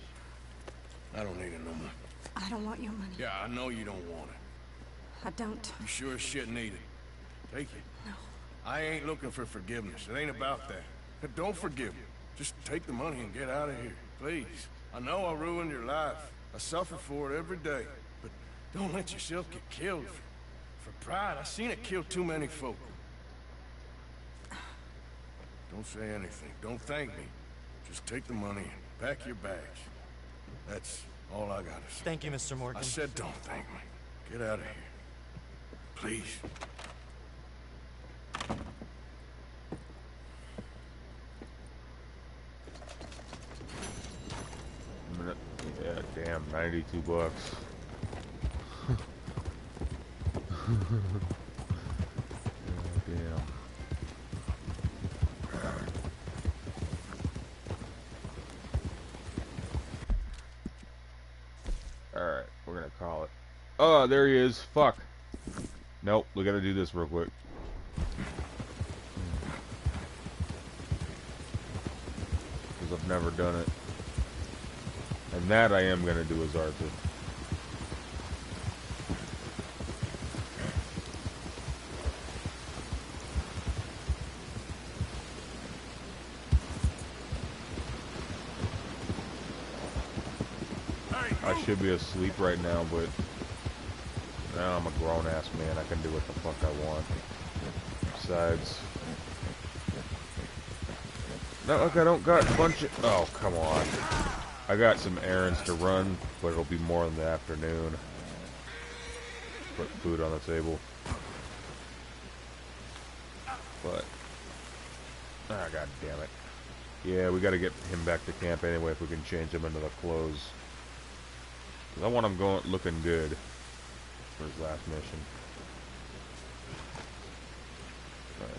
Speaker 3: I don't need it no more.
Speaker 9: I don't want your money.
Speaker 3: Yeah, I know you don't want it.
Speaker 9: I don't.
Speaker 3: You sure as shit need it. Take it.
Speaker 9: No.
Speaker 3: I ain't looking for forgiveness. It ain't about that. But don't forgive me. Just take the money and get out of here. Please. I know I ruined your life. I suffer for it every day. But don't let yourself get killed for pride. I seen it kill too many folk. Don't say anything. Don't thank me. Just take the money and pack your bags. That's all I gotta say.
Speaker 17: Thank you, Mr. Morgan.
Speaker 3: I said don't thank me. Get out of here. Please.
Speaker 1: Yeah, damn, 92 bucks. Damn. Oh, there he is. Fuck. Nope, we gotta do this real quick. Because I've never done it. And that I am gonna do as Arthur. I should be asleep right now, but now I'm a grown-ass man. I can do what the fuck I want. Besides, not like I don't got a bunch of... Oh, come on. I got some errands to run, but it'll be more in the afternoon. Put food on the table. But, ah, god damn it. Yeah, we gotta get him back to camp anyway if we can change him into the clothes. I want him looking good for his last mission. Right.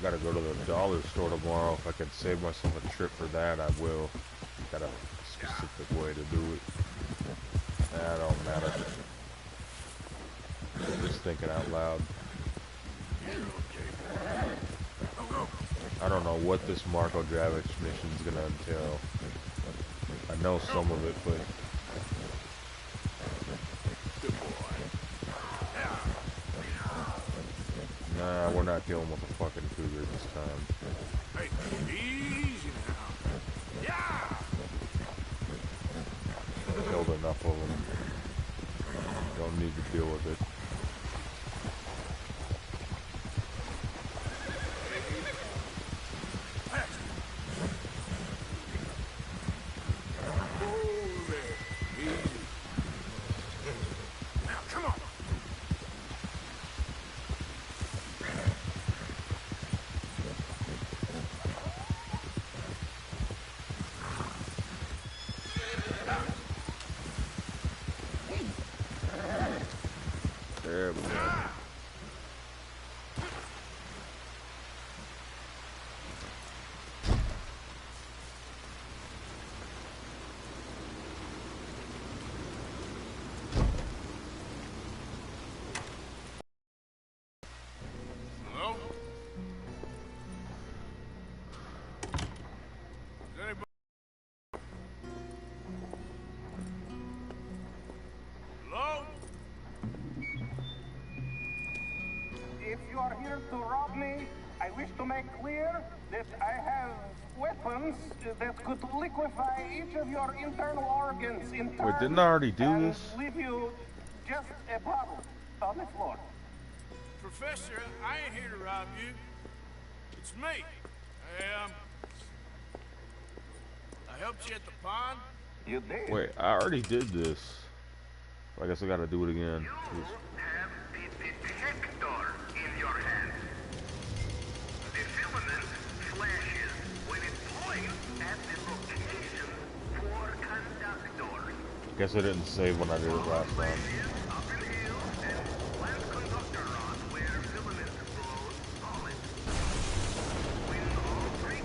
Speaker 1: Gotta go to the dollar store tomorrow. If I can save myself a trip for that, I will. Got a specific way to do it. That don't matter. Just thinking out loud. I don't know what this Marko Dravic mission's gonna entail. I know some of it, but nah, we're not dealing with a fucking cougar this time.
Speaker 3: Hey, easy now. Yeah.
Speaker 1: Killed enough of them. Don't need to deal with it. There we go.
Speaker 3: Hello? Is anybody... Hello?
Speaker 20: If you are here to rob me, I wish to make clear that I have weapons that could liquefy each of your internal organs in turn.
Speaker 1: Wait, didn't I already do
Speaker 20: and
Speaker 1: this?
Speaker 20: Leave you just a bottle on the floor.
Speaker 3: Professor, I ain't here to rob you. It's me. I helped you at the pond.
Speaker 20: You did?
Speaker 1: Wait, I already did this. I guess I gotta do it again. Jeez.
Speaker 20: In your hand. The filament flashes when it points at the location for conductor.
Speaker 1: Guess I didn't save when I did it last time.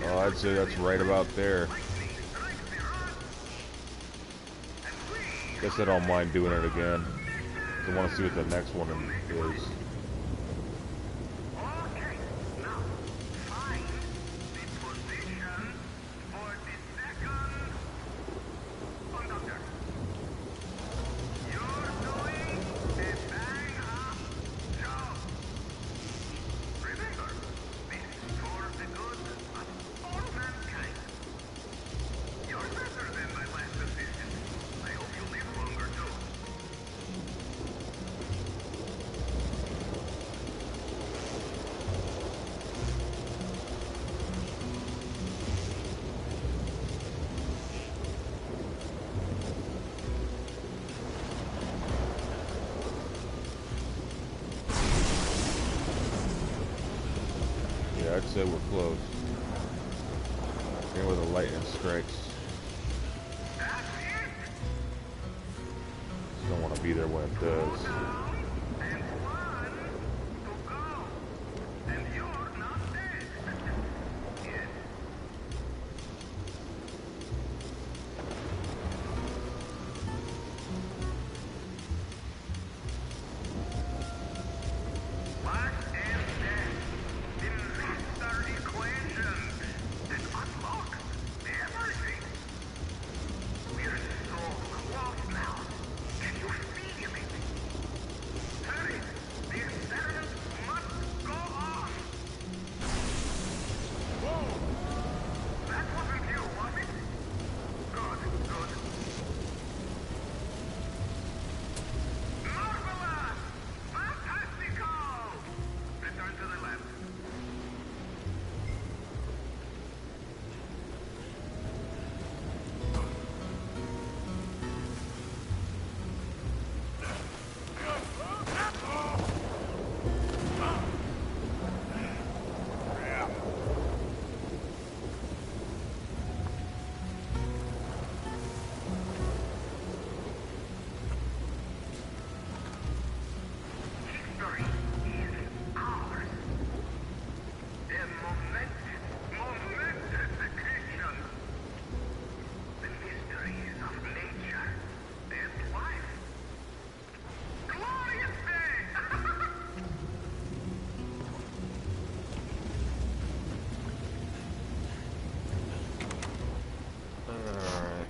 Speaker 1: Oh, I'd say that's right about there. Guess I don't mind doing it again. I want to see what the next one is. I'd say we're close. Here where the lightning strikes. Just don't want to be there when it does.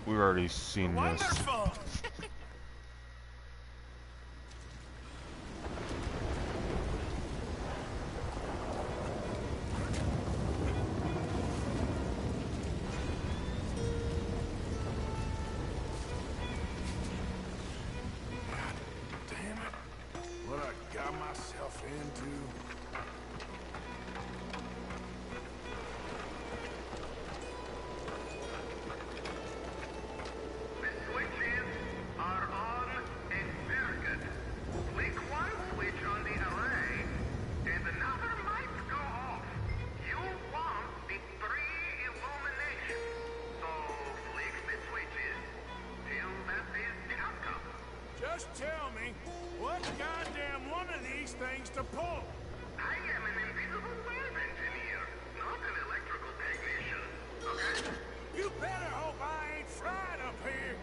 Speaker 1: We've already seen this.
Speaker 3: Damn it. What I got myself into. Just tell me, what goddamn one of these things to pull? I am an invisible wave engineer, not an electrical technician, okay? You better hope I ain't fried up here.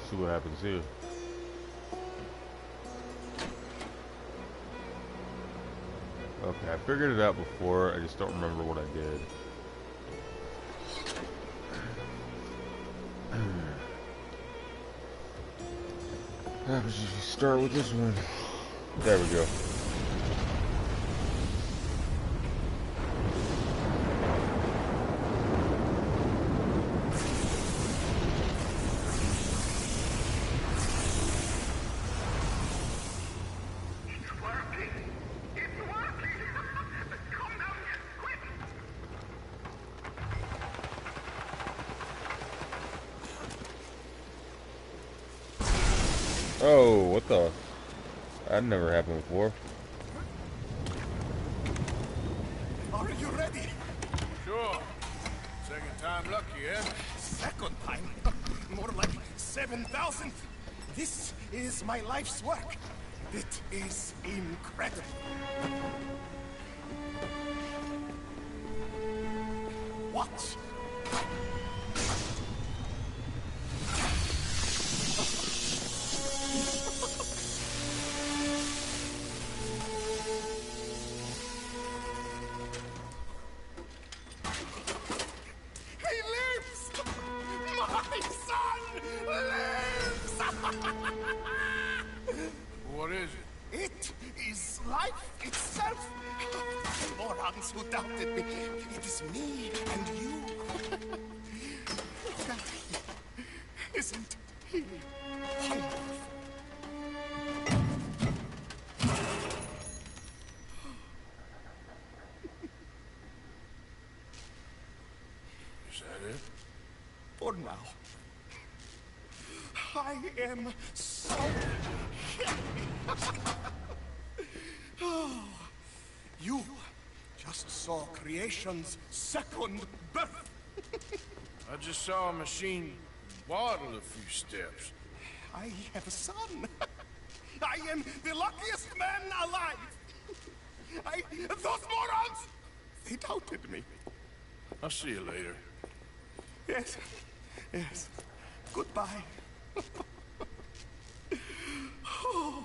Speaker 1: See what happens here. Okay, I figured it out before, I just don't remember what I did. What happens if you start with this one? There we go. Oh, what the? That never happened before.
Speaker 6: Are you ready?
Speaker 3: Sure. Second time lucky, eh?
Speaker 6: Second time? More like 7,000. This is my life's work. It is incredible. Watch.
Speaker 3: What is it?
Speaker 6: It is life itself. Morons who doubted me. It is me and you. Look at him. Isn't he wonderful?
Speaker 3: live.
Speaker 6: For now. I am so happy. Oh, you just saw creation's second birth.
Speaker 3: I just saw a machine waddle a few steps.
Speaker 6: I have a son. I am the luckiest man alive. Those morons, they doubted me.
Speaker 3: I'll see you later.
Speaker 6: Yes, yes. Goodbye. Oh.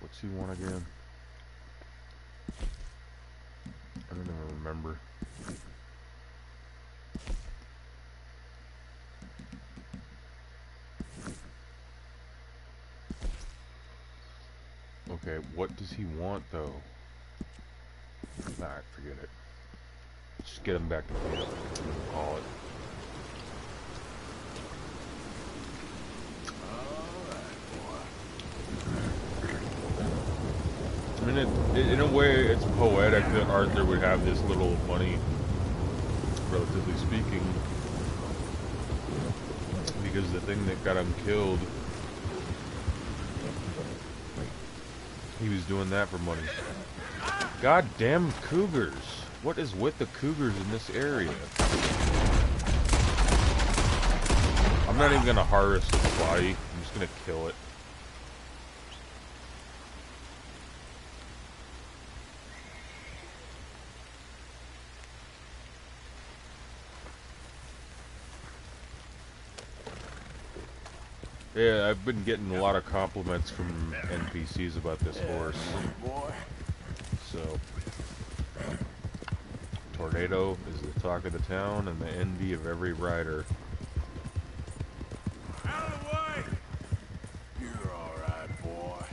Speaker 1: What's he want again? I don't even remember. Okay, what does he want though? Alright, forget it. Just get him back to camp. Call it. I mean, in a way, it's poetic that Arthur would have this little money, relatively speaking, because the thing that got him killed, he was doing that for money. Goddamn cougars! What is with the cougars in this area? I'm not even gonna harvest its body, I'm just gonna kill it. Yeah, I've been getting a lot of compliments from NPCs about this horse. So, Tornado is the talk of the town and the envy of every rider.
Speaker 3: Out of the way! You're alright, boy.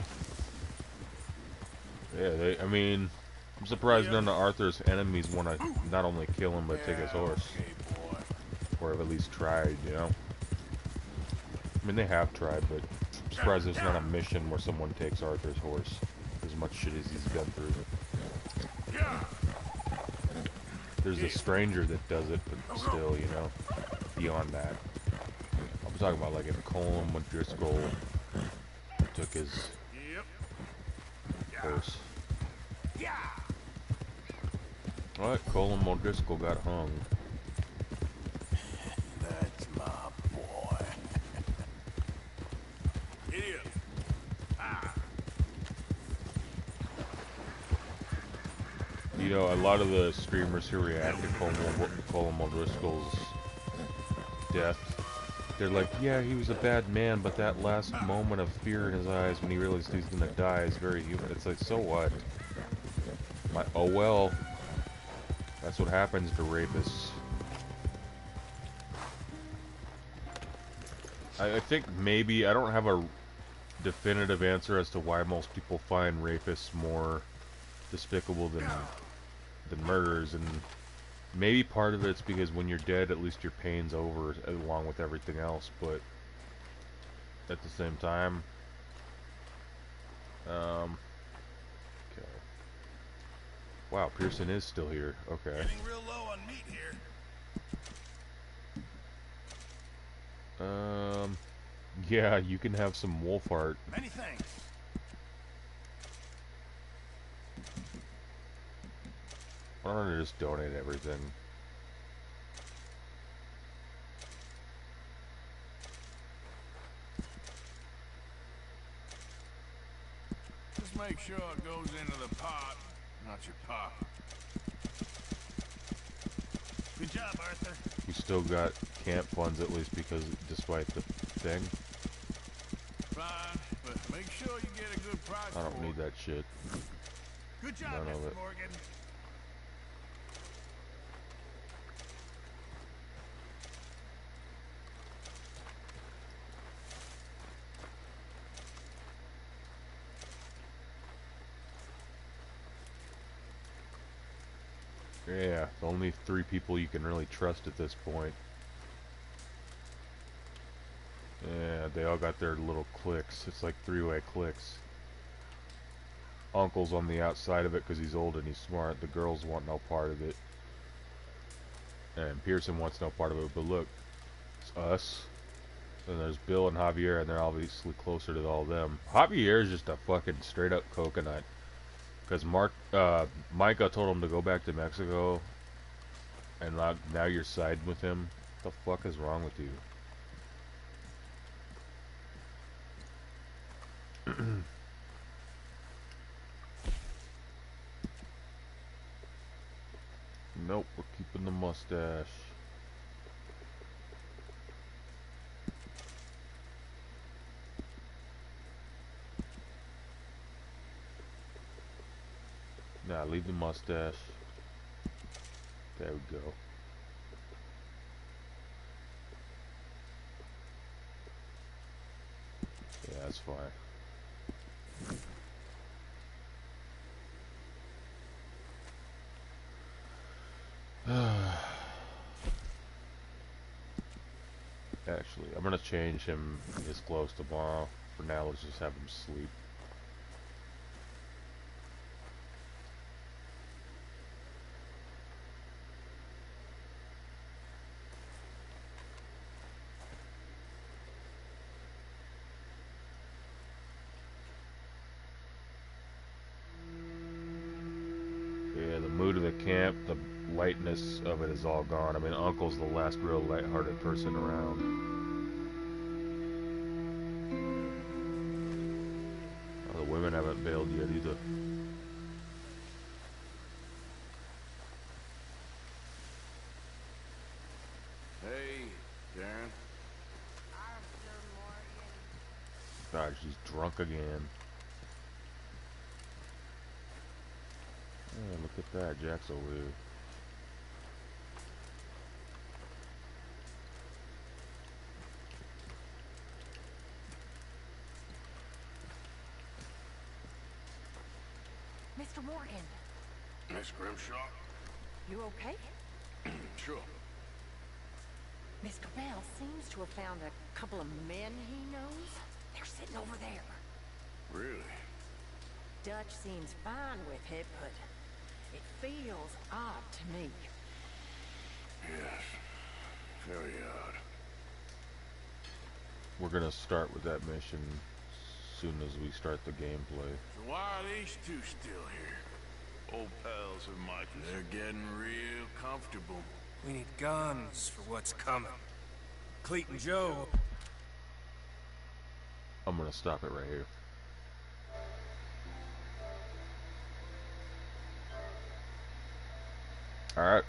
Speaker 1: Yeah, I mean, I'm surprised none of Arthur's enemies want to not only kill him, but take his horse. Or have at least tried, you know? I mean, they have tried, but I'm surprised there's not a mission where someone takes Arthur's horse. As much shit as he's been through. There's a stranger that does it, but still, you know, beyond that. I'm talking about like if Colm O'Driscoll took his horse. Alright, Colm O'Driscoll got hung.
Speaker 3: That's my boy. Idiot.
Speaker 1: You know, a lot of the streamers who react to Colm O'Driscoll's death they're like, yeah, he was a bad man, but that last moment of fear in his eyes when he realized he's gonna die is very human. It's like, so what? Oh well. That's what happens to rapists. I think maybe, I don't have a definitive answer as to why most people find rapists more despicable than murderers, and maybe part of it's because when you're dead, at least your pain's over along with everything else, but at the same time, okay. Wow, Pearson is still here. Okay.
Speaker 3: Getting real low on meat here.
Speaker 1: Yeah, you can have some wolf heart.
Speaker 3: Many thanks.
Speaker 1: Why don't I just donate everything?
Speaker 3: Just make sure it goes into the pot, not your pocket. Good job, Arthur.
Speaker 1: You still got camp funds at least, because despite the thing.
Speaker 3: Fine, but make sure you get a good price.
Speaker 1: I don't need that shit.
Speaker 3: Good job,
Speaker 1: None of
Speaker 3: Mr.
Speaker 1: it.
Speaker 3: Morgan.
Speaker 1: Yeah, the only 3 people you can really trust at this point. Yeah, they all got their little cliques. It's like 3-way cliques. Uncle's on the outside of it because he's old and he's smart. The girls want no part of it. And Pearson wants no part of it. But look, it's us. And there's Bill and Javier, and they're obviously closer to all them. Javier is just a fucking straight up coconut. Because Micah told him to go back to Mexico, and now you're siding with him. What the fuck is wrong with you? Nope, we're keeping the mustache. Nah, leave the mustache. There we go. Yeah, that's fine. Actually, I'm gonna change him his clothes tomorrow. For now, let's just have him sleep. Yeah, the mood of the camp, the lightness of it is all gone. I mean, Uncle's the last real lighthearted person around. Oh, the women haven't bailed yet either.
Speaker 3: Hey, Darren.
Speaker 1: God, she's drunk again. Yeah, look at that, Jack's over here.
Speaker 11: Mr. Morgan,
Speaker 3: Miss Grimshaw?
Speaker 11: you okay?
Speaker 3: Sure.
Speaker 11: Mr. Bell seems to have found a couple of men he knows. They're sitting over there.
Speaker 3: Really?
Speaker 11: Dutch seems fine with it, but it feels odd to me.
Speaker 3: Yes. Very odd.
Speaker 1: We're gonna start with that mission as soon as we start the gameplay.
Speaker 3: So why are these two still here? Old pals of Mike's. They're getting real comfortable.
Speaker 10: We need guns for what's coming. Cleet Joe.
Speaker 1: I'm gonna stop it right here. Alright.